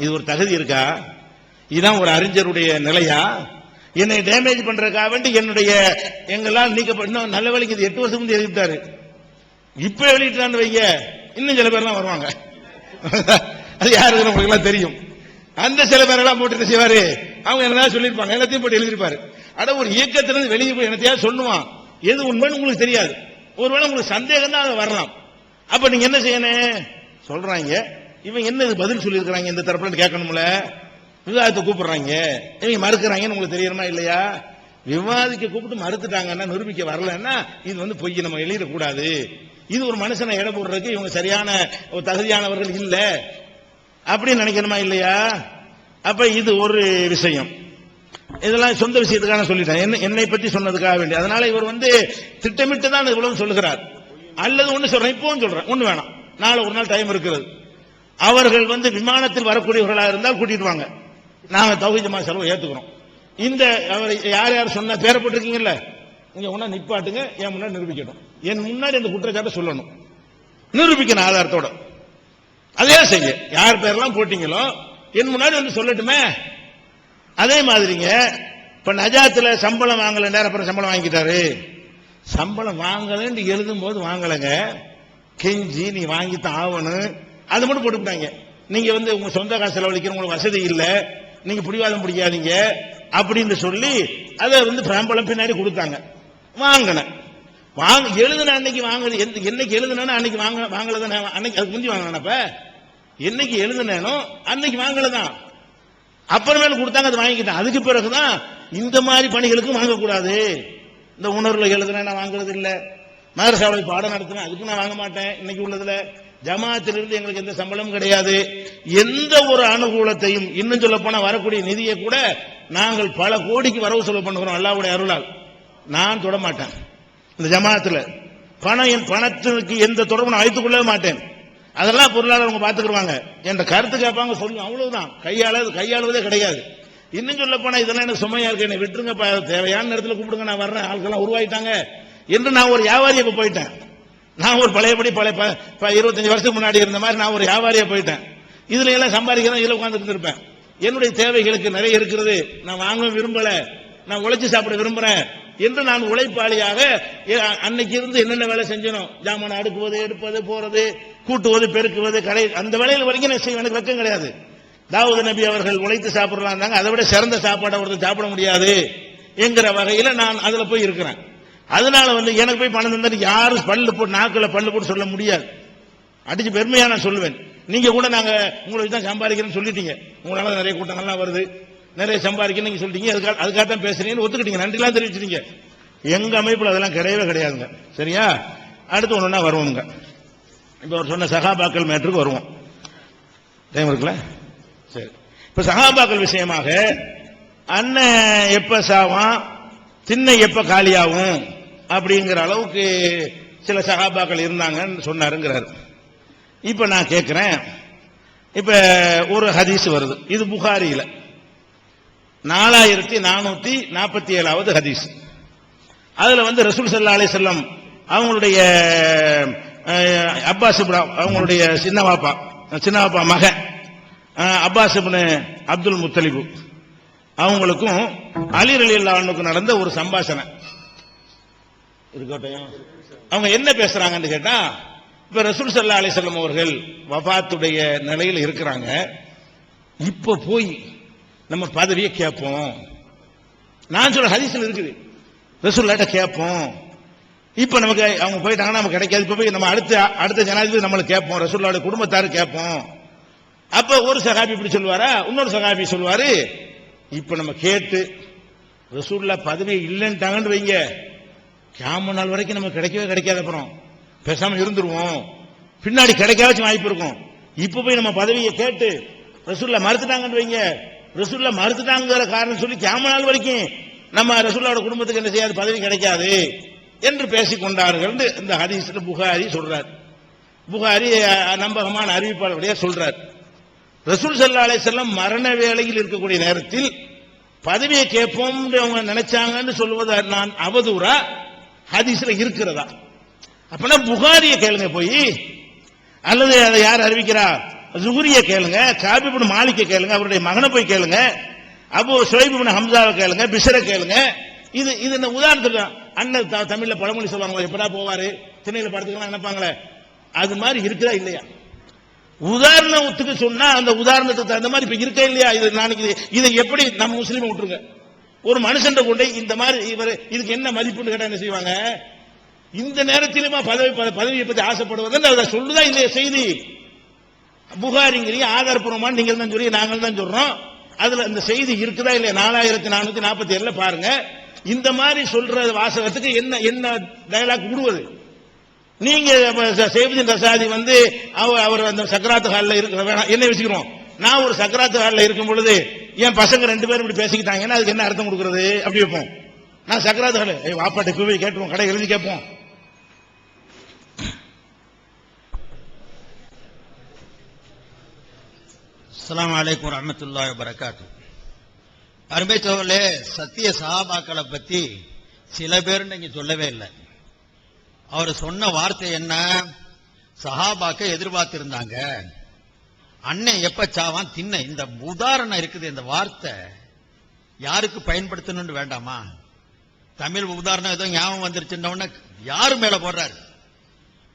இது ஒரு தகுதி இருக்கா? இதுதான் ஒரு அறிஞருடைய நிலையா? என்னை டேமேஜ் பண்றதுக்காக வேண்டி என்னுடைய எங்கெல்லாம் நீக்கப்பட்ட நல்ல வேலைக்கு இது 8 வருஷம் முந்தைய எழுதிட்டாரு. இப்ப வெளியிட்டான்னு வைங்க, இன்னும் சில பேர்லாம் வருவாங்க. அது யாருக்கு உங்களுக்கு எல்லாம் தெரியும். அந்த சில பேரெல்லாம் போட்டு என்ன செய்வாரு, அவங்க என்ன சொல்லியிருப்பாங்க, எல்லாத்தையும் போட்டு எழுதிருப்பாரு. அட ஒரு இயக்கத்திலிருந்து வெளியே போய் என்னத்தையாவது சொல்லுவான், எது உண்மைன்னு உங்களுக்கு தெரியாது. ஒருவேளை உங்களுக்கு சந்தேகம் தான் அது வரலாம். அப்ப நீங்க என்ன செய்யணும்? சொல்றாங்க இவங்க என்ன பதில் சொல்லி இருக்கிறாங்க இந்த தரப்புல கேட்கணும்ல, விவாதத்தை கூப்பிடுறாங்க, இவங்க மறுக்கிறாங்கன்னு உங்களுக்கு தெரியணுமா இல்லையா? விவாதிக்க கூப்பிட்டு மறுத்துட்டாங்கன்னா, நிரூபிக்க வரலன்னா இது பொய், நம்ம எழுதிடக்கூடாது. இது ஒரு மனுஷனை எடை போடுறதுக்கு இவங்க சரியான ஒரு தகுதியானவர்கள் இல்ல அப்படின்னு நினைக்கணுமா இல்லையா? அப்ப இது ஒரு விஷயம். இதெல்லாம் சொந்த விஷயத்துக்காக சொல்லிட்டேன், என்னை பத்தி சொன்னதுக்காக வேண்டி. அதனால இவர் திட்டமிட்டு தான் இவ்வளவு சொல்லுகிறார். அல்லது ஒண்ணு சொல்றேன், இப்பவும் சொல்றேன், ஒண்ணு வேணாம், நாளை ஒரு நாள் டைம் இருக்கிறது. அவர்கள் விமானத்தில் வரக்கூடியவர்களாக இருந்தால் கூட்டிட்டு வாங்க, நாங்க தௌஹீத் ஜமாத் செலவு ஏத்துக்கிறோம். இந்த அவர் யார் யார் சொன்ன பேரை போட்டிருக்கீங்கல்ல, இங்க ஒன்னா நிப்பாட்டுங்க, என் முன்னாடி நிரூபிக்கணும். என் முன்னாடி இந்த குற்றச்சாட்டை சொல்லணும், நிரூபிக்கணும் ஆதாரத்தோட. அதே செய்ய யார் பேரெல்லாம் போட்டீங்களோ என் முன்னாடி சொல்லட்டுமே. அதே மாதிரிங்க இப்ப நஜாத்துல சம்பளம் வாங்கல, நேரம் சம்பளம் வாங்கிட்டாரு. சம்பளம் வாங்கலன்னு எழுதும் போது வாங்கலங்க, கெஞ்சி நீ வாங்கித்தான் ஆகணும், அது மட்டும் போட்டுக்கிட்டாங்க. நீங்க உங்க சொந்த காசு செலவழிக்கிற உங்களுக்கு வசதி இல்ல, நீங்க பிடிவாதம் பிடிக்காதீங்க அப்படின்னு சொல்லி அதை சம்பளம் பின்னாடி கொடுத்தாங்க. வாங்கினேன், எழுதுன அன்னைக்கு வாங்குறது, என்னைக்கு எழுதுனா அன்னைக்கு வாங்கலதான், அன்னைக்கு அதுக்கு முந்தி வாங்கினப்ப என்னைக்கு எழுதுனேனோ அன்னைக்கு வாங்கலதான். அப்புறமேல கொடுத்தாங்க, அதை வாங்கிக்கிட்டேன். அதுக்கு பிறகுதான் இந்த மாதிரி பணிகளுக்கு வாங்கக்கூடாது. இந்த உணர்வுல எழுதுனேன் நான் வாங்குறது இல்ல, மதரசாவில் பாடம் நடத்தினேன் அதுக்கு நான் வாங்க மாட்டேன். இன்னைக்கு உள்ளதுல ஜமாத்திலிருந்து எங்களுக்கு எந்த சம்பளமும் கிடையாது. எந்த ஒரு அனுகூலத்தையும், இன்னும் சொல்ல போனா வரக்கூடிய நிதியை கூட நாங்கள் பல கோடிக்கு வரவு செலவு பண்ணுகிறோம் அல்லாஹ்வுடைய அருளால். நான் தொட மாட்டேன் இந்த ஜமாத்துல. பணத்துக்கு எந்த தொடர்பு நான் வைத்துக் கொள்ளவே மாட்டேன். அதெல்லாம் பொருளாளர் அவங்க பாத்துக்குவாங்க என்ற கருத்து கேட்பாங்க, சொல்லு, அவ்வளவுதான். கையாளுவதே கிடையாது. இன்னும் சொல்ல போனா இதெல்லாம் எனக்கு சுமையா இருக்கு, என்னை விட்டுருங்க, தேவையான நேரத்தில் கூப்பிடுங்க, நான் வர்றேன், ஆட்கள்லாம் உருவாயிட்டாங்க என்று நான் ஒரு வியாபாரியை இப்ப போயிட்டேன். நான் ஒரு பழைய 25 வருஷத்துக்கு முன்னாடி இருந்த மாதிரி நான் ஒரு வியாபாரியா போயிட்டேன். இதுல எல்லாம் சம்பாதிக்கிறேன், இதுல உட்கார்ந்து இருப்பேன். என்னுடைய தேவைகளுக்கு நிறைய இருக்கிறது, நான் வாங்க விரும்பல, நான் உழைச்சு சாப்பிட விரும்புறேன் என்று நான் உழைப்பாளியாக அன்னைக்கு இருந்து என்னென்ன வேலை செஞ்சனும், ஜாமான அடுக்குவது, எடுப்பது, போறது, கூட்டுவது, பெருக்குவது, கடை, அந்த வேலையில் வரைக்கும் எனக்கு வெக்கம் கிடையாது. தாவூது நபி அவர்கள் உழைத்து சாப்பிடலாம், அதை விட சிறந்த சாப்பாடை ஒருத்தர் சாப்பிட முடியாது என்கிற வகையில நான் அதுல போய் இருக்கிறேன். அதனால எனக்கு போய் பணம் தந்தா யாரும் பல்லு போட்டு நாக்குல பல்லு போட்டு சொல்ல முடியாது. அடிச்சு பெருமையா நான் சொல்லுவேன். நீங்க கூட நாங்க உங்களுக்கு தான் சம்பாதிக்கிறேன்னு சொல்லிட்டீங்க, உங்களால நிறைய கூட்டங்கள்லாம் வருது, நிறைய சம்பாதிக்கணும் நீங்க சொல்லிட்டீங்க, அதுக்காகத்தான் பேசுறீங்கன்னு ஒத்துக்கிட்டீங்க, நன்றிலாம் தெரிவிச்சிட்டீங்க. எங்க அமைப்புல அதெல்லாம் கிடையவே கிடையாதுங்க. சரியா? அடுத்து ஒண்ணுன்னா வருவோங்க. இப்ப அவர் சொன்ன சகாபாக்கள் மேட்டருக்கு வருவோம். டைம் இருக்குல்ல? சரி. இப்ப சகாபாக்கள் விஷயமாக அண்ணன் எப்ப சாவான், திண்ணை எப்ப காலியாகும் அப்படிங்கிற அளவுக்கு சில சகாபாக்கள் இருந்தாங்கன்னு சொன்னாருங்கிறாரு. இப்ப நான் கேட்கிறேன், இப்ப ஒரு ஹதீஸ் வருது, இது புகாரியில 4447வது ஹதீஸ். அதுல ரசூல் ஸல்லல்லாஹு அலைஹி வஸல்லம் அவங்களுடைய அப்பாஸ் அவங்களுடைய சின்னவாப்பா மகன் அப்பாஸ் இப்னு அப்துல் முத்தலிபு அவங்களுக்கும் அலி ரலியல்லாஹு அன்ஹுக்கும் நடந்த ஒரு சம்பாஷணை இருக்கட்டும். அவங்க என்ன பேசுறாங்கன்னு கேட்டா, இப்ப ரசூல் ஸல்லல்லாஹு அலைஹி வஸல்லம் அவர்கள் வஃபாத்துடைய நிலையில் இருக்கிறாங்க, இப்ப போய் நம்ம பதவியை கேட்போம். நான் சொல்ற ஹதீஸ்ல இருக்குது, ரசூலுல்லாஹ்ட்ட கேட்போம். இப்ப நமக்கு அவங்க போயிட்டாங்கன்னா நமக்கு கிடைக்காது. இப்ப போய் நம்ம அடுத்த ஜனாதிபதி நம்மளுக்கு கேட்போம், ரசூலுல்லாஹ்வுடைய குடும்பத்தாரு கேட்போம். அப்ப ஒரு சஹாபி இப்படி சொல்லுவாரா, இன்னொரு சஹாபி சொல்லுவாரு, இப்ப நம்ம கேட்டு ரசூலுல்லாஹ் பதவி இல்லைன்ட்டாங்கன்னு வைங்க, கியாமத் நாள் வரைக்கும் நமக்கு கிடைக்கவே கிடைக்காது, அப்புறம் பேசாம இருந்துருவோம், பின்னாடி கிடைக்காத வாய்ப்பு இருக்கும். இப்ப போய் நம்ம பதவியை கேட்டு ரசூலுல்லாஹ் மறுத்துட்டாங்கன்னு வைங்க, ரசூலுல்லாஹ் மறுத்துட்டாங்கிற காரணம் சொல்லி கியாமத் நாள் வரைக்கும் நம்ம ரசூலுல்லாஹ்வோட குடும்பத்துக்கு என்ன செய்யாது, பதவி கிடைக்காது என்று பேசிக் கொண்டார்கள். இந்த ஹதீஸ்ல புகாரி சொல்றார். புகாரி நம்பகமான அறிவிப்பாளருடைய சொல்றார். ரசூல் ஸல்லல்லாஹு அலைஹி வஸல்லம் மரண வேளையில் இருக்கக்கூடிய நேரத்தில் பதவியை கேட்போம் அவங்க நினைச்சாங்கன்னு சொல்லுவது நான் அவதூறா, ஹதீஸ்ல இருக்கிறதா? அப்பனா புகாரிய கேளுங்க போய், அல்லது அதை யார் அறிவிக்கிறா, ஜுஹ்ரிய கேளுங்க, காபி இப்னு மாலிக்க கேளுங்க, அவருடைய மகனை போய் கேளுங்க, அபூ ஷுவைப் இப்னு ஹம்சாவை கேளுங்க, பிஷரை கேளுங்க. இது இந்த உதாரணத்துக்கு அண்ணன் தமிழ்ல பழமொழி சொல்லுவாங்க, எப்படா போவாரு திண்ணையில படுத்துக்கலாம் நினைப்பாங்களே, அது மாதிரி இருக்குதா இல்லையா? உதாரணத்துக்கு சொன்னா அந்த உதாரணத்துக்கு தகுந்த மாதிரி இப்ப இருக்கா இல்லையா? இது நாளைக்கு இதை எப்படி நம்ம முஸ்லீம் விட்டுருங்க, ஒரு மனுஷன் கொண்டே இந்த மாதிரி இவர் இதுக்கு என்ன மதிப்புன்னு கேட்டா என்ன செய்வாங்க? இந்த நேரத்திலுமா பதவியை பத்தி ஆசைப்படுவது அதை சொல்லுதா இல்லையா செய்தி? புகாரிங்கிறீங்க, ஆதாரப்பூர்வமான நீங்கள் தான் சொல்லி நாங்கள் தான் சொல்றோம், அதுல இந்த செய்தி இருக்குதா இல்லையா? 4447 பாருங்க. இந்த மாதிரி சொல்ற வாசகத்துக்கு என்ன டயலாக் விடுவது? நீங்க சைஃபுதீன் ரசாதி அவர் அந்த சக்கராத்து ஹால்ல இருக்கிற வேணாம் என்ன வச்சுக்கிறோம், நான் ஒரு சக்கராத்து ஹால்ல இருக்கும் பொழுது என் பசங்க 2 பேரும் இப்படி பேசிக்கிட்டாங்கன்னா அதுக்கு என்ன அர்த்தம் கொடுக்கறது? அப்படி வைப்போம். நான் சக்கராத்து ஹால் வாப்பாட்ட போய் கேட்டுருவோம், கடை எழுதி கேட்போம். அஸ்ஸலாமு அலைக்கும் வரஹ்மத்துல்லாஹி வபரகாத்துஹு. அருமை சகோதரர்களே, சத்திய சஹாபாக்களை பத்தி சில பேர் நீங்க சொல்லவே இல்லை. அவர் சொன்ன வார்த்தை என்ன? சஹாபாக்க எதிர்பார்த்திருந்தாங்க, அண்ணன் எப்ப சாவான் தின்ன. இந்த உதாரணம் இருக்குது, இந்த வார்த்தை யாருக்கு பயன்படுத்தணும்னு வேண்டாமா? தமிழ் உதாரணம் ஏதோ ஞாபகம் வந்துருச்சுன்னு யாரு மேல போடுறாரு?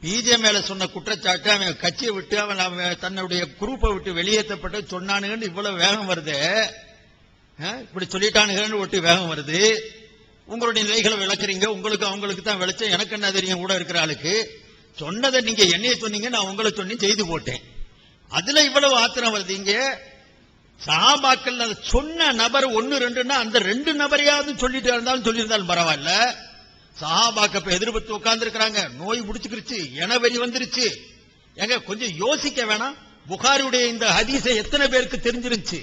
பிஜே மேல சொன்ன குற்றச்சாட்டு அவன் கட்சியை விட்டு அவன் தன்னுடைய குரூப்பை விட்டு வெளியேற்றப்பட்டு சொன்னானுங்கன்னு இவ்வளவு வேகம் வருது, இப்படி சொல்லிட்டானுங்கன்னு ஒட்டி வேகம் வருது. உங்களுடைய நிலைகளை விளக்குறீங்க, உங்களுக்கு அவங்களுக்கு தான் விளைச்சம், எனக்கு என்ன தெரியும் கூட இருக்கிற ஆளுக்கு. சொன்னதை நீங்க என்னைய சொன்னீங்க, நான் உங்களை சொன்னி செய்து போட்டேன், அதுல இவ்வளவு ஆத்திரம் வருது. இங்க சஹாபாக்கள் சொன்ன நபர் 1 2ன்னா அந்த 2 நபரையாவது சொல்லிட்டு இருந்தாலும் சொல்லியிருந்தாலும் பரவாயில்ல. சஹாபாக்க இப்ப எதிர்பார்த்து உட்கார்ந்து இருக்கிறாங்க, நோய் முடிச்சுக்கிருச்சு, எனவெறி வந்துருச்சு. எங்க கொஞ்சம் யோசிக்க வேணாம்? புகாரியுடைய இந்த ஹதீஸை எத்தனை பேருக்கு தெரிஞ்சிருச்சு?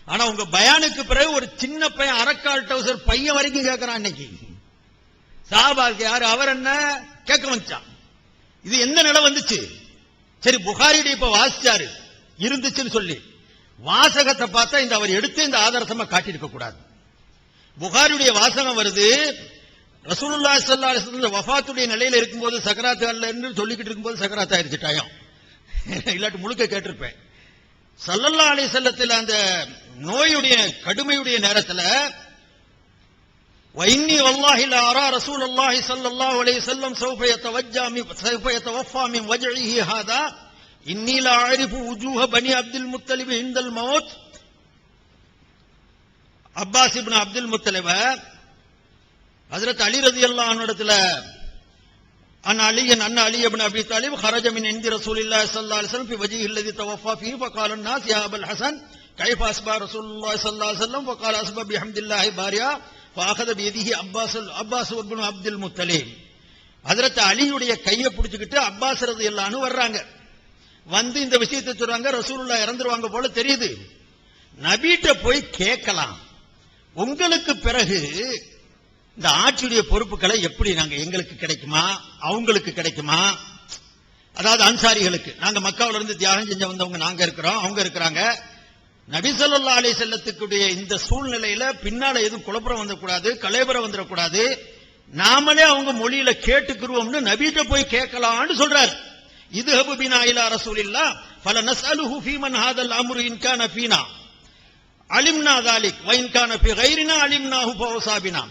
ஆனா உங்க பயானுக்கு பிறகு ஒரு சின்ன பையன் அரக்கால் டவுசர் பையன் வரைக்கும் கேட்கிறான். இன்னைக்கு சஹாபாக்கு யாரு அவர் என்ன கேட்க வந்துச்சான். இது எந்த நிலை வந்துச்சு? சரி, புகாரியுடைய இப்ப வாசிச்சாரு இருந்துச்சுன்னு சொல்லி வாசகத்தை பார்த்தா இந்த அவர் எடுத்து இந்த ஆதாரத்தமா காட்டியிருக்க கூடாது. புகாரியுடைய வாசகம் வருது, ரசூலுல்லாஹி ஸல்லல்லாஹு அலைஹி வஸல்லம் வஃபாத்துடைய நிலையில இருக்கும்போது சக்கராத் அல்லன்னு சொல்லிக்கிட்டு இருக்கும்போது சக்கராத் ஆயிருச்சு டைம். இல்லாட்டி முழுக்க கேட்டிருப்பேன். ஸல்லல்லாஹு அலைஹி வஸல்லத்துல அந்த நோயுடைய கடுமையுடைய நேரத்துல وإني والله لا أرى رسول الله صلى الله عليه وسلم سوف يتوفى من وجعه هذا إني لا أعرف وجوه بني عبد المطلب عند الموت. அப்பாஸ் இப்னு அப்துல் முத்தலிப ஹஜ்ரத் அலி ரலியல்லாஹு அன்ஹு இடத்துல an Ali Ibn Abhi Talib خرج من عند رسول الله صلى الله عليه وسلم في وجهه الذي توفى فيه فقال الناس يا ابا الحسن كيف اصبح رسول الله صلى الله عليه وسلم فقال اصبح بحمد الله باريا فاخذ بيده Abbas இப்னு அப்துல் முத்தலிப். ஹஜ்ரத் அலியுடைய கையை பிடிச்சுக்கிட்டு அப்பாஸ் ரலியல்லாஹு அன்ஹு வர்றாங்க. வந்து இந்த விஷயத்தை சொல்றாங்க, ரசூலுல்லாஹ் இறந்துருவாங்க போல தெரியுது, நபிட்ட போய் கேட்கலாம், உங்களுக்கு பிறகு இந்த ஆட்சியுடைய பொறுப்புகளை எப்படி நாங்க எங்களுக்கு கிடைக்குமா அவங்களுக்கு கிடைக்குமா? அதாவது அன்சாரிகளுக்கு, நாங்க மக்காவில இருந்து தியாகம் செஞ்ச வந்தவங்க நாங்க இருக்கிறோம், அவங்க இருக்கிறாங்க. நபி ஸல்லல்லாஹு அலைஹி வஸல்லத்துக்குடைய இந்த சூழ்நிலையில பின்னால எதுவும் குழப்பம் வந்துடக்கூடாது, கலேபரம் வந்துடக்கூடாது, நாமளே அவங்க மொழியில கேட்டுக்குருவோம்னு நபிட்ட போய் கேட்கலாம்னு சொல்றாரு. இது ஹபு பினா இலா ரசூலில்லாஹ் ஃபலனஸ்அலுஹு ஃபீமன் ஹாதல் அம்ரு இன் கான ஃபீனா அலிம்னா தாலிக் வ இன் கான ஃபீ கைரினா அலிம்னாஹு ஃபவசாபினா.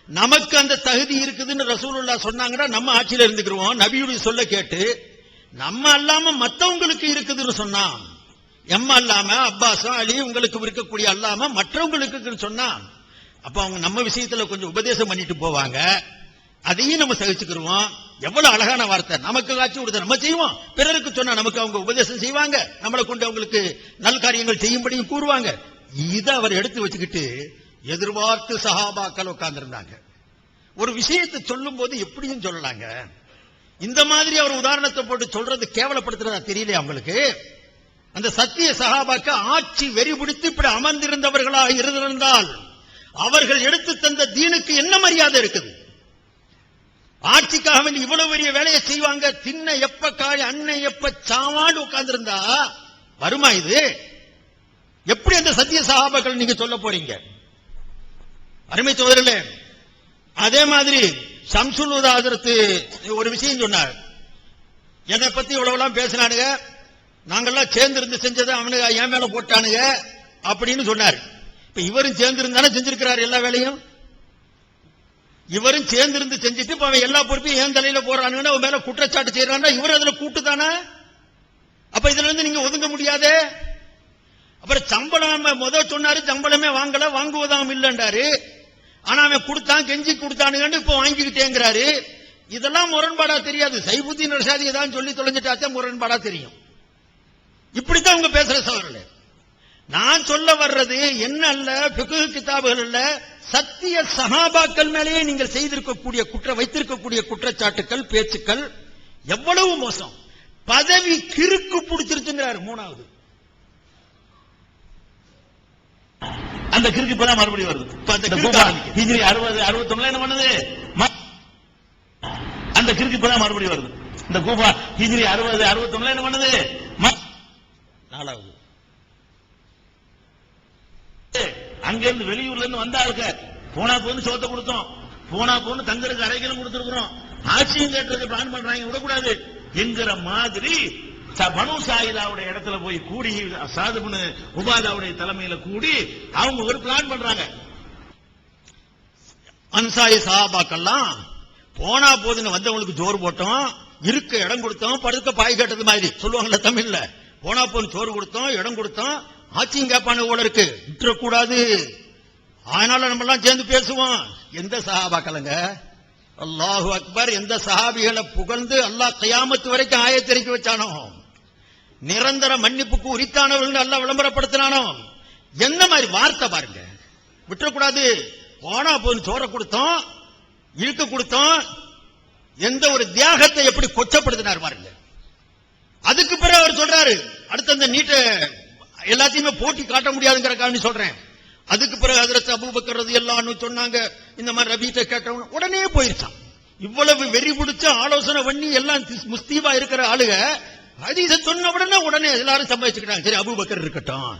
நமக்கு அந்த தகுதி இருக்குதுன்னு ரசூலுல்லாஹ் சொன்னாங்கடா நம்ம ஆட்சியில இருந்துக்குருவோம். நபியுடைய சொல்ல கேட்டு நம்ம அல்லாம மத்தவங்களுக்கு இருக்குதுன்னு சொன்னா, எம்ம அல்லாம அப்பாஸும் அலி உங்களுக்கு இருக்கக்கூடிய அல்லாம மற்றவங்களுக்கு சொன்னா, அப்ப அவங்க நம்ம விஷயத்துல கொஞ்சம் உபதேசம் பண்ணிட்டு போவாங்க, அதையும் நம்ம சகிச்சுக்கிருவோம். எவ்வளவு அழகான வார்த்தை. நமக்கு காட்சி கொடுத்த நம்ம செய்வோம், பிறருக்கு சொன்னா நமக்கு அவங்க உபதேசம் செய்வாங்க, நம்மளை கொண்டு அவங்களுக்கு நல் காரியங்கள் செய்யும்படியும் கூறுவாங்க. இதை அவர் எடுத்து வச்சுக்கிட்டு எதிர்பார்த்து சஹாபாக்கள் உட்கார்ந்து இருந்தாங்க. ஒரு விஷயத்தை சொல்லும் போது எப்படியும் சொல்லலாங்க. இந்த மாதிரி அவர் உதாரணத்தை போட்டு சொல்றது கேவலப்படுத்துறதா தெரியலையா அவங்களுக்கு? அந்த சத்திய சஹாபாக்க ஆட்சி வெறி பிடித்து இப்படி அமர்ந்திருந்தவர்களாக இருந்திருந்தால் அவர்கள் எடுத்து தந்த தீனுக்கு என்ன மரியாதை இருக்குது? ஆட்சிக்காக வேண்டி இவ்வளவு பெரிய வேலையை செய்வாங்க. தின்ன எப்ப காய் அன்னை எப்ப சாவான்னு உட்கார்ந்து இருந்தா வருமா இது? எப்படி அந்த சத்திய சஹாபாக்கள் நீங்க சொல்ல போறீங்க? அருமை சோதரர்களே, அதே மாதிரி ஷம்சுல் ஹுதா ஹஜ்ரத் ஒரு விஷயம் சொன்னார். என்னை பத்தி இவ்வளவுலாம் பேசினானுங்க, நாங்கெல்லாம் சேர்ந்து இருந்து செஞ்சதை அவனுங்க என் மேல போட்டானுங்க அப்படின்னு சொன்னார். இப்ப இவரும் சேர்ந்து இருந்தானே செஞ்சிருக்கிறார் எல்லா வேலையும். இவரும் சேர்ந்து இருந்து செஞ்சுட்டு இப்ப அவன் எல்லா பொறுப்பையும் என் தலையில போறானுன்னு அவன் மேல குற்றச்சாட்டு செய்யறான். இவரு அதுல கூட்டு தானே. அப்ப இதுல இருந்து நீங்க ஒதுங்க முடியாது. அப்புறம் சம்பளம் முதல் சொன்னாரு, சம்பளமே வாங்கல, வாங்குவதாம் இல்லைன்றாரு. ஆனா அவன் கொடுத்தான், கெஞ்சி கொடுத்தானுங்கன்னு இப்ப வாங்கிக்கிட்டேங்கிறாரு. இதெல்லாம் முரண்பாடா தெரியாது. சைபுத்தீன் ரஷாதி ஏதாவது சொல்லி தொலைஞ்சிட்டாச்சா முரண்பாடா தெரியும். இப்படித்தான் அவங்க பேசுற சோழர்களே. நான் சொல்ல வர்றது என்ன அல்ல, ஃபிக்ஹ் கிதாபுகள் அல்ல, சத்திய சஹாபாக்கள் மேலேயே நீங்கள் செய்திருக்கக்கூடிய வைத்திருக்கக்கூடிய குற்றச்சாட்டுக்கள், பேச்சுக்கள் எவ்வளவு மோசம். பதவி கிறுக்கு பிடிச்சிருச்சுங்கிறாரு. மூணாவது அந்த கிறுக்கு இப்பதான் மறுபடியும் வருது. ஹிஜ்ரி 60 61 என்ன பண்ணுது? அந்த கிறுக்கு இப்பதான் மறுபடியும் வருது. இந்த கூபா ஹிஜ்ரி 60 61 என்ன பண்ணுது? நாலாவது அங்க இருந்து வெளியூர்ல இருந்து வந்தாளுங்க, போனா போன்னு சோத்த கொடுத்தோம், போனா போன்னு தங்கருக்கு அறைகளும் கொடுத்திருக்கிறோம், ஆட்சியும் கேட்டதுக்கு பிளான் பண்றாங்க, விடக்கூடாது என்கிற மாதிரி பனு சாயிதாவுடைய இடத்துல போய் கூடி, சாது பின் உபாதாவுடைய தலைமையில கூடி அவங்க ஒரு பிளான் பண்றாங்க. அன்சாரி சஹாபாக்கெல்லாம் போனா போதுன்னு வந்தவங்களுக்கு ஜோறு போட்டோம், இருக்க இடம் கொடுத்தோம், படுக்க பாய் கட்டது மாதிரி சொல்லுவாங்கல்ல தமிழ்ல. போனா போன்னு சோறு கொடுத்தோம், இடம் கொடுத்தோம், ஆட்சியும் கேட்பான போல இருக்கு, விட்டுறக்கூடாது. அதனால நம்ம எல்லாம் சேர்ந்து பேசுவோம். எந்த சஹாபாக்கலங்க? அல்லாஹு அக்பர். எந்த சஹாபிகளை புகழ்ந்து அல்லாஹ் கியாமத்து வரைக்கும் ஆயத்திறக்கி வச்சானோ, நிரந்தர மன்னிப்புக்கு உரித்தானவர்கள் அல்லாஹ் விளம்பரப்படுத்தினானோ, என்ன மாதிரி வார்த்தை பாருங்க. விட்டுறக்கூடாது. போனா போன்னு சோற கொடுத்தோம், இழுக்க கொடுத்தோம், எந்த ஒரு தியாகத்தை எப்படி கொச்சப்படுத்தினார் பாருங்க. அதுக்கு பிறகு அவர் சொல்றாரு, அடுத்த அந்த நீட்ட எல்லாத்தையுமே போட்டி காட்ட முடியாதுங்கிறக்காக சொல்றேன். அதுக்கு பிறகு ஹஜ்ரத் அபூபக்கர் ரலியல்லாஹு அன்ஹு சொன்னாங்க, இந்த மாதிரி ரபீட்ட கேட்டவங்க உடனே போயிருச்சான். இவ்வளவு வெறி பிடிச்ச ஆலோசனை பண்ணி எல்லாம் முஸ்தீபா இருக்கிற ஆளுக ஹதீஸ சொன்ன உடனே எல்லாரும் சம்பாதிச்சுக்கிட்டாங்க. சரி அபூபக்கர் இருக்கட்டும்,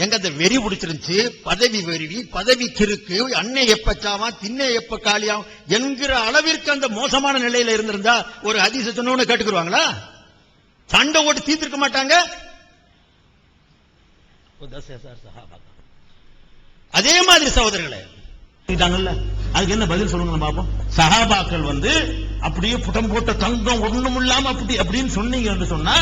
எங்க அந்த வெறி பிடிச்சிருந்துச்சு, பதவி வெறி, பதவி கிறுக்கு, அன்னை எப்ப சாவான் திண்ணை எப்ப காலியாகும் என்கிற அளவிற்கு அந்த மோசமான நிலையில இருந்திருந்தா ஒரு ஹதீஸ சொன்ன கேட்டுக்குருவாங்களா? சண்டை ஓட்டு தீர்த்திருக்க மாட்டாங்க. அதே மாதிரி சகோதரர்களே, அதுக்கு என்ன பதில் சொல்லுங்க பாப்போம். சஹாபாக்கள் அப்படியே புடம் போட்ட தங்கம் ஒண்ணும் இல்லாம அப்படின்னு சொன்னீங்க என்று சொன்னா,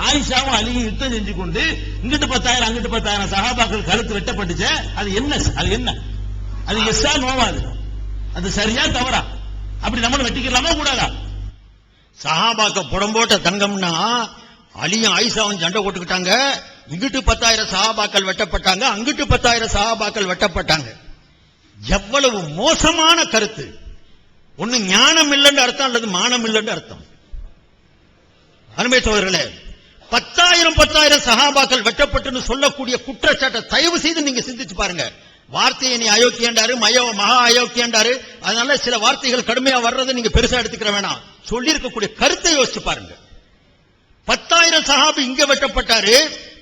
ஆயிஷாவும் அலியும் யுத்தம் செஞ்சு கொண்டு இங்கிட்டு 10,000 அங்கிட்டு 10,000 சஹாபாக்கள் கழுத்து வெட்டப்பட்டுச்சு. அது என்ன அது எஸ்ஸா நோவாது? அது சரியா தவறா? அப்படி நம்மளும் வெட்டிக்கலாமா கூடாதா? சஹாபாக்க புடம் போட்ட தங்கம்னா அலியும் ஆயிஷாவும் சண்டை போட்டுக்கிட்டாங்க. இங்கிட்டு 10,000 சஹாபாக்கள் வெட்டப்பட்டாங்க, அங்கிட்டு 10,000 சஹாபாக்கள் வெட்டப்பட்டாங்க. எவ்வளவு மோசமான கருத்து! ஒண்ணு ஞானம் இல்லைன்னு அர்த்தம் அல்லது மானம் இல்லைன்னு அர்த்தம். அருமை சகோதரர்களே, 10,000 சஹாபாக்கள் வெட்டப்பட்டு சொல்லக்கூடிய குற்றச்சாட்டை தயவு செய்து நீங்க சிந்திச்சு பாருங்க. வார்த்தையை நீ அயோக்கியண்டாரு, மகா அயோக்கியண்டாரு, அதனால சில வார்த்தைகள் கடுமையா வர்றதை நீங்க பெருசா எடுத்துக்கிற வேணாம். சொல்லி இருக்கக்கூடிய கருத்தை யோசிச்சு பாருங்க. 10,000 சஹாபி இங்க வெட்டப்பட்டாரு,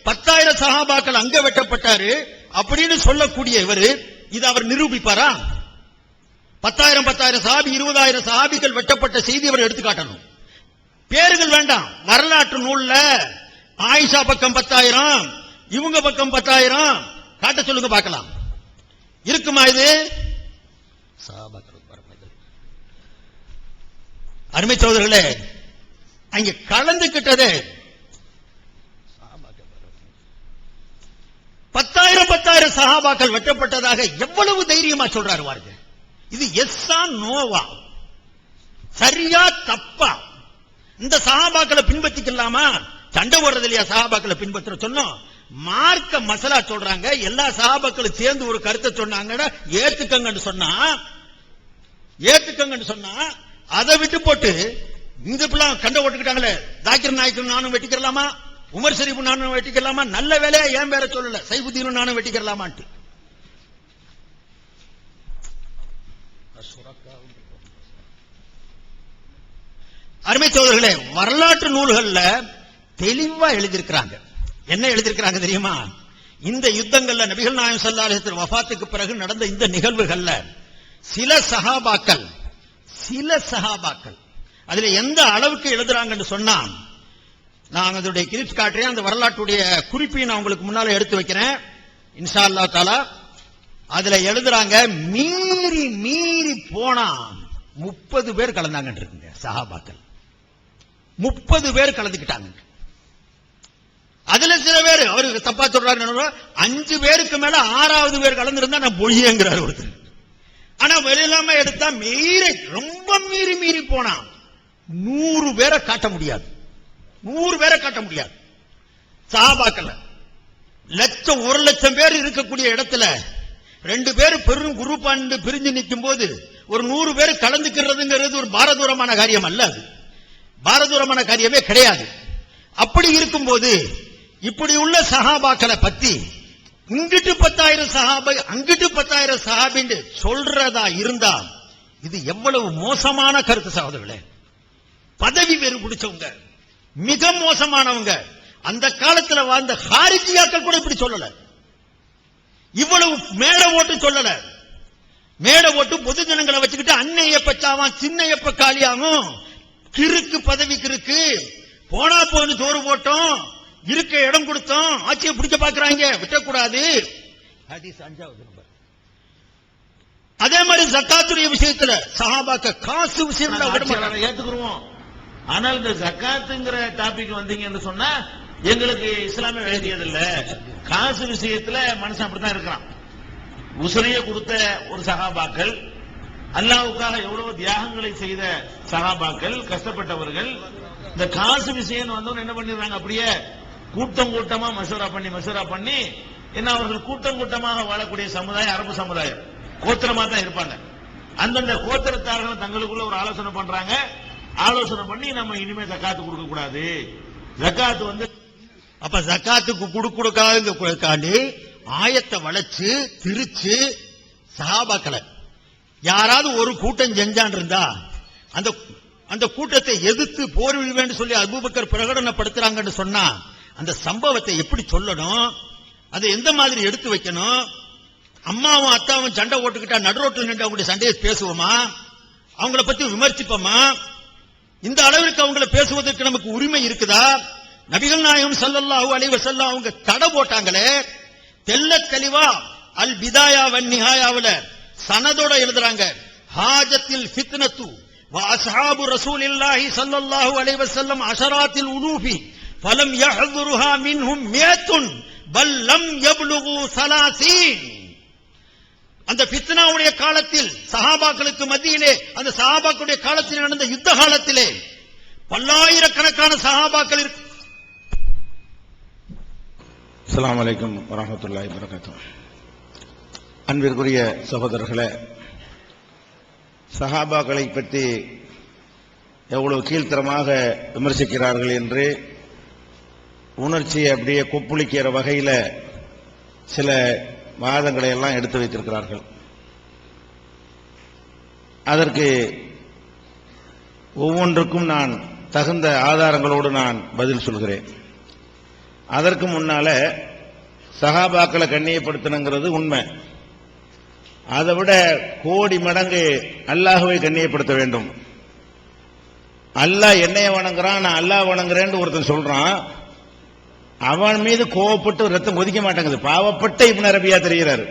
10,000 சஹாபாக்கள் அங்க வெட்டப்பட்டாரு அப்படின்னு சொல்லக்கூடிய இவரு இது அவர் நிரூபிப்பாரா? 10,000 சஹாபி 20,000 சஹாபிகள் வெட்டப்பட்ட செய்தி அவர் எடுத்து காட்டணும். பேர்கள் வேண்டாம், வரலாற்று நூல்ல ஆயிஷா பக்கம் 10,000 இவங்க பக்கம் 10,000 காட்ட சொல்லுங்க பார்க்கலாம். இருக்குமா இது? அருமை சகோதரர்களே, அங்க கலந்துகிட்டது 10,000 சஹாபாக்கள் வெட்டப்பட்டதாக எவ்வளவு தைரியமா சொல்றாரு பாருங்க. இது எஸ்ஸா நோவா, சரியா தப்பா? இந்த சஹாபாக்களை பின்பற்றிக்கலாமா? சண்டை போடுறது இல்லையா சஹாபாக்களை பின்பற்ற சொன்னோம். மார்க்க மசலா சொல்றாங்க, எல்லா சஹாபாக்களும் சேர்ந்து ஒரு கருத்தை சொன்னாங்கன்னா ஏத்துக்கங்கன்னு சொன்னா அதை விட்டு போட்டு இந்த பிள்ளைங்க கண்டை ஓட்டுக்கிட்டாங்களே, தாக்கிர் நாயக்கர் நானும் வெட்டிக்கலாமா, உமர் ஷரீப் நானும் வெட்டிக்கலாமா, நல்ல வேலையா ஏன் பேர சொல்லல, சைபுத்தீனும் நானும் வெட்டிக்கலாமான்ட்டு. அருமை சகோதரர்களே, வரலாற்று நூல்கள்ல தெளிவா எழுதியிருக்கிறாங்க. என்ன எழுதியிருக்கிறாங்க தெரியுமா? இந்த யுத்தங்கள்ல நபிகள் நாயகம் ஸல்லல்லாஹு அலைஹி வஸல்லம் வஃபாத்துக்கு பிறகு நடந்த இந்த நிகழ்வுகள்ல சில சஹாபாக்கள் அதுல எந்த அளவுக்கு எழுதுறாங்கன்னு சொன்னா, நான் அதனுடைய கிளிப்ஸ் காட்டுறேன், அந்த வரலாற்றுடைய குறிப்பை நான் உங்களுக்கு முன்னால எடுத்து வைக்கிறேன் இன்ஷா அல்லாஹ் தஆலா. அதுல எழுதுறாங்க, மீறி போனா 30 பேர் கலந்தாங்கன்னு இருக்குங்க. சஹாபாக்கள் 30 பேர் கலந்துக்கிட்டாங்க. அதுல சில பேர் அவருக்கு தப்பா சொல்றாரு, 5 பேருக்கு மேல 6வது பேர் கலந்துருந்தா நான் பொய்யங்கிறார் ஒருத்தர். ஆனா வெளியிலாம எடுத்தா ரொம்ப மீறி போனா 100 பேரை காட்ட முடியாது. 100 பேரை காட்ட முடியாது. சஹாபாக்கள் 1,00,000 பேர் இருக்கக்கூடிய இடத்துல 2 பேர் பெரும் குரூப் பிரிஞ்சு நிற்கும் போது ஒரு 100 பேர் கலந்துக்கிறதுங்கிறது ஒரு பாரதூரமான காரியம் அல்ல. அது பாரதூரமான காரியமே கிடையாது. அப்படி இருக்கும்போது இப்படி உள்ள சஹாபாக்களை பத்தி இங்கிட்டு 10,000 சஹாபா அங்கிட்டு 10,000 சஹாபின்னு சொல்றதா இருந்தா இது எவ்வளவு மோசமான கருத்து சகோதரர்களே. பதவி வேறு பிடிச்சவங்க, மிக மோசமானவங்க. அந்த காலத்துல வாழ்ந்த ஹாரிஜியாக்கள் கூட இப்படி சொல்லல. இவ்வளவு மேடை ஓட்டு சொல்லல. மேடை ஓட்டு பொது ஜனங்களை வச்சுக்கிட்டு அன்னைய பச்சாவான் சின்னையப்ப காலியாகும், கிறுக்கு பதவி கிறுக்கு, போனா போன்னு சோறு போட்டோம், இருக்க இடம் கொடுத்தோம், ஆட்சியை பிடிக்க பாக்குறாங்க, விட்டக்கூடாது. ஹதீஸ் 5வது நம்பர். அதே மாதிரி ஜக்காத்துடைய விஷயத்துல சஹாபாக்க காசு விஷயத்துல ஏத்துக்குருவோம். ஆனால் இந்த ஜக்காத்துங்கிற டாபிக் வந்தீங்கன்னு சொன்னா எங்களுக்கு இஸ்லாமே வேண்டியதில்லை. காசு விஷயத்துல மனுஷன் அப்படித்தான் இருக்கிறான். உசுரையை கொடுத்த ஒரு சஹாபாக்கள், அல்லாஹ்வுக்காக எவ்வளவு தியாகங்களை செய்த சஹாபாக்கள், கஷ்டப்பட்டவர்கள், இந்த காசு விஷயம் வந்தவங்க என்ன பண்ணிடுறாங்க, அப்படியே கூட்டமா மசூரா பண்ணி என்ன, அவர்கள் கூட்டமாக வாழக்கூடிய சமுதாயம் அரபு சமுதாயம், கோத்திரமா தான் இருப்பாங்க. அந்தந்த கோத்திரத்தார்கள் தங்களுக்குள்ள ஒரு ஆலோசனை பண்றாங்க. ஆலோசனை பண்ணி நம்ம இனிமே ஜக்காத்து கொடுக்க கூடாது, ஜக்காத்து அப்ப ஜக்காத்துக்கு கொடுக்காது ஆயத்தை வளைச்சு திரிச்சு சஹாபாக்களை யாராவது ஒரு கூட்டம் செஞ்சான் இருந்தா அந்த அந்த கூட்டத்தை எதிர்த்து போரிடுவேன்னு சொல்லி அபூபக்கர் பிரகடனப்படுத்துறாங்கன்னு சொன்னா அந்த சம்பவத்தை எப்படி சொல்லணும், அதை எந்த மாதிரி எடுத்து வைக்கணும்? அம்மாவும் அத்தாவும் சண்டை ஓட்டுக்கிட்டா நடுரோட்டில் நின்று அவங்களுடைய சண்டையை பேசுவோமா? அவங்கள பத்தி விமர்சிப்போமா? இந்த அளவிற்கு அவங்கள பேசுவதற்கு நமக்கு உரிமை இருக்குதா? நபிகள் நாயகம் ஸல்லல்லாஹு அலைஹி வஸல்லம் அவங்க தடை போட்டாங்களே, தெல்ல தெளிவா அல் பிதாயா வன் நிஹாயாவுல சனதோட எழுதுறாங்க, ஹாஜத்தில் ஃபித்னத்து வ அஸ்ஹாபு ரசூலில்லாஹி ஸல்லல்லாஹு அலைஹி வஸல்லம் அஷராத்தில் உலூஃபி ஃபலம் யஹ்துருஹா மின்ஹும் மியத்துன் பல் லம் யப்லுகு 30. அந்த ஃபித்னாவுடைய காலத்தில் சஹாபாக்களுக்கு மத்தியிலே, அந்த சஹாபாக்களுடைய காலத்தில் நடந்த யுத்த காலத்திலே பல்லாயிரக்கணக்கான சஹாபாக்கள் இருக்கு. அஸ்ஸலாமு அலைக்கும் வரஹ்மத்துல்லாஹி வபரகாத்துஹு. அன்பிற்குரிய சகோதரர்களே, சஹாபாக்களை பற்றி எவ்வளவு கீழ்த்தரமாக விமர்சிக்கிறார்கள் என்று உணர்ச்சியை அப்படியே கொப்புளிக்கிற வகையில் சில வாதங்களை எல்லாம் எடுத்து வைத்திருக்கிறார்கள். அதற்கு ஒவ்வொன்றுக்கும் நான் தகுந்த ஆதாரங்களோடு நான் பதில் சொல்கிறேன். அதற்கு முன்னால சஹாபாக்களை கண்ணியப்படுத்தணுங்கிறது உண்மை. அதை விட கோடி மடங்கு அல்லாஹ்வை கண்ணியப்படுத்த வேண்டும். அல்லாஹ் என்னைய வணங்குறான், நான் அல்லாஹ் வணங்குறேன்னு ஒருத்தன் சொல்றான். அவன் மீது கோவப்பட்டு ரத்தம் கொதிக்க மாட்டேங்குது. பாவப்பட்ட இப்னு அரபியா தெரிகிறாரு.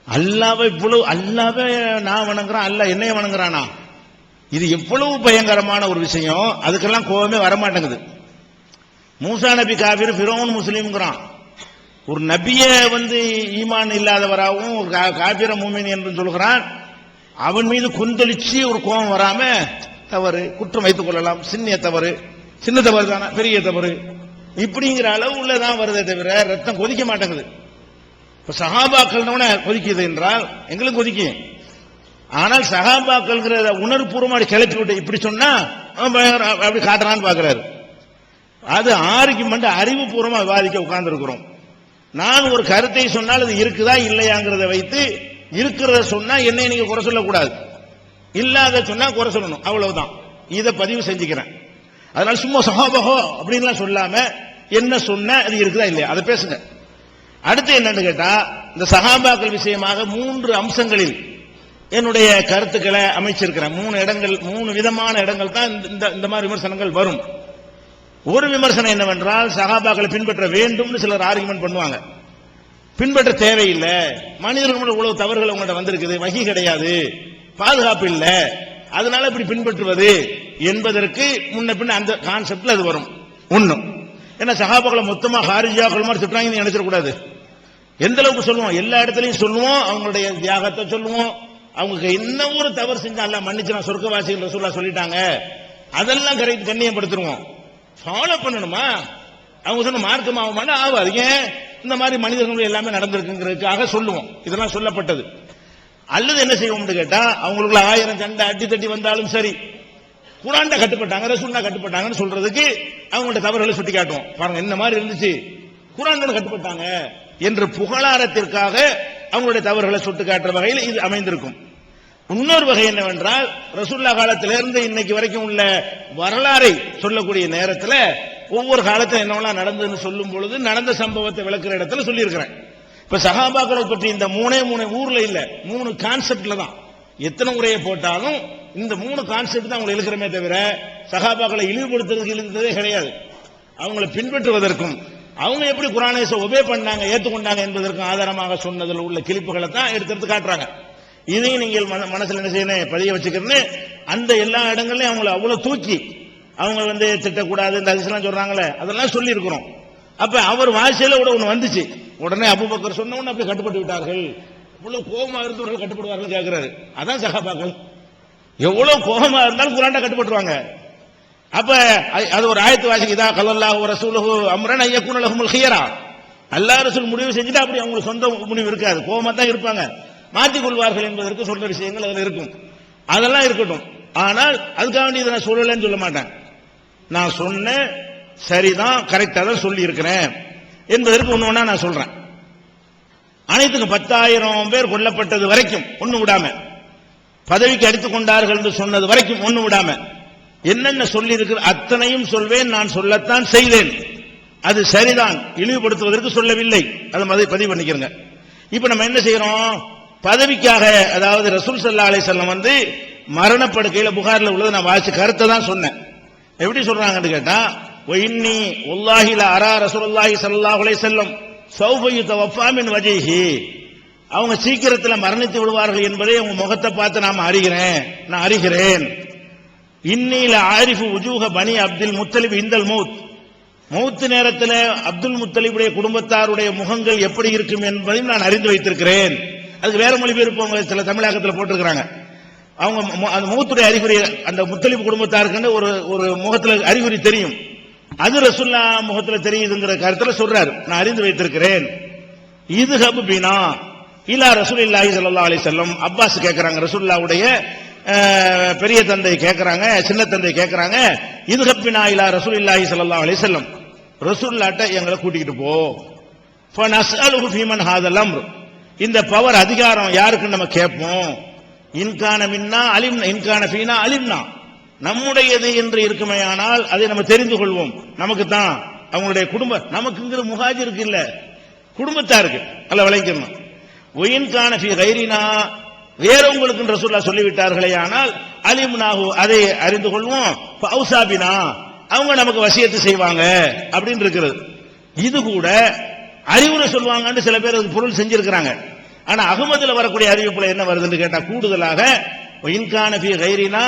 அல்லாஹ்வை இவ்வளவு, அல்லாஹ்வை நான் வணங்குறான், அல்லாஹ் என்னைய வணங்குறானா? இது எவ்வளவு பயங்கரமான ஒரு விஷயம். அதுக்கெல்லாம் கோவமே வரமாட்டேங்குது. மூசா நபி காபிர், ஃபிரௌன் முஸ்லீம்ங்கிறான். ஒரு நபிய ஈமான் இல்லாதவராகவும் ஒரு காபிர மூமின் என்று சொல்கிறான். அவன் மீது கொந்தளிச்சு ஒரு கோபம் வராம தவறு குற்றம் வைத்துக் கொள்ளலாம். சின்ன தவறு தானே, பெரிய தவறு இப்படிங்கிற அளவு உள்ளதான் வருதே தவிர ரத்தம் கொதிக்க மாட்டேங்குது. இப்ப சஹாபாக்கள் கொதிக்குது என்றால் எங்களுக்கு கொதிக்கும். ஆனால் சஹாபாக்கள் உணர்வுபூர்வமாக கிளப்பி விட்டு இப்படி சொன்னா அப்படி காட்டுறான்னு பாக்குறாரு. அது ஆர்கியுமெண்ட் அறிவுபூர்வமா விவாதிக்க உட்கார்ந்து இருக்கிறோம். நான் ஒரு கருத்தை சொன்னால் அது இருக்குதா இல்லையாங்கிறத வைத்து இருக்கிறத சொன்னா என்னை நீங்க குறை சொல்லக்கூடாது, இல்லாத சொன்னா குறை சொல்லணும், அவ்வளவுதான். இதை பதிவு செஞ்சுக்கிறேன். அதனால சும்மா சஹாபஹோ அப்படின்லாம் சொல்லாம என்ன சொன்ன அது இருக்குதா இல்லையா அதை பேசுங்க. அடுத்து என்னன்னு கேட்டா, இந்த சஹாபாக்கள் விஷயமாக 3 அம்சங்களில் என்னுடைய கருத்துக்களை அமைச்சிருக்கிறேன். 3 விதமான இடங்கள் தான் இந்த மாதிரி விமர்சனங்கள் வரும். ஒரு விமர்சனம் என்னவென்றால், சஹாபாக்களை பின்பற்ற வேண்டும்னு சிலர் ஆர்குமெண்ட் பண்ணுவாங்க. பின்பற்ற தேவையில்லை, மனிதர்கள் இவ்வளவு தவறுகள் உங்கள்கிட்ட வந்திருக்குது, வகி கிடையாது, பாதுகாப்பு இல்லை, அதனால இப்படி பின்பற்றுவது என்பதற்கு முன்ன பின்ன அந்த கான்செப்ட்ல அது வரும். ஒண்ணும் ஏன்னா சஹாபாக்களை மொத்தமா ஹாரிஜாக்கள் மாதிரி திட்டுறாங்கன்னு நினைச்சிடக்கூடாது. எந்த அளவுக்கு சொல்லுவோம், எல்லா இடத்துலையும் சொல்லுவோம், அவங்களுடைய தியாகத்தை சொல்லுவோம், அவங்க என்ன ஒரு தவறு செஞ்சா அல்லாஹ் மன்னிச்சு சொர்க்கவாசிகள் ரசூலுல்லாஹ் சொல்லிட்டாங்க, அதெல்லாம் கரெக்ட் கண்ணியப்படுத்துவோம். ஃபாலோ பண்ணணுமா? அவங்க சொன்ன மார்க்கம் ஆகுமானா ஆகாது. ஏன் இந்த மாதிரி மனிதர்கள் எல்லாமே நடந்திருக்குங்கிறதுக்காக சொல்லுவோம். இதெல்லாம் சொல்லப்பட்டது. அல்லது என்ன செய்வோம்னு கேட்டா, அவங்களுக்குள்ள 1000 சண்டை அடி தட்டி வந்தாலும் சரி, குர்ஆன்ல கட்டுப்பட்டாங்க, ரசூலுல்லாஹ் கட்டுப்பட்டாங்கன்னு சொல்றதுக்கு அவங்களோட தவறுகளை சுட்டி காட்டுவோம். பாருங்க இந்த மாதிரி இருந்துச்சு, குர்ஆன்ல கட்டுப்பட்டாங்க என்று புகழாரத்திற்காக அவங்களுடைய தவறுகளை சுட்டி காட்டுற வகையில் இது அமைந்திருக்கும். இன்னொரு வகை என்னவென்றால், ரசூலுல்லாஹ் காலத்திலிருந்து இன்னைக்கு வரைக்கும் உள்ள வரலாறை சொல்லக்கூடிய நேரத்தில் ஒவ்வொரு காலத்தில் என்னவெல்லாம் நடந்ததுன்னு சொல்லும் பொழுது நடந்த சம்பவத்தை விளக்குற இடத்துல சொல்லியிருக்கிறேன். இப்ப சஹாபாக்களை பற்றி இந்த 3 ஊர்ல இல்ல, 3 கான்செப்ட்ல தான். எத்தனை உரையை போட்டாலும் இந்த 3 கான்செப்ட் தான் அவங்க எழுக்கிறமே தவிர சஹாபாக்களை இழிவுபடுத்துறதுக்கு இழுத்ததே கிடையாது. அவங்களை பின்பற்றுவதற்கும் அவங்க எப்படி குர்ஆனை ஒபே பண்ணாங்க, ஏற்றுக்கொண்டாங்க என்பதற்கும் ஆதாரமாக சொன்னதில் உள்ள கிளிப்புகளை தான் எடுத்து காட்டுறாங்க. இதையும் நீங்கள் மனசுல என்ன செய்யணும், பதிய வச்சுக்கிறேன்னு அந்த எல்லா இடங்களையும் அவங்களை அவ்வளவு தூக்கி அவங்க திட்டக்கூடாது இந்த ஹதீஸ்லாம் சொல்றாங்களே அதெல்லாம் சொல்லி இருக்கிறோம். அப்ப அவர் வாசியில கூட ஒண்ணு வந்துச்சு, உடனே அபூபக்கர் சொன்ன உடனே அப்படி கட்டுப்பட்டு விட்டார்கள். இவ்வளவு கோபமா இருந்தவர்கள் கட்டுப்படுவார்கள் கேட்கிறாரு. அதான் சஹாபாக்கள். எவ்வளவு கோபமா இருந்தாலும் குர்ஆன்ல கட்டுப்பட்டுருவாங்க. அப்ப அது ஒரு ஆயத்து வாசிக்குதா, கல்லல்லாஹு ரசூலுஹு அம்ரன் ஐயகுன லஹுமுல் ஹியரா, அல்லாஹ் ரசூல் முடிவு செஞ்சுட்டு அப்படி அவங்களுக்கு சொந்த முடிவு இருக்காது, கோபமா தான் இருப்பாங்க, மாற்றிக் கொள்வார்கள் என்பதற்கு சொல்ற விஷயங்கள் அதில் இருக்கும். அதெல்லாம் இருக்கட்டும். ஆனால் அதுக்காக வேண்டி இதை நான் சொல்லலன்னு சொல்ல மாட்டேன். நான் சொன்ன சரிதான், கரெக்டா தான் சொல்லி இருக்கிறேன் என்பதற்கு ஒண்ணு ஒண்ணா நான் சொல்றேன். அனைத்துக்கும் 10,000 பேர் கொல்லப்பட்டது வரைக்கும் ஒண்ணு விடாம, பதவிக்கு அடித்துக் கொண்டார்கள் என்று சொன்னது வரைக்கும் ஒண்ணு விடாம, என்னென்ன சொல்லி இருக்கிற அத்தனையும் சொல்வேன், நான் சொல்லத்தான் செய்தேன். அது சரிதான், இழிவுபடுத்துவதற்கு சொல்லவில்லை. அதை பதிவு பண்ணிக்கிறங்க. இப்ப நம்ம என்ன செய்யறோம்? பதவிக்காக, அதாவது ரசூல் ஸல்லல்லாஹு அலைஹி வஸல்லம் வந்து மரணப்படுக்கையில புகார்ல உள்ளது நான் வாசி கருத்தை தான் சொன்னேன். எப்படி சொல்றாங்கன்னு கேட்டா, இன்னி வல்லாஹி லா அரா ரசூலுல்லாஹி ஸல்லல்லாஹு அலைஹி வஸல்லம் சௌஃப யுதவஃபா மின் வஜஹி, அவங்க சீக்கிரத்தில் மரணித்து விடுவார்கள் என்பதை அவங்க முகத்தை பார்த்து நான் அறிகிறேன். இன்னி லா ஆரிஃபு வஜூஹ பனி அப்துல் முத்தலிப் இந்தல் மௌத், மௌத் நேரத்தில் அப்துல் முத்தலிபுடைய குடும்பத்தாருடைய முகங்கள் எப்படி இருக்கும் என்பதையும் நான் அறிந்து வைத்திருக்கிறேன். அதுக்கு வேற மொழிபெயர்ப்பு அவங்க சில தமிழகத்தில் போட்டிருக்கிறாங்க. அவங்க அந்த மௌத்துடைய அறிகுறி அந்த முத்தலிப் குடும்பத்தாருக்குன்னு ஒரு முகத்தில் அறிகுறி தெரியும், அது ரசூல்லா முகத்தில் தெரியுதுங்கிற கருத்துல சொல்றாரு. நான் அறிந்து வைத்திருக்கிறேன். இது ஹபு பினா இலா ரசூலுல்லாஹி ஸல்லல்லாஹு அலைஹி வஸல்லம். அப்பாஸ் கேட்கறாங்க, ரசூலுல்லாஹ்வுடைய பெரிய தந்தை கேட்கறாங்க, சின்ன தந்தை கேட்கறாங்க, இது ஹப்பினா இலா ரசூலுல்லாஹி ஸல்லல்லாஹு அலைஹி வஸல்லம், ரசூலுல்லாஹ்ட்ட எங்களை கூட்டிக்கிட்டு போ. ஃபனஸ்அலுஹு ஃபீமன் ஹாதல் அம்ர், இந்த பவர் அதிகாரம் யாருக்கு நம்ம கேட்போம். இன்கான மின்னா அலிம்னா, இன்கான ஃபீனா அலிம்னா, நம்முடையது என்று இருக்குமேயானால் அதை நம்ம தெரிந்து கொள்வோம். நமக்கு தான் அவங்களுடைய குடும்பம், நமக்குங்கிற முஹாஜிருக்கு இல்ல, குடும்பத்தாருக்கு அல்ல விளைக்கணும். ஒயின்கான ஃபீ கைரினா, வேற உங்களுக்கு ரசூலுல்லாஹ் சொல்லிவிட்டார்களே ஆனால் அலிம்னாஹு, அதை அறிந்து கொள்வோம். ஃபௌசாபினா, அவங்க நமக்கு வசியத்து செய்வாங்க அப்படின்னு இருக்கிறது. இது கூட அறிவுரை சொல்லுவாங்கன்னு சில பேர் அதுக்கு பொருள் செஞ்சிருக்கிறாங்க. ஆனா அகமதுல வரக்கூடிய அறிவிப்புல என்ன வருதுன்னு கேட்டா, கூடுதலாக இன்கான ஃபீ கைரினா